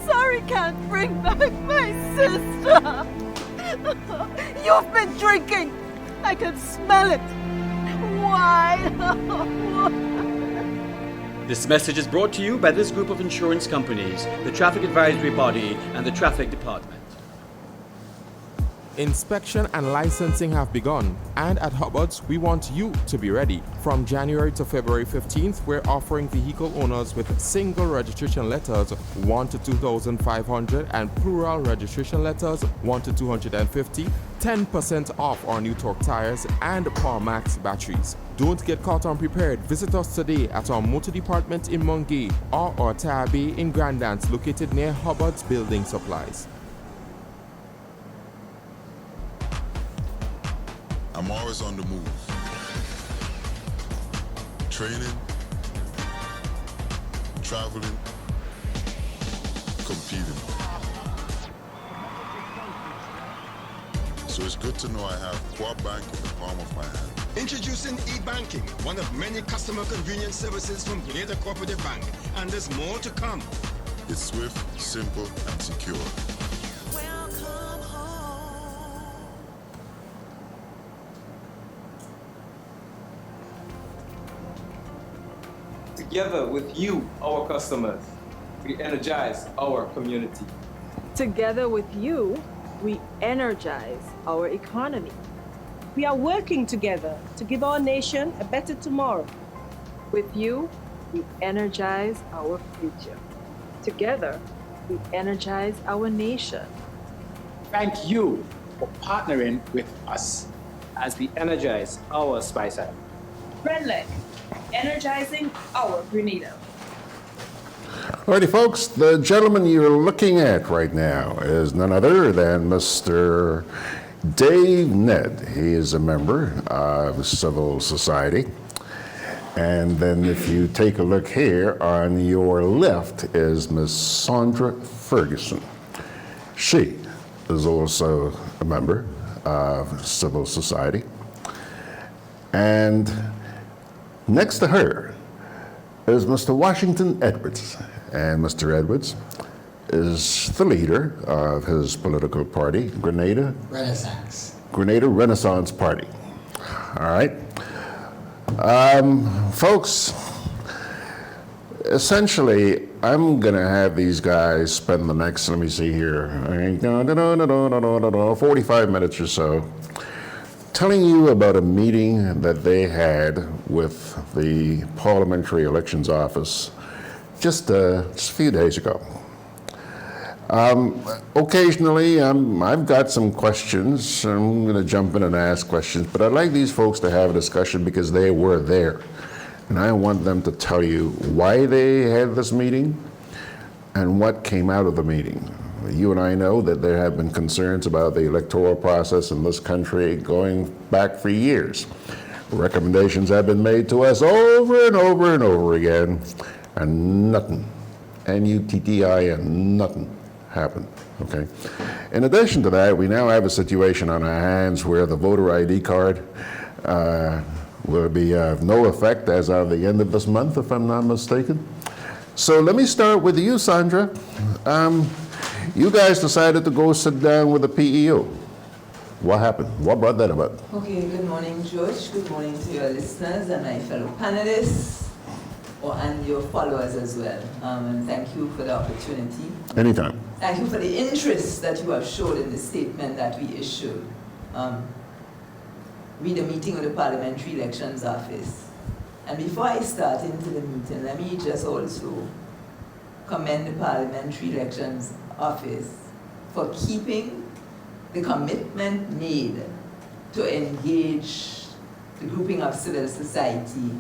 Sorry can't bring back my sister. You've been drinking. I can smell it. Why? This message is brought to you by this group of insurance companies, the Traffic Advisory Body, and the Traffic Department. Inspection and licensing have begun, and at Hubbard's, we want you to be ready. From January to February 15th, we're offering vehicle owners with single registration letters 1 to 2,500 and plural registration letters 1 to 250, 10% off our new torque tires and Power Max batteries. Don't get caught unprepared. Visit us today at our motor department in Mungay or our tire bay in Grandance, located near Hubbard's Building Supplies. I'm always on the move. Training, traveling, competing. So it's good to know I have Quad Bank in the palm of my hand. Introducing e-banking, one of many customer convenience services from Grenada Cooperative Bank, and there's more to come. It's swift, simple, and secure. Together with you, our customers, we energize our community. Together with you, we energize our economy. We are working together to give our nation a better tomorrow. With you, we energize our future. Together, we energize our nation. Thank you for partnering with us as we energize our Spice Island. Renleg, energizing our Grenada. Alrighty, folks, the gentleman you're looking at right now is none other than Mr. Dave Nedd. He is a member of civil society. And then if you take a look here, on your left is Miss Sandra Ferguson. She is also a member of civil society. And next to her is Mr. Washington Edwards. And Mr. Edwards is the leader of his political party, Grenada Renaissance Party. All right. Folks, essentially, I'm going to have these guys spend the next, let me see here, 45 minutes or so telling you about a meeting that they had with the Parliamentary Elections Office just a few days ago. Occasionally, I've got some questions. I'm going to jump in and ask questions, but I'd like these folks to have a discussion because they were there. And I want them to tell you why they had this meeting and what came out of the meeting. You and I know that there have been concerns about the electoral process in this country going back for years. Recommendations have been made to us over and over and over again, and nothing, N-U-T-T-I-N, nothing happened, okay? In addition to that, we now have a situation on our hands where the voter ID card will be of no effect as of the end of this month, if I'm not mistaken. So let me start with you, Sandra. You guys decided to go sit down with the PEO. What happened? What brought that about? Okay, good morning, George. Good morning to your listeners and my fellow panelists, and your followers as well. And thank you for the opportunity. Anytime. Thank you for the interest that you have showed in the statement that we issued. With the meeting of the Parliamentary Elections Office. And before I start into the meeting, let me just also commend the Parliamentary Elections Office for keeping the commitment made to engage the grouping of civil society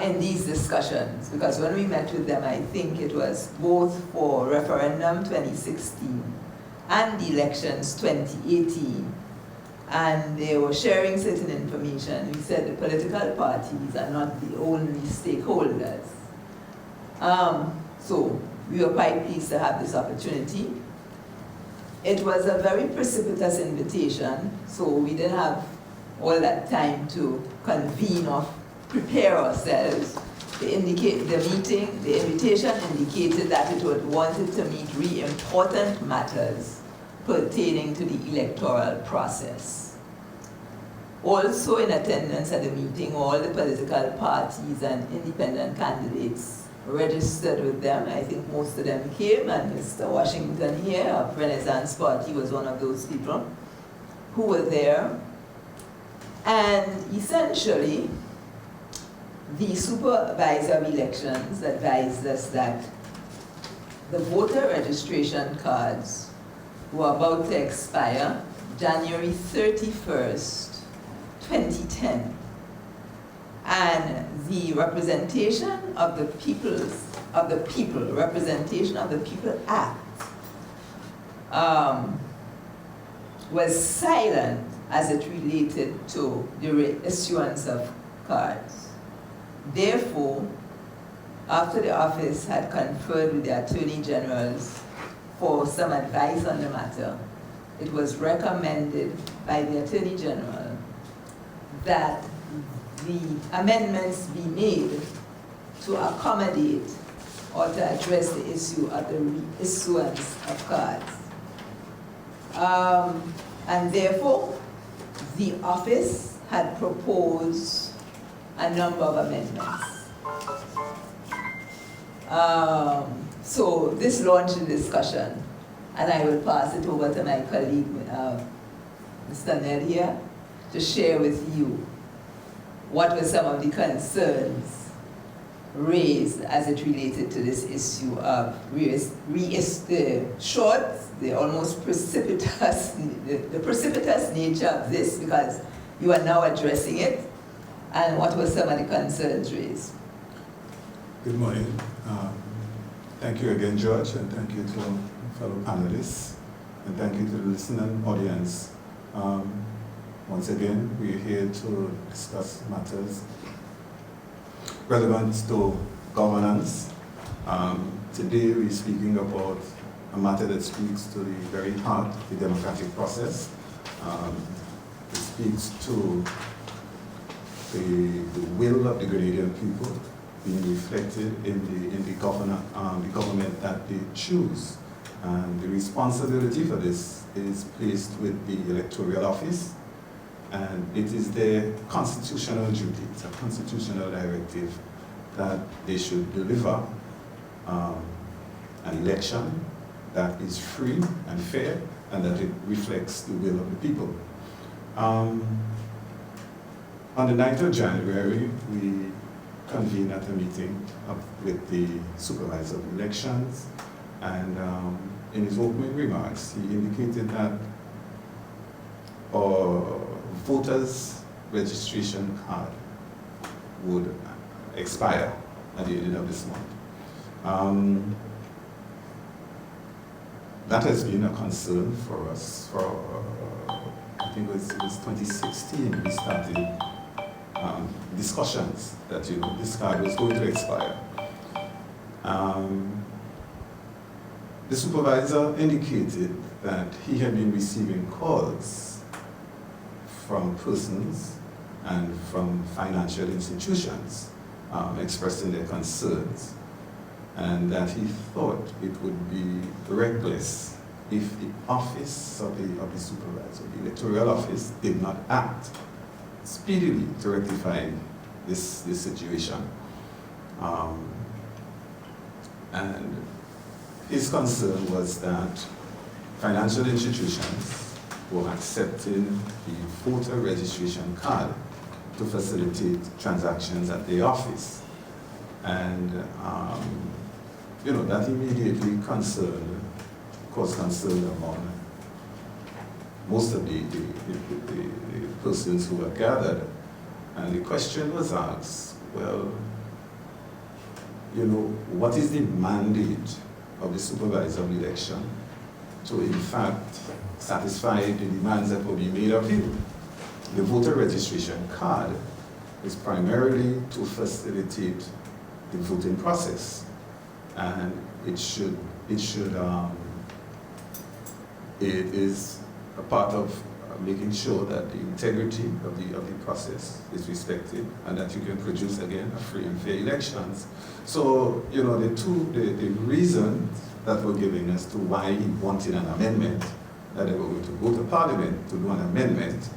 in these discussions. Because when we met with them, I think it was both for referendum 2016 and the elections 2018. And they were sharing certain information. We said the political parties are not the only stakeholders. So we were quite pleased to have this opportunity. It was a very precipitous invitation, so we didn't have all that time to convene or prepare ourselves. The invitation indicated that it wanted to meet really important matters pertaining to the electoral process. Also in attendance at the meeting, all the political parties and independent candidates registered with them. I think most of them came, and Mr. Washington here of Renaissance Party was one of those people who were there. And essentially, the supervisor of elections advised us that the voter registration cards were about to expire January 31st, 2010. And the Representation of the People Act was silent as it related to the issuance of cards. Therefore, after the office had conferred with the Attorney Generals for some advice on the matter, it was recommended by the Attorney General that the amendments be made to accommodate or to address the issue of the reissuance of cards. And therefore, the office had proposed a number of amendments. So this launched a discussion, and I will pass it over to my colleague, Mr. Nedd here, to share with you what were some of the concerns raised as it related to this issue of the almost precipitous, the precipitous nature of this, because you are now addressing it, and what were some of the concerns raised? Good morning. Thank you again, George, and thank you to fellow panelists, and thank you to the listening audience. Once again, we are here to discuss matters relevant to governance. Today we're speaking about a matter that speaks to the very heart of the democratic process. It speaks to the will of the Grenadian people being reflected in the government that they choose. And the responsibility for this is placed with the electoral office, and it is their constitutional duty, it's a constitutional directive that they should deliver an election that is free and fair and that it reflects the will of the people. On the 9th of January, we convened at a meeting with the supervisor of elections, and in his opening remarks, he indicated that our voters' registration card would expire at the end of this month. That has been a concern for us for, I think it was 2016, we started discussions that this card was going to expire. The supervisor indicated that he had been receiving calls from persons and from financial institutions expressing their concerns, and that he thought it would be reckless if the office of the supervisor, the electoral office, did not act speedily to rectify this situation. And his concern was that financial institutions were accepting the voter registration card to facilitate transactions at the office. And that immediately caused concern among most of the persons who were gathered. And the question was asked, well, what is the mandate of the supervisor of election to, in fact, satisfy the demands that will be made of you? The voter registration card is primarily to facilitate the voting process, and it is a part of making sure that the integrity of the process is respected and that you can produce, again, a free and fair elections. So, the reasons that were given as to why he wanted an amendment, that they were going to go to Parliament to do an amendment,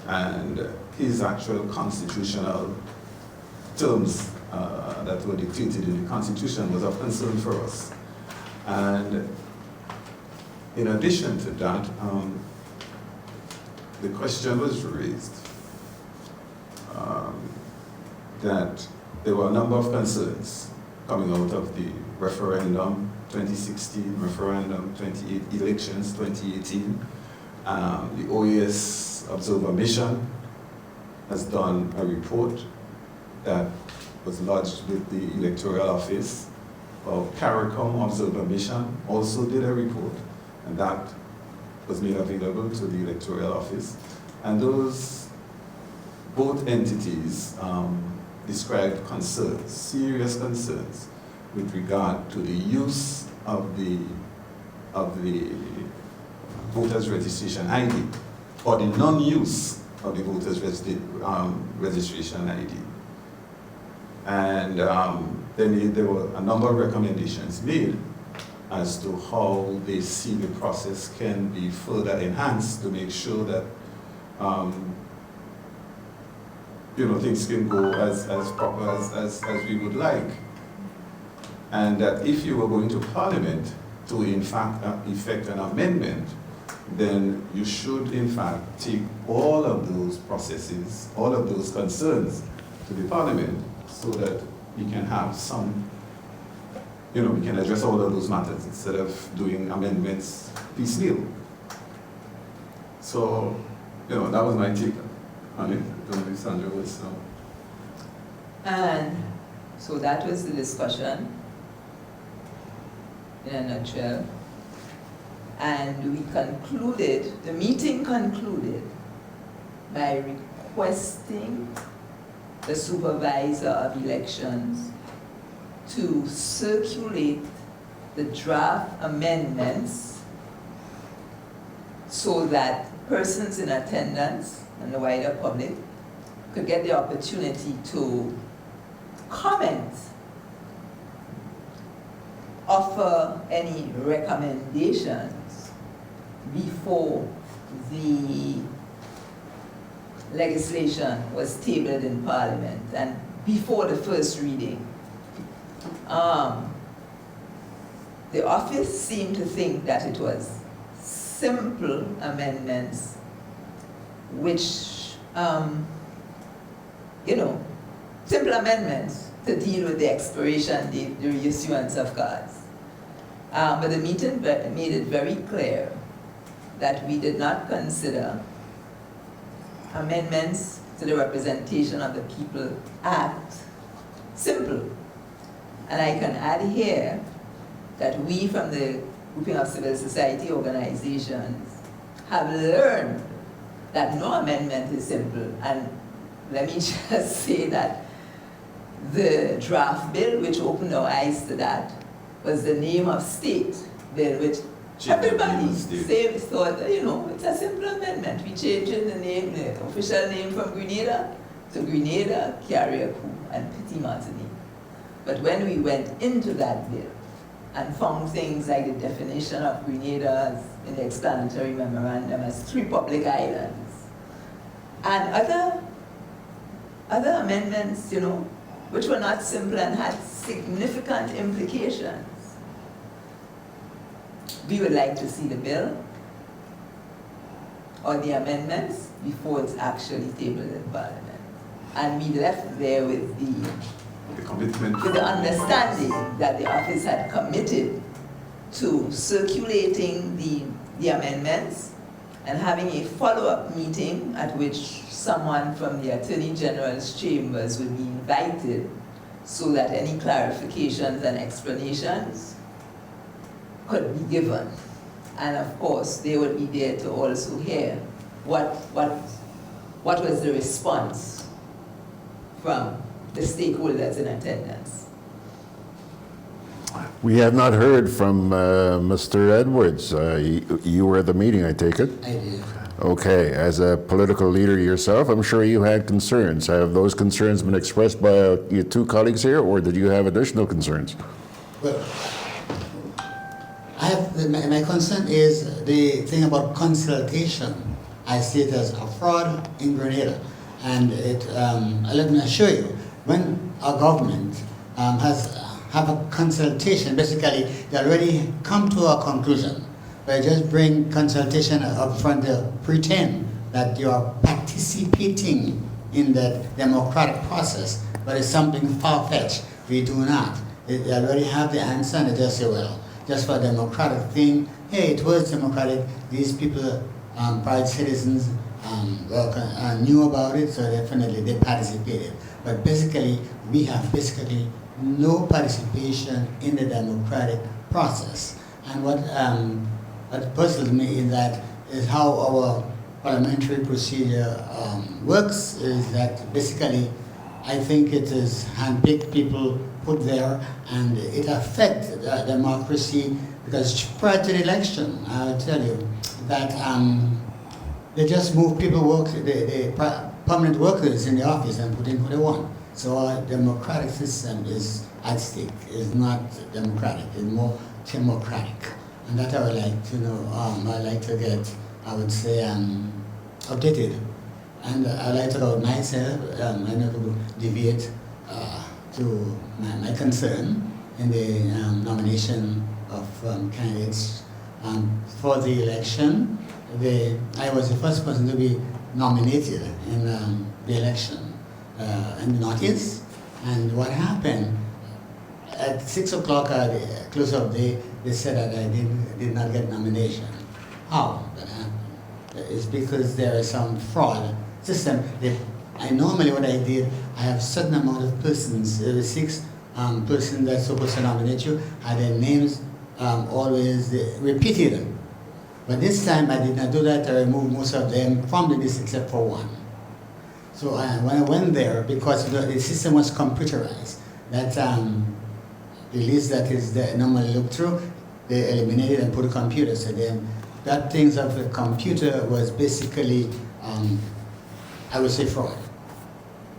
and his actual constitutional terms that were dictated in the Constitution was of concern for us. And in addition to that, the question was raised that there were a number of concerns coming out of the referendum 2016, referendum 28, elections 2018. The OAS Observer Mission has done a report that was lodged with the Electoral Office. Our CARICOM Observer Mission also did a report, and that was made available to the Electoral Office. And those both entities described concerns, serious concerns, with regard to the use of the voters registration ID, or the non-use of the voters registration ID. And then there were a number of recommendations made as to how they see the process can be further enhanced to make sure that things can go as proper as we would like. And that if you were going to Parliament to in fact effect an amendment, then you should in fact take all of those processes, all of those concerns to the Parliament so that we can have some, we can address all of those matters instead of doing amendments piecemeal. So, that was my take on it. I don't know if Sandra was And so that was the discussion in a nutshell. And we concluded, the meeting concluded by requesting the supervisor of elections to circulate the draft amendments so that persons in attendance and the wider public could get the opportunity to comment, offer any recommendations before the legislation was tabled in Parliament and before the first reading. The office seemed to think that it was simple amendments which, simple amendments to deal with the expiration date, the reissuance of cards. But the meeting made it very clear that we did not consider amendments to the Representation of the People Act simple. And I can add here that we from the grouping of civil society organizations have learned that no amendment is simple. And let me just say that the draft bill, which opened our eyes to that, was the name of state bill, which everybody thought, it's a simple amendment. We changed the name, the official name from Grenada to Grenada, Carriacou, and Petit Martinique. But when we went into that bill and found things like the definition of Grenada in the explanatory memorandum as 3 public islands, and other amendments, which were not simple and had significant implications, we would like to see the bill or the amendments before it's actually tabled in Parliament. And we left there with the commitment, with the understanding that the office had committed to circulating the amendments and having a follow-up meeting at which someone from the Attorney General's chambers would be invited so that any clarifications and explanations could be given. And of course, they would be there to also hear what was the response from the stakeholders in attendance. We have not heard from Mr. Edwards. You were at the meeting, I take it? I did. Okay, as a political leader yourself, I'm sure you had concerns. Have those concerns been expressed by your 2 colleagues here, or did you have additional concerns? Well, my concern is the thing about consultation. I see it as a fraud in Grenada. And let me assure you when our government have a consultation, basically they already come to a conclusion. They just bring consultation up front to pretend that you are participating in the democratic process, but it's something far-fetched. We do not. They already have the answer, and they just say, well, just for a democratic thing, hey, it was democratic. These people, private citizens, knew about it, so definitely they participated. But basically, we have basically no participation in the democratic process. And what puzzles me is how our parliamentary procedure works, is that basically I think it is handpicked people put there, and it affects democracy, because prior to the election, I'll tell you that they just move people, the permanent workers in the office and put in who they want. So our democratic system is at stake. It's not democratic, it's more democratic. And that I would like to know, I'd like to get, I would say, updated. And I'd like to go myself, I know to deviate to my concern in the nomination of candidates for the election. I was the first person to be nominated in the election in the Northeast. And what happened, at 6 o'clock at the close of the day, they said that I did not get nomination. How that happened? It's because there is some fraud system. Normally what I did, I have certain amount of persons, the 6 persons that's supposed to nominate you, had their names always repeated. But this time I did not do that. I removed most of them from the list except for one. So when I went there, because the system was computerized, that the list that is there normally looked through, they eliminated and put a computer. So then that things of the computer was basically, I would say, fraud.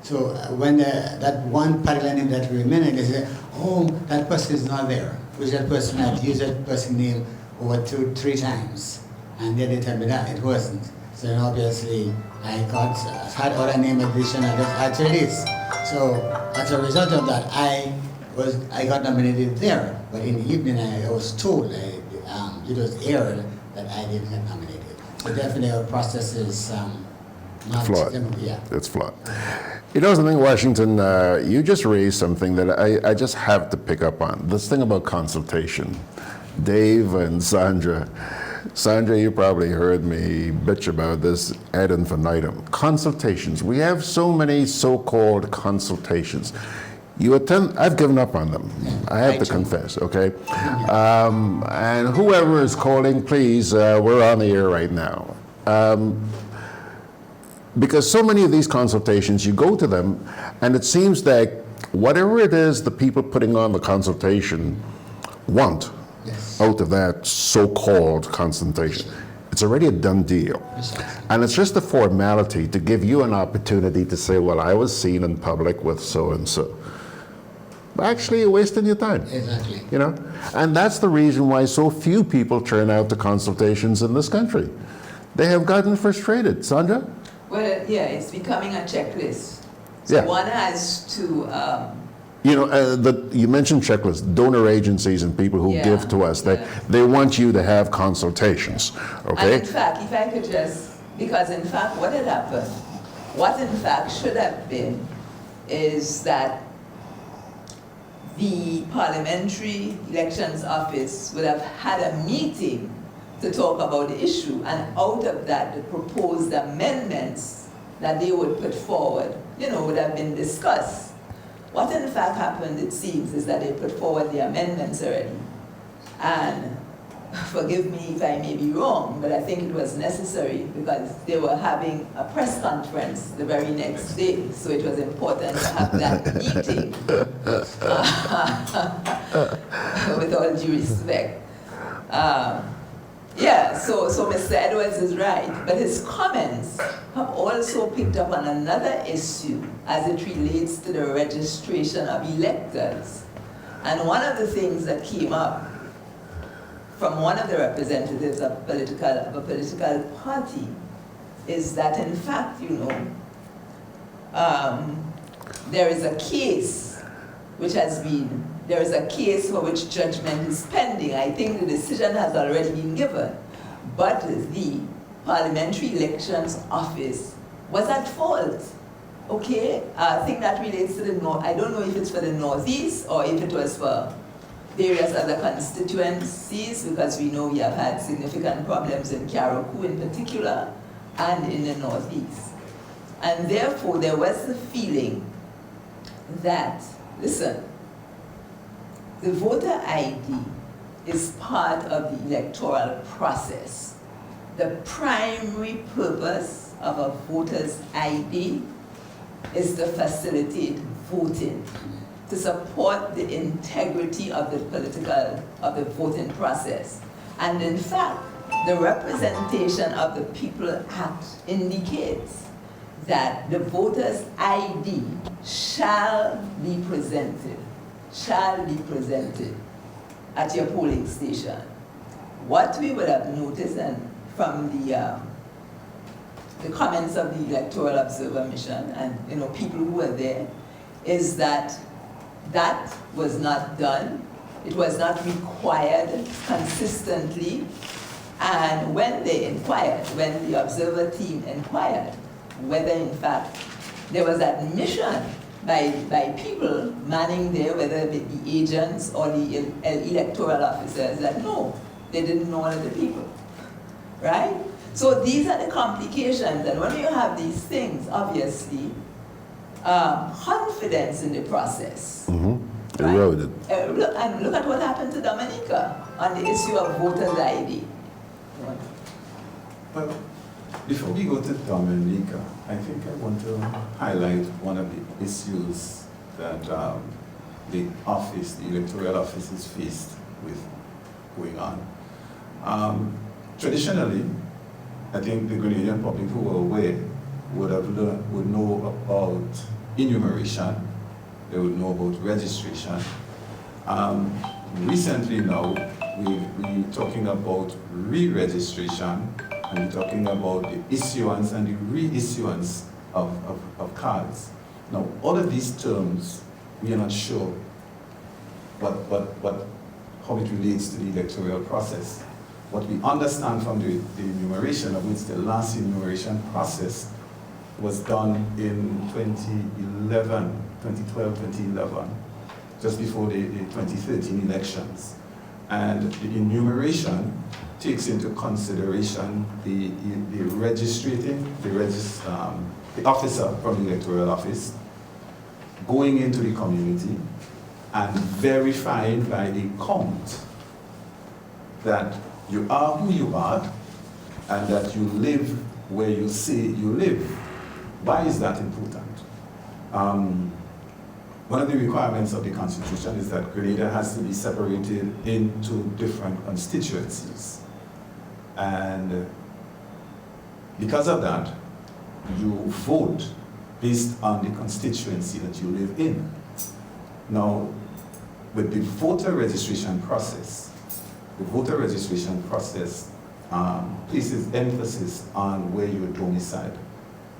So when that one particular name that remained, they said, oh, that person is not there. Which that person had used that person's name over 2-3 times. And then they tell me that it wasn't. So then obviously I had other name addition and just add to the list. So as a result of that, I got nominated there. But in the evening I was told, it was aired that I didn't get nominated. So definitely our process is not flawed. Yeah. It's flawed. You know something, Washington, you just raised something that I just have to pick up on. This thing about consultation. Dave and Sandra. Sandra, you probably heard me bitch about this ad infinitum. Consultations. We have so many so-called consultations. You attend, I've given up on them. I have to confess, okay? And whoever is calling, please, we're on the air right now. Because so many of these consultations, you go to them, and it seems that whatever it is the people putting on the consultation want out of that so-called consultation, it's already a done deal. And it's just a formality to give you an opportunity to say, well, I was seen in public with so-and-so. Actually, you're wasting your time. Exactly. You know? And that's the reason why so few people turn out to consultations in this country. They have gotten frustrated. Sandra? Well, yeah, it's becoming a checklist. So one has to... you know, you mentioned checklists, donor agencies and people who give to us. They want you to have consultations, okay? And in fact, if I could just... Because in fact, what had happened, what in fact should have been is that the Parliamentary Elections Office would have had a meeting to talk about the issue, and out of that, the proposed amendments that they would put forward, would have been discussed. What in fact happened, it seems, is that they put forward the amendments already. And forgive me if I may be wrong, but I think it was necessary because they were having a press conference the very next day, so it was important to have that meeting. With all due respect. So Mr. Edwards is right, but his comments have also picked up on another issue as it relates to the registration of electors. And one of the things that came up from one of the representatives of a political party is that in fact, there is a case there is a case for which judgment is pending. I think the decision has already been given, but the Parliamentary Elections Office was at fault. Okay, I think that relates to the North. I don't know if it's for the Northeast or if it was for various other constituencies, because we know we have had significant problems in Karakou in particular and in the Northeast. And therefore, there was the feeling that, listen, the voter ID is part of the electoral process. The primary purpose of a voter's ID is to facilitate voting, to support the integrity of the voting process. And in fact, the Representation of the People Act indicates that the voter's ID shall be presented at your polling station. What we would have noticed, and from the comments of the Electoral Observer Mission and people who were there, is that that was not done. It was not required consistently. And when they inquired, when the observer team inquired whether in fact there was admission by people manning there, whether it be the agents or the electoral officers, that no, they didn't know all of the people, right? So these are the complications, and when you have these things, obviously, confidence in the process. Mm-hmm. Eroded. Right? And look at what happened to Dominica on the issue of voters' ID. Well, before we go to Dominica, I think I want to highlight one of the issues that the electoral office is faced with going on. Traditionally, I think the Grenadian public who were aware would know about enumeration, they would know about registration. Recently now, we're talking about re-registration, and we're talking about the issuance and the reissuance of cards. Now, all of these terms, we are not sure how it relates to the electoral process. What we understand from the enumeration, of which the last enumeration process was done in 2012-2011, just before the 2013 elections. And the enumeration takes into consideration the officer from the electoral office going into the community and verifying by a count that you are who you are and that you live where you say you live. Why is that important? One of the requirements of the Constitution is that Grenada has to be separated into different constituencies. And because of that, you vote based on the constituency that you live in. Now, with the voter registration process, places emphasis on where you're domiciled,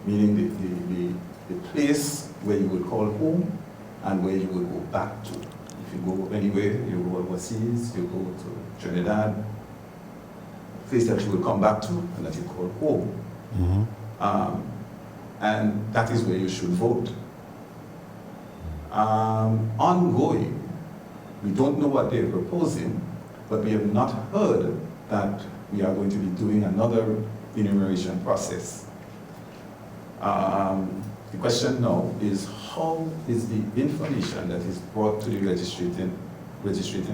meaning the place where you would call home and where you would go back to. If you go anywhere, you go overseas, you go to Trinidad, place that you will come back to and that you call home. Mm-hmm. And that is where you should vote. Ongoing, we don't know what they're proposing, but we have not heard that we are going to be doing another enumeration process. The question now is, how is the information that is brought to the registration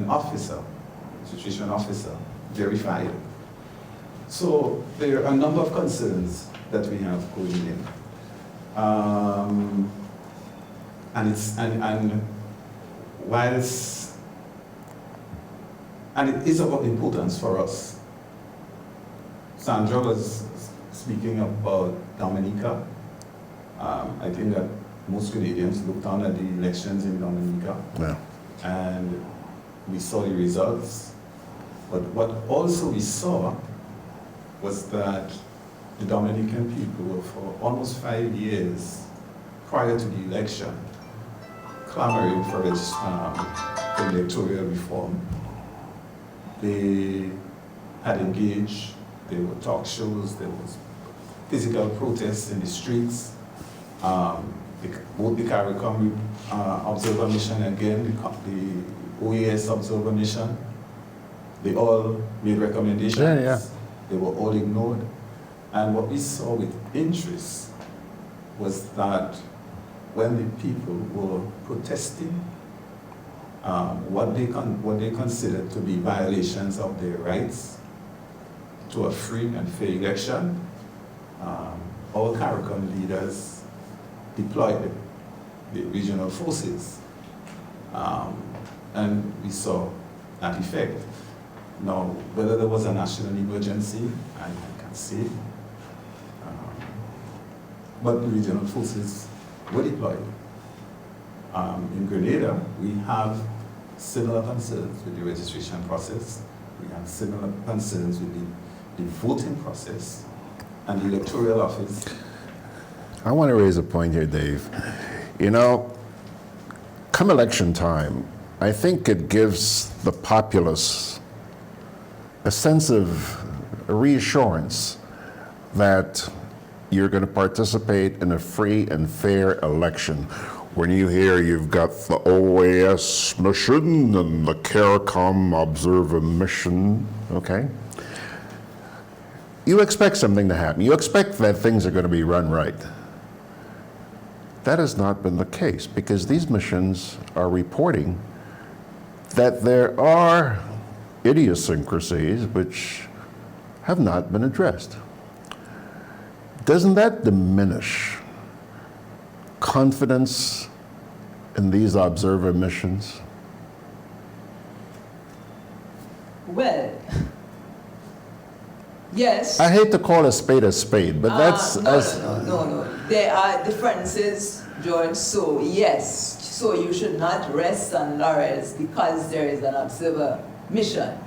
officer verified? So there are a number of concerns that we have going in. And it is of importance for us. Sandra was speaking about Dominica. I think that most Canadians looked on at the elections in Dominica. Yeah. And we saw the results. But what also we saw was that the Dominican people, for almost 5 years prior to the election, clamoring for electoral reform. They had engaged, there were talk shows, there was physical protests in the streets. Both the CARICOM Observer Mission and again, the OAS Observer Mission, they all made recommendations. Yeah. They were all ignored. And what we saw with interest was that when the people were protesting what they considered to be violations of their rights to a free and fair election, our CARICOM leaders deployed the regional forces. And we saw that effect. Now, whether there was a national emergency, I can't say. But the regional forces were deployed. In Grenada, we have similar concerns with the registration process. We have similar concerns with the voting process and the electoral office. I want to raise a point here, Dave. You know, come election time, I think it gives the populace a sense of reassurance that you're going to participate in a free and fair election. When you hear you've got the OAS mission and the CARICOM Observer mission, okay? You expect something to happen. You expect that things are going to be run right. That has not been the case because these missions are reporting that there are idiosyncrasies which have not been addressed. Doesn't that diminish confidence in these observer missions? Well, yes. I hate to call a spade, but that's... No. There are differences, George, so yes. So you should not rest on laurels because there is an observer mission.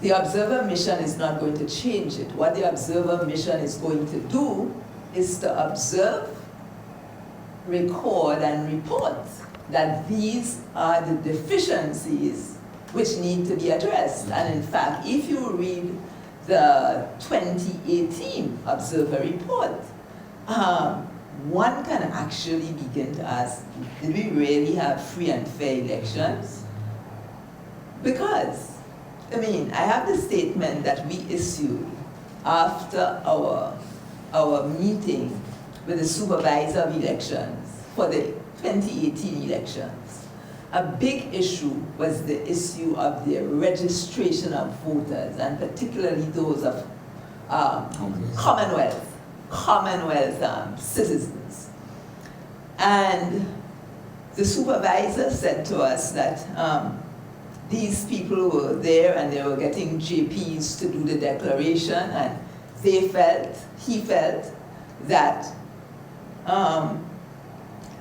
The observer mission is not going to change it. What the observer mission is going to do is to observe, record, and report that these are the deficiencies which need to be addressed. And in fact, if you read the 2018 observer report, one can actually begin to ask, did we really have free and fair elections? Because, I mean, I have the statement that we issued after our meeting with the supervisor of elections for the 2018 elections. A big issue was the issue of the registration of voters, and particularly those of Commonwealth citizens. And the supervisor said to us that these people were there and they were getting JPs to do the declaration, and he felt that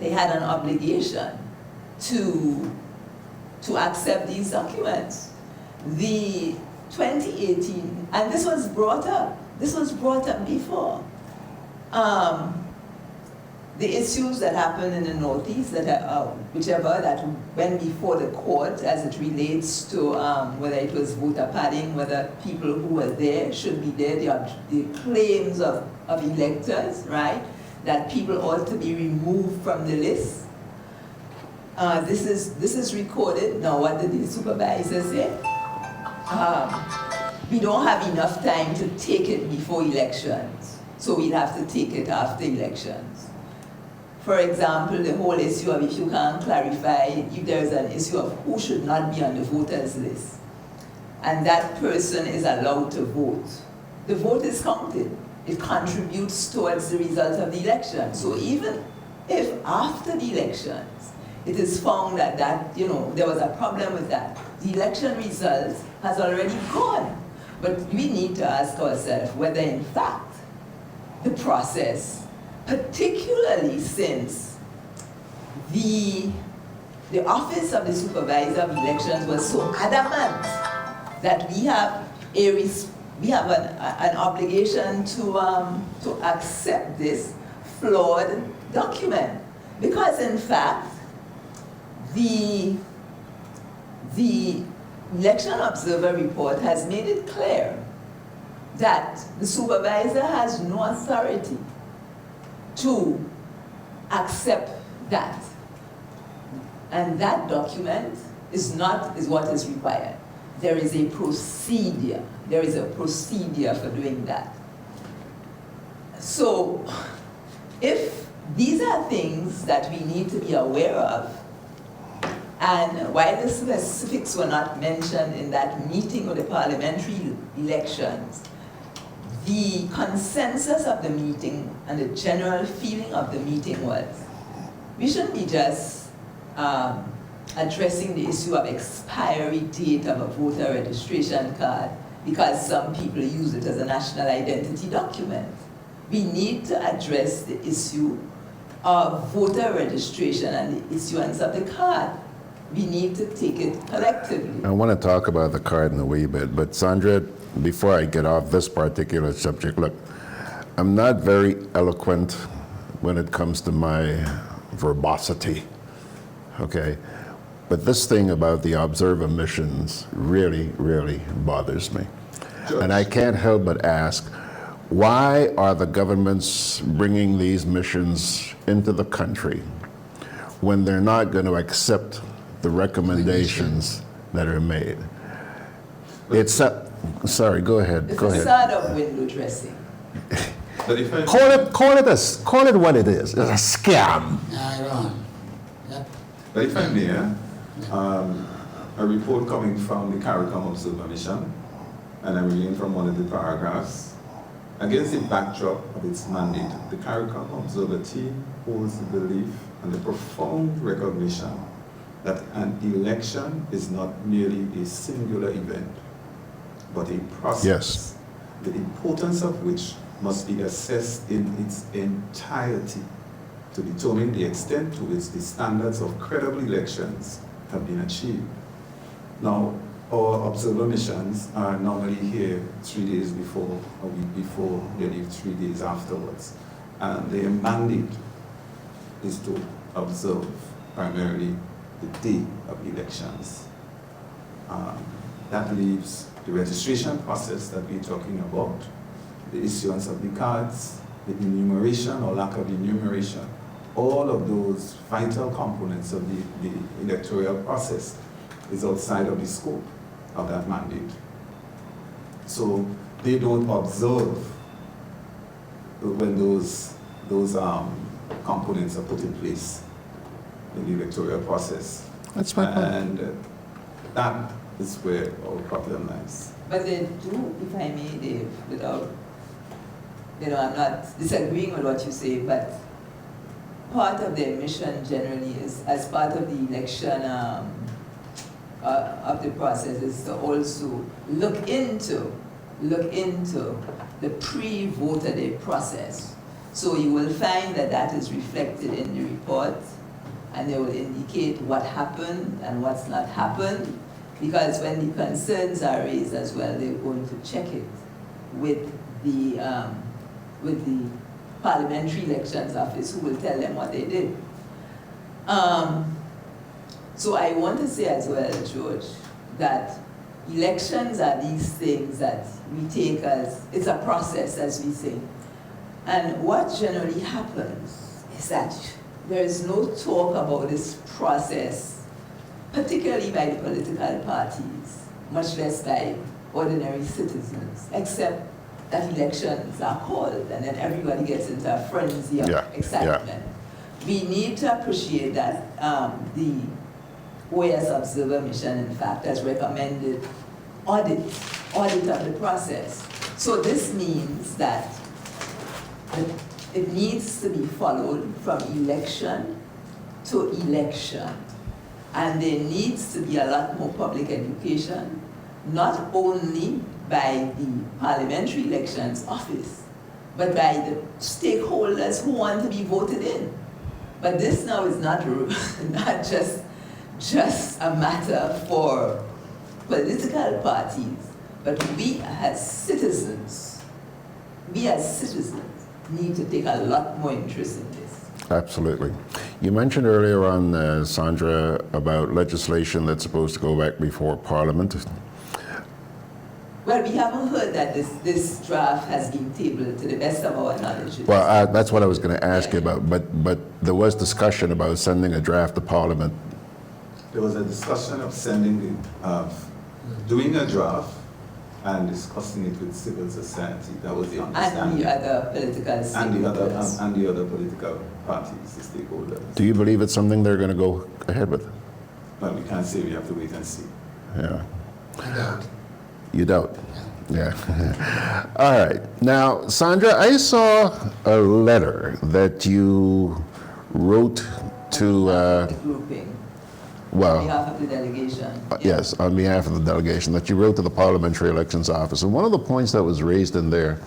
they had an obligation to accept these documents. The 2018, and this was brought up before. The issues that happened in the Northeast, whichever that went before the court as it relates to whether it was voter padding, whether people who were there should be there, the claims of electors, right, that people ought to be removed from the list. This is recorded. Now, what did the supervisor say? We don't have enough time to take it before elections, so we'll have to take it after elections. For example, the whole issue of if you can't clarify, if there is an issue of who should not be on the voters list, and that person is allowed to vote, the vote is counted. It contributes towards the result of the election. So even if after the elections, it is found that there was a problem with that, the election result has already gone. But we need to ask ourselves whether in fact the process, particularly since the office of the supervisor of elections was so adamant that we have an obligation to accept this flawed document. Because in fact, The election observer report has made it clear that the supervisor has no authority to accept that. And that document is what is required. There is a procedure. There is a procedure for doing that. So, if these are things that we need to be aware of, and while the specifics were not mentioned in that meeting of the parliamentary elections, the consensus of the meeting and the general feeling of the meeting was, we shouldn't be just addressing the issue of expiry date of a voter registration card because some people use it as a national identity document. We need to address the issue of voter registration and the issuance of the card. We need to take it collectively. I want to talk about the card in a wee bit, but Sandra, before I get off this particular subject, look, I'm not very eloquent when it comes to my verbosity, okay? But this thing about the observer missions really, really bothers me. Judge. And I can't help but ask, why are the governments bringing these missions into the country when they're not going to accept the recommendations that are made? It's sorry, go ahead. It's go a ahead. sort of window dressing. Call it what it is. It's a scam. But if I may, a report coming from the CARICOM Observer Mission, and I'm reading from one of the paragraphs. Against the backdrop of its mandate, the CARICOM Observer team holds the belief and the profound recognition that an election is not merely a singular event, but a process, yes, the importance of which must be assessed in its entirety to determine the extent to which the standards of credible elections have been achieved. Now, our observer missions are normally here 3 days before, a week before, they leave 3 days afterwards. And their mandate is to observe primarily the day of elections. That leaves the registration process that we're talking about, the issuance of the cards, the enumeration or lack of enumeration, all of those vital components of the electoral process is outside of the scope of that mandate. So they don't observe when those components are put in place in the electoral process. That's my point. And that is where our problem lies. But they do, if I may, Dave, without, I'm not disagreeing with what you say, but part of their mission generally is, as part of the election of the process, is to also look into the pre-voter day process. So you will find that that is reflected in the report, and they will indicate what happened and what's not happened, because when the concerns are raised as well, they're going to check it with the Parliamentary Elections Office, who will tell them what they did. So I want to say as well, George, that elections are these things that we take as, it's a process, as we say. And what generally happens is that there is no talk about this process, particularly by the political parties, much less by ordinary citizens, except that elections are called and then everybody gets into a frenzy of excitement. Yeah. We need to appreciate that the OAS Observer Mission, in fact, has recommended audit of the process. So this means that it needs to be followed from election to election. And there needs to be a lot more public education, not only by the Parliamentary Elections Office, but by the stakeholders who want to be voted in. But this now is not just a matter for political parties, but we as citizens need to take a lot more interest in this. Absolutely. You mentioned earlier on, Sandra, about legislation that's supposed to go back before Parliament. Well, we haven't heard that this draft has been tabled to the best of our knowledge. Well, that's what I was going to ask you about, but there was discussion about sending a draft to Parliament. There was a discussion of sending doing a draft and discussing it with civil society. That was the understanding. And the other political stakeholders. And the other political parties, the stakeholders. Do you believe it's something they're going to go ahead with? Well, we can't say. We have to wait and see. Yeah. I doubt. You doubt? Yeah. All right. Now, Sandra, I saw a letter that you wrote to... the grouping. Well, on behalf of the delegation. Yes, on behalf of the delegation, that you wrote to the Parliamentary Elections Office. And one of the points that was raised in there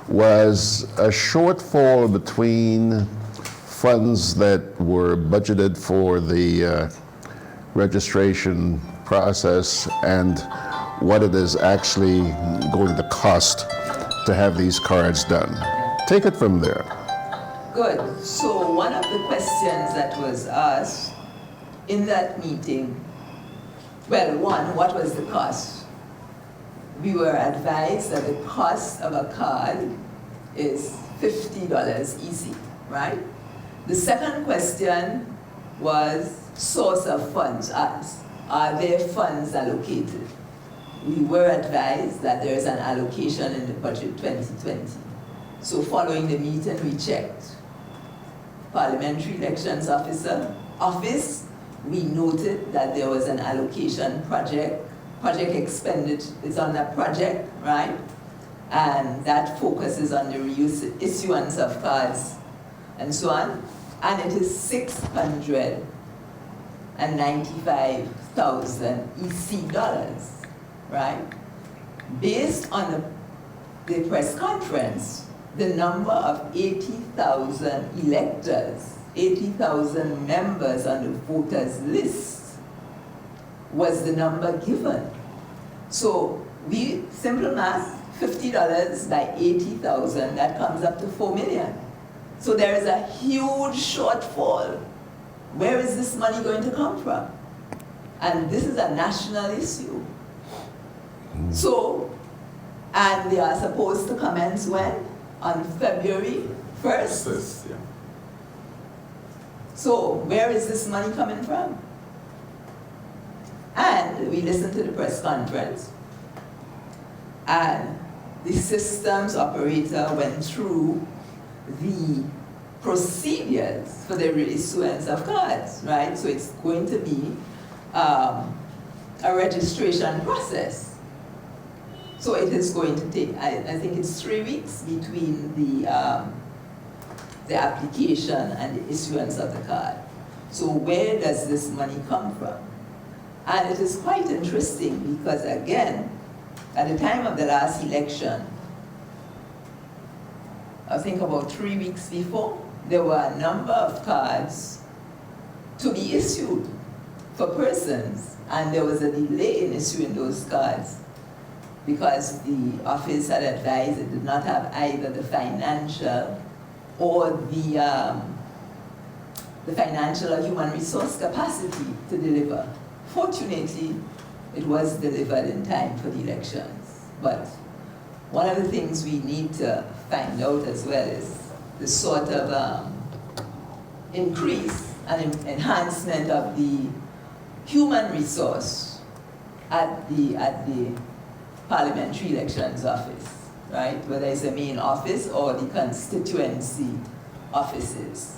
was a shortfall between funds that were budgeted for the registration process and what it is actually going to cost to have these cards done. Take it from there. Good. So one of the questions that was asked in that meeting, well, one, what was the cost? We were advised that the cost of a card is $50 EC, right? The second question was source of funds. Are there funds allocated? We were advised that there is an allocation in the budget 2020. So following the meeting, we checked. Parliamentary Elections Office, we noted that there was an allocation project expenditure is on a project, right? And that focuses on the issuance of cards and so on. And it is 695,000 EC dollars, right? Based on the press conference, the number of 80,000 electors, 80,000 members on the voters list was the number given. So we, simple math, $50 by 80,000, that comes up to 4 million. So there is a huge shortfall. Where is this money going to come from? And this is a national issue. So, and they are supposed to commence when? On February 1st? Yeah. So, where is this money coming from? And we listened to the press conference, and the systems operator went through the procedures for the reissuance of cards, right? So it's going to be a registration process. So it is going to take, I think it's 3 weeks between the application and the issuance of the card. So where does this money come from? And it is quite interesting because, again, at the time of the last election, I think about 3 weeks before, there were a number of cards to be issued for persons, and there was a delay in issuing those cards because the office had advised it did not have either the financial or the financial or human resource capacity to deliver. Fortunately, it was delivered in time for the elections. But one of the things we need to find out as well is the sort of increase and enhancement of the human resource at the Parliamentary Elections Office, right? Whether it's the main office or the constituency offices.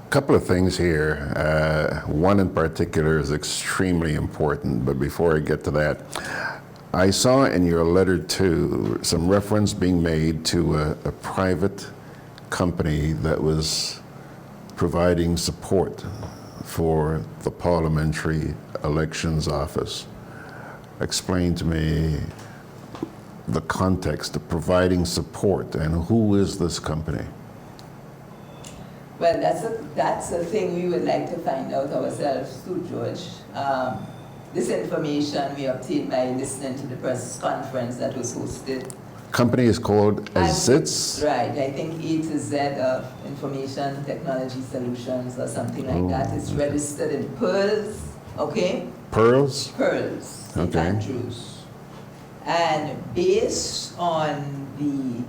Couple of things here. One in particular is extremely important, but before I get to that, I saw in your letter too some reference being made to a private company that was providing support for the Parliamentary Elections Office. Explain to me the context of providing support and who is this company? Well, that's a thing we would like to find out ourselves too, George. This information we obtained by listening to the press conference that was hosted company is called Azits? Right, I think A to Z of Information Technology Solutions or something like that. It's registered in Pearls, okay? Pearls? Pearls, St. Okay. Andrews. And based on the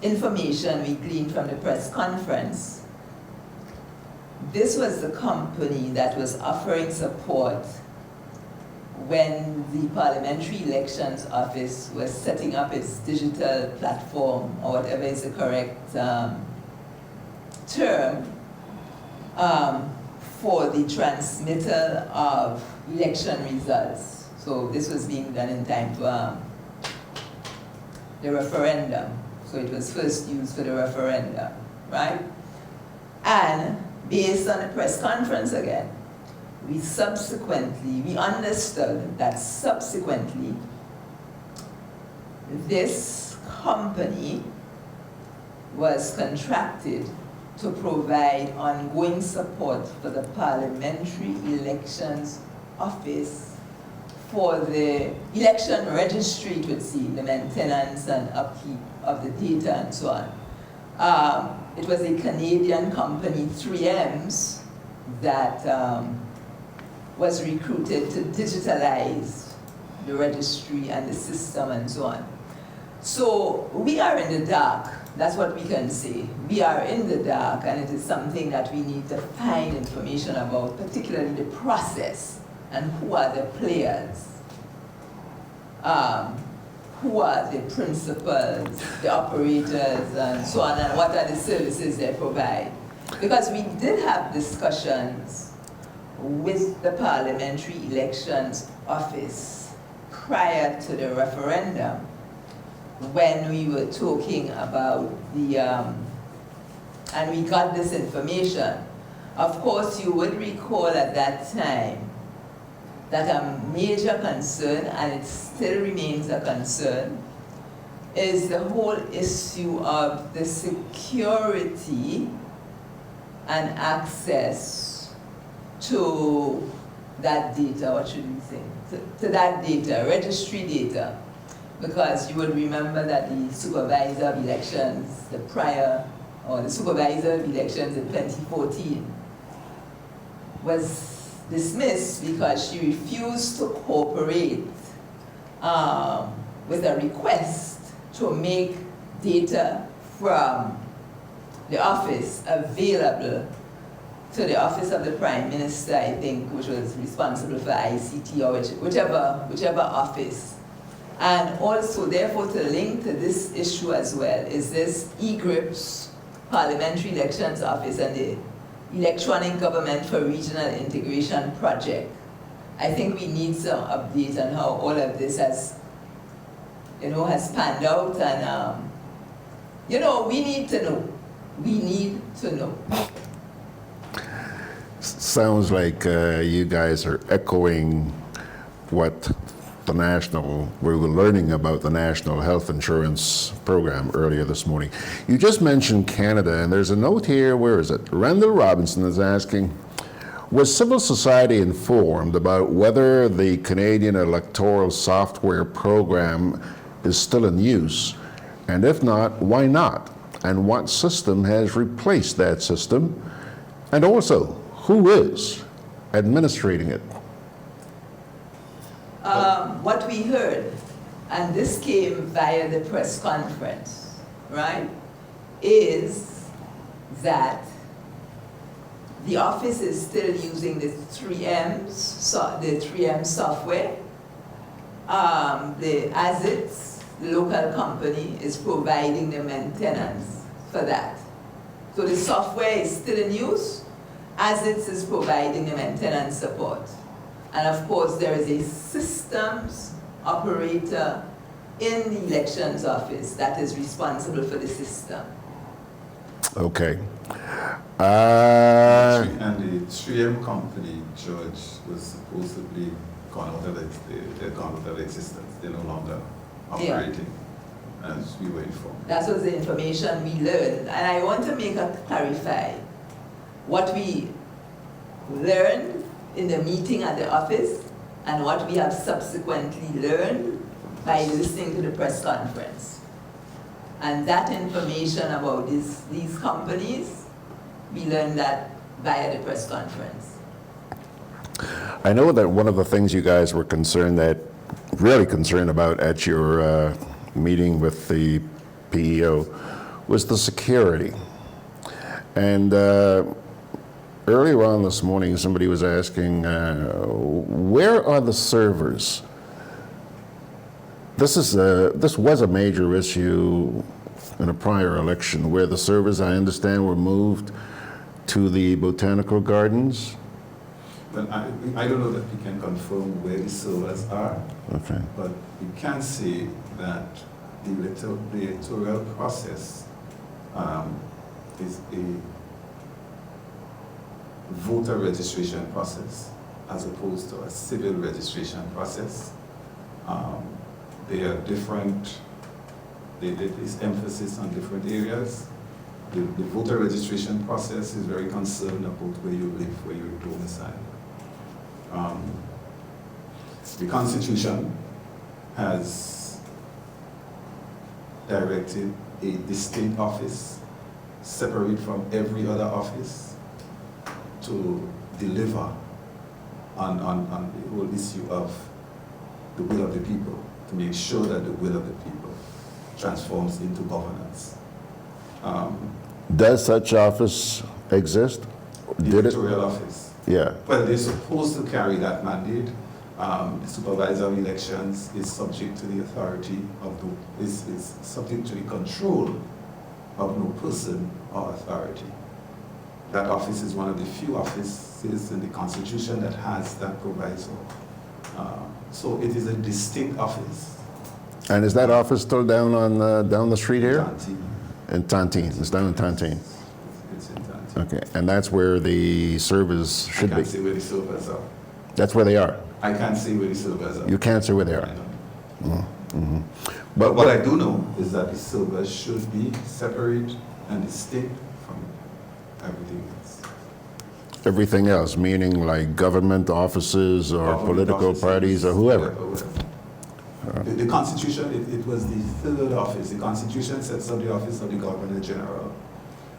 information we gleaned from the press conference, this was the company that was offering support when the Parliamentary Elections Office was setting up its digital platform, or whatever is the correct term, for the transmittal of election results. So this was being done in time for the referendum. So it was first used for the referendum, right? And based on the press conference again, we understood that subsequently this company was contracted to provide ongoing support for the Parliamentary Elections Office for the election registry, it would see, the maintenance and upkeep of the data and so on. It was a Canadian company, 3Ms, that was recruited to digitalize the registry and the system and so on. So we are in the dark, that's what we can say. We are in the dark, and it is something that we need to find information about, particularly the process and who are the players, who are the principals, the operators, and so on, and what are the services they provide. Because we did have discussions with the Parliamentary Elections Office prior to the referendum, when we were talking about the, and we got this information. Of course, you would recall at that time that a major concern, and it still remains a concern, is the whole issue of the security and access to that data, what should we say, to that data, registry data. Because you will remember that the supervisor of elections, the supervisor of elections in 2014 was dismissed because she refused to cooperate with a request to make data from the office available to the office of the Prime Minister, I think, which was responsible for ICT or whichever office. And also, therefore, to link to this issue as well is this EGRIP's Parliamentary Elections Office and the Electronic Government for Regional Integration Project. I think we need some updates on how all of this has, has panned out, and we need to know. We need to know. Sounds like you guys are echoing what we were learning about the National Health Insurance Program earlier this morning. You just mentioned Canada, and there's a note here, where is it? Randall Robinson is asking, was civil society informed about whether the Canadian electoral software program is still in use? And if not, why not? And what system has replaced that system? And also, who is administrating it? What we heard, and this came via the press conference, right, is that the office is still using the 3M software. The Azits, the local company, is providing the maintenance for that. So the software is still in use. Azits is providing the maintenance support. And of course, there is a systems operator in the elections office that is responsible for the system. Okay. And the 3M company, George, was supposedly gone out of existence. They're no longer operating, as we were informed. That was the information we learned. And I want to clarify what we learned in the meeting at the office and what we have subsequently learned by listening to the press conference. And that information about these companies, we learned that via the press conference. I know that one of the things you guys were really concerned about at your meeting with the PEO was the security. And earlier on this morning, somebody was asking, where are the servers? This was a major issue in a prior election where the servers, I understand, were moved to the botanical gardens. Well, I don't know that we can confirm where the servers are, okay. But we can say that the electoral process is a voter registration process as opposed to a civil registration process. They are different, there is emphasis on different areas. The voter registration process is very concerned about where you live, where you're domiciled. The Constitution has directed a distinct office, separate from every other office, to deliver on the whole issue of the will of the people, to make sure that the will of the people transforms into governance. Does such office exist? The editorial office. Yeah. Well, they're supposed to carry that mandate. The supervisor of elections is subject to the authority of is subject to the control of no person or authority. That office is one of the few offices in the Constitution that has that proviso. So it is a distinct office. And is that office still down on down the street here? Tontine. In Tontine. It's down in Tontine. It's in Tontine. Okay. And that's where the servers should be. I can't say where the servers are. That's where they are. I can't say where the servers are. You can't say where they are. Mm-hmm. But what I do know is that the servers should be separate and distinct from everything else. Everything else, meaning like government offices or political parties or whoever. The Constitution, it was the third office. The Constitution sets up the office of the Governor General.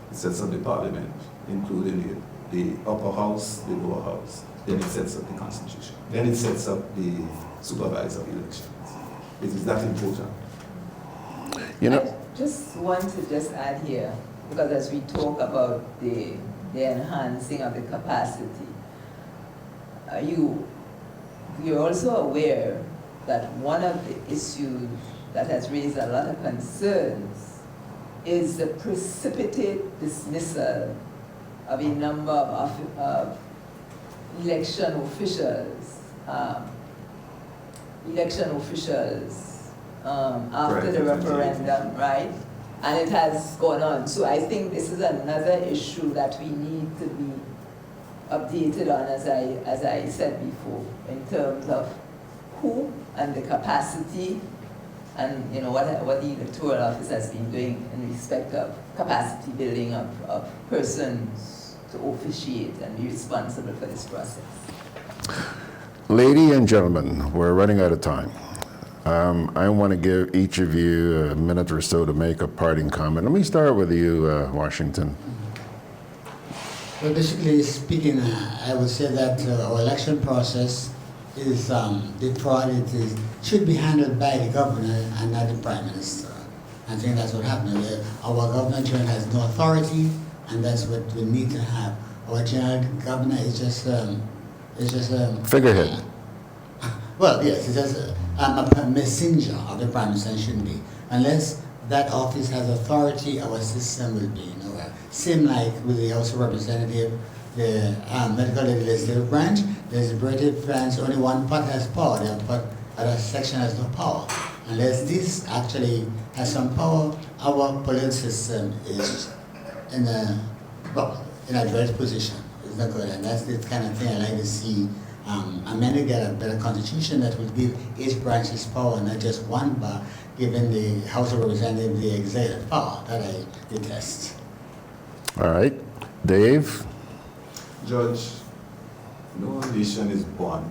It sets up the Parliament, including the upper house, the lower house. Then it sets up the Constitution. Then it sets up the supervisor of elections. It is that important. You know, I just want to add here, because as we talk about the enhancing of the capacity, you're also aware that one of the issues that has raised a lot of concerns is the precipitate dismissal of a number of election officials after the referendum, right? And it has gone on. So I think this is another issue that we need to be updated on, as I said before, in terms of who and the capacity, and what the electoral office has been doing in respect of capacity building of persons to officiate and be responsible for this process. Ladies and gentlemen, we're running out of time. I want to give each of you a minute or so to make a parting comment. Let me start with you, Washington. Well, basically speaking, I would say that our election process is should be handled by the governor and not the prime minister. I think that's what happened. Our governor general has no authority, and that's what we need to have. Our general governor is just figurehead. Well, yes, it's just a messenger of the prime minister. Shouldn't be, unless that office has authority. Our system will be nowhere. Same like with the House of Representatives, the medical legislative branch. The legislative branch, only one part has power. The other section has no power. Unless this actually has some power, our political system is in a adverse position. It's not good, and that's the kind of thing I like to see. I'm going to get a better constitution that will give each branch's power, not just one, but giving the House of Representatives the executive power that I detest. All right. Dave? Judge, no nation is born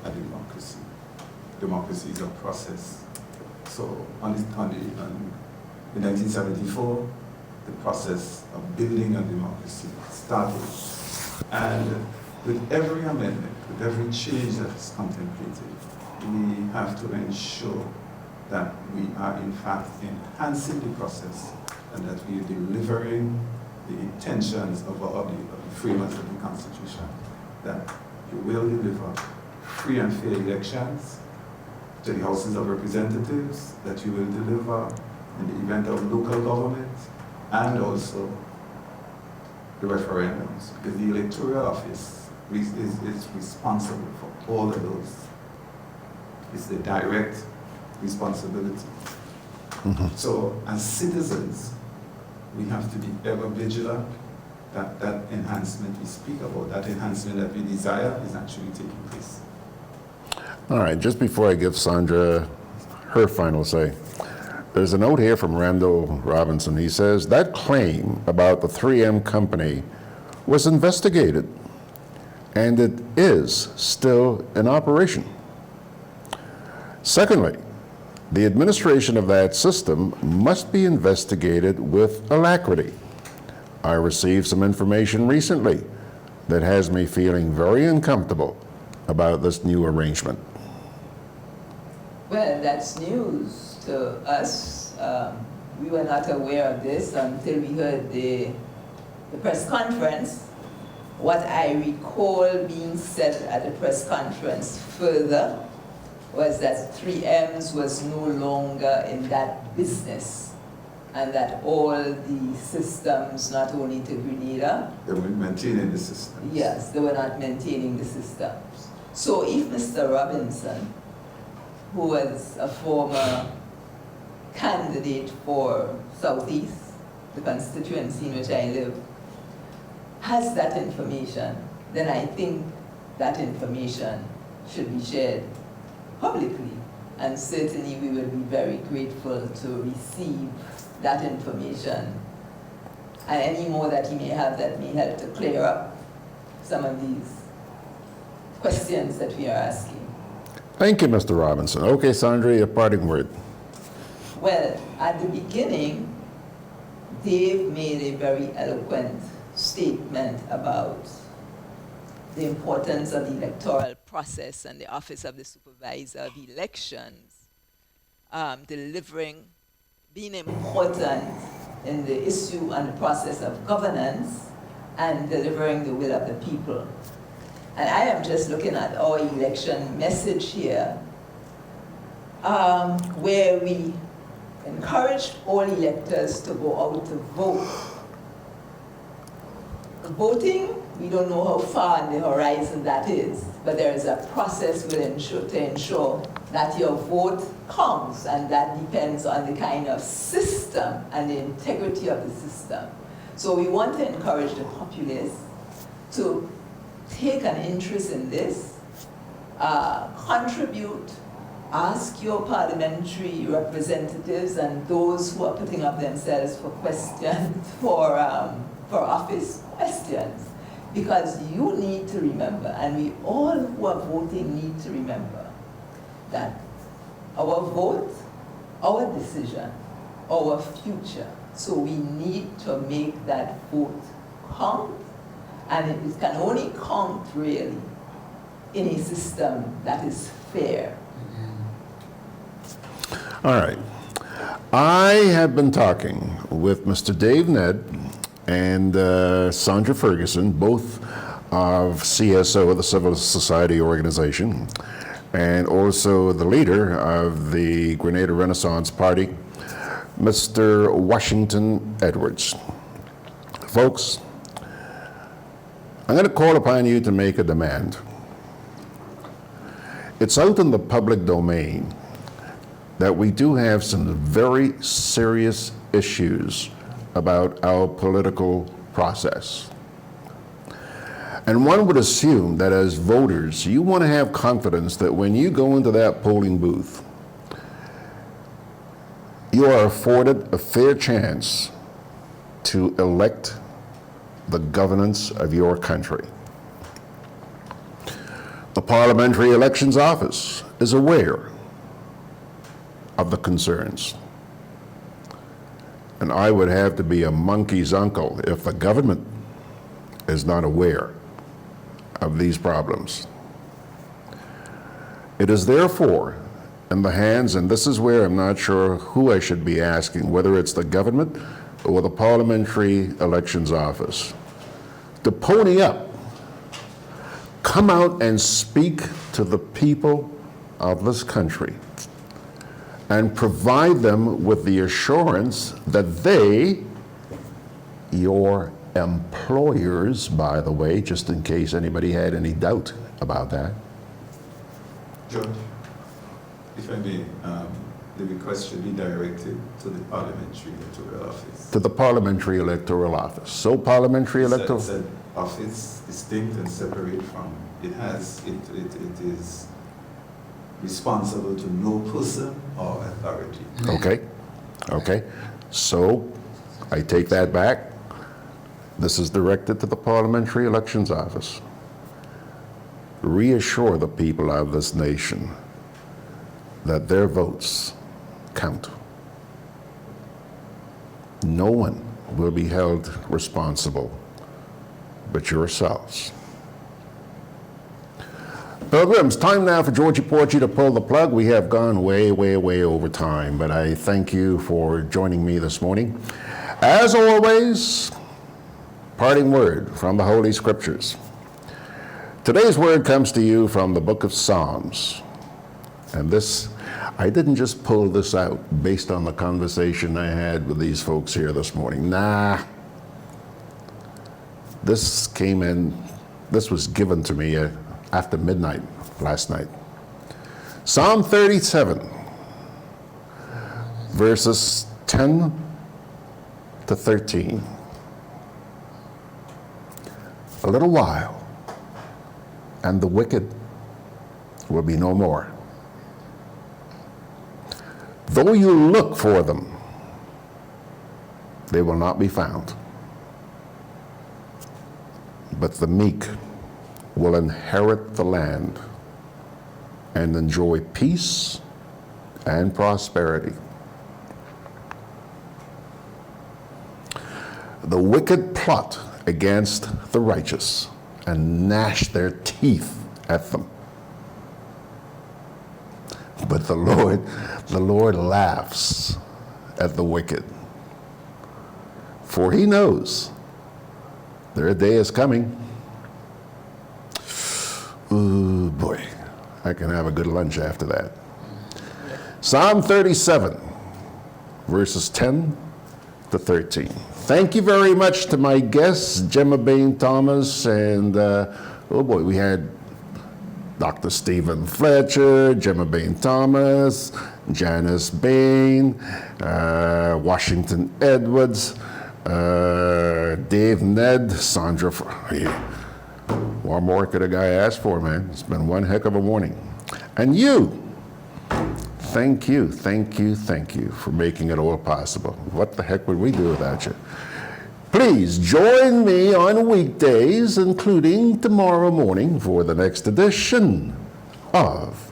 a democracy. democracy is a process. So in 1974, the process of building a democracy started. And with every amendment, with every change that is contemplated, we have to ensure that we are in fact enhancing the process and that we are delivering the intentions of the framers of the Constitution, that you will deliver free and fair elections to the Houses of Representatives, that you will deliver in the event of local government, and also the referendums, because the electoral office is responsible for all of those. It's the direct responsibility. So as citizens, we have to be ever vigilant that that enhancement we speak about, that enhancement that we desire, is actually taking place. All right, just before I give Sandra her final say, there's a note here from Randall Robinson. He says, that claim about the 3M company was investigated, and it is still in operation. Secondly, the administration of that system must be investigated with alacrity. I received some information recently that has me feeling very uncomfortable about this new arrangement. Well, that's news to us. We were not aware of this until we heard the press conference. What I recall being said at the press conference further was that 3M's was no longer in that business, and that all the systems, not only to Grenada, they were maintaining the systems. Yes, they were not maintaining the systems. So if Mr. Robinson, who was a former candidate for Southeast, the constituency in which I live, has that information, then I think that information should be shared publicly. And certainly we will be very grateful to receive that information, and any more that he may have that may help to clear up some of these questions that we are asking. Thank you, Mr. Robinson. Okay, Sandra, your parting word. Well, at the beginning, Dave made a very eloquent statement about the importance of the electoral process and the Office of the Supervisor of Elections being important in the issue and the process of governance and delivering the will of the people. And I am just looking at our election message here, where we encourage all electors to go out to vote. Voting, we don't know how far on the horizon that is, but there is a process to ensure that your vote counts, and that depends on the kind of system and the integrity of the system. So we want to encourage the populace to take an interest in this, contribute, ask your parliamentary representatives and those who are putting up themselves for questions, for office questions, because you need to remember, and we all who are voting need to remember, that our vote, our decision, our future. So we need to make that vote count, and it can only count really in a system that is fair. All right. I have been talking with Mr. Dave Nedd and Sandra Ferguson, both of CSO, the Civil Society Organization, and also the leader of the Grenada Renaissance Party, Mr. Washington Edwards. Folks, I'm going to call upon you to make a demand. It's out in the public domain that we do have some very serious issues about our political process. And one would assume that as voters, you want to have confidence that when you go into that polling booth, you are afforded a fair chance to elect the governance of your country. The Parliamentary Elections Office is aware of the concerns. And I would have to be a monkey's uncle if the government is not aware of these problems. It is therefore in the hands, and this is where I'm not sure who I should be asking, whether it's the government or the Parliamentary Elections Office, to pony up, come out and speak to the people of this country and provide them with the assurance that they, your employers, by the way, just in case anybody had any doubt about that. George, if I may, the request should be directed to the Parliamentary Electoral Office. To the Parliamentary Electoral Office. So Parliamentary Electoral... It's an office distinct and separate from, it is responsible to no person or authority. Okay. So I take that back. This is directed to the Parliamentary Elections Office. Reassure the people of this nation that their votes count. No one will be held responsible but yourselves. Pilgrims, time now for Georgie Porgy to pull the plug. We have gone way over time, but I thank you for joining me this morning. As always, parting word from the Holy Scriptures. Today's word comes to you from the book of Psalms. And this, I didn't just pull this out based on the conversation I had with these folks here this morning. Nah. This came in, this was given to me after midnight last night. Psalm 37, verses 10 to 13. A little while, and the wicked will be no more. Though you look for them, they will not be found. But the meek will inherit the land and enjoy peace and prosperity. The wicked plot against the righteous and gnash their teeth at them. But the Lord laughs at the wicked, for he knows their day is coming. Ooh, boy, I can have a good lunch after that. Psalm 37, verses 10 to 13. Thank you very much to my guests, Gemma Bain-Thomas, and oh boy, we had Dr. Stephen Fletcher, Gemma Bain-Thomas, Janice Bain, Washington Edwards, Dave Nedd, Sandra. What more could a guy ask for, man? It's been one heck of a morning. And you, thank you for making it all possible. What the heck would we do without you? Please join me on weekdays, including tomorrow morning, for the next edition of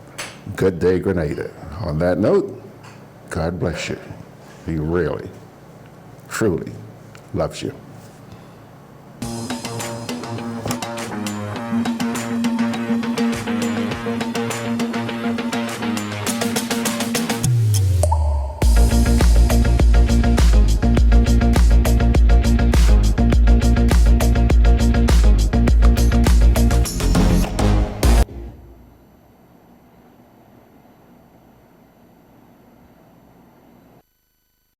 Good Day Grenada. On that note, God bless you. He really, truly loves you.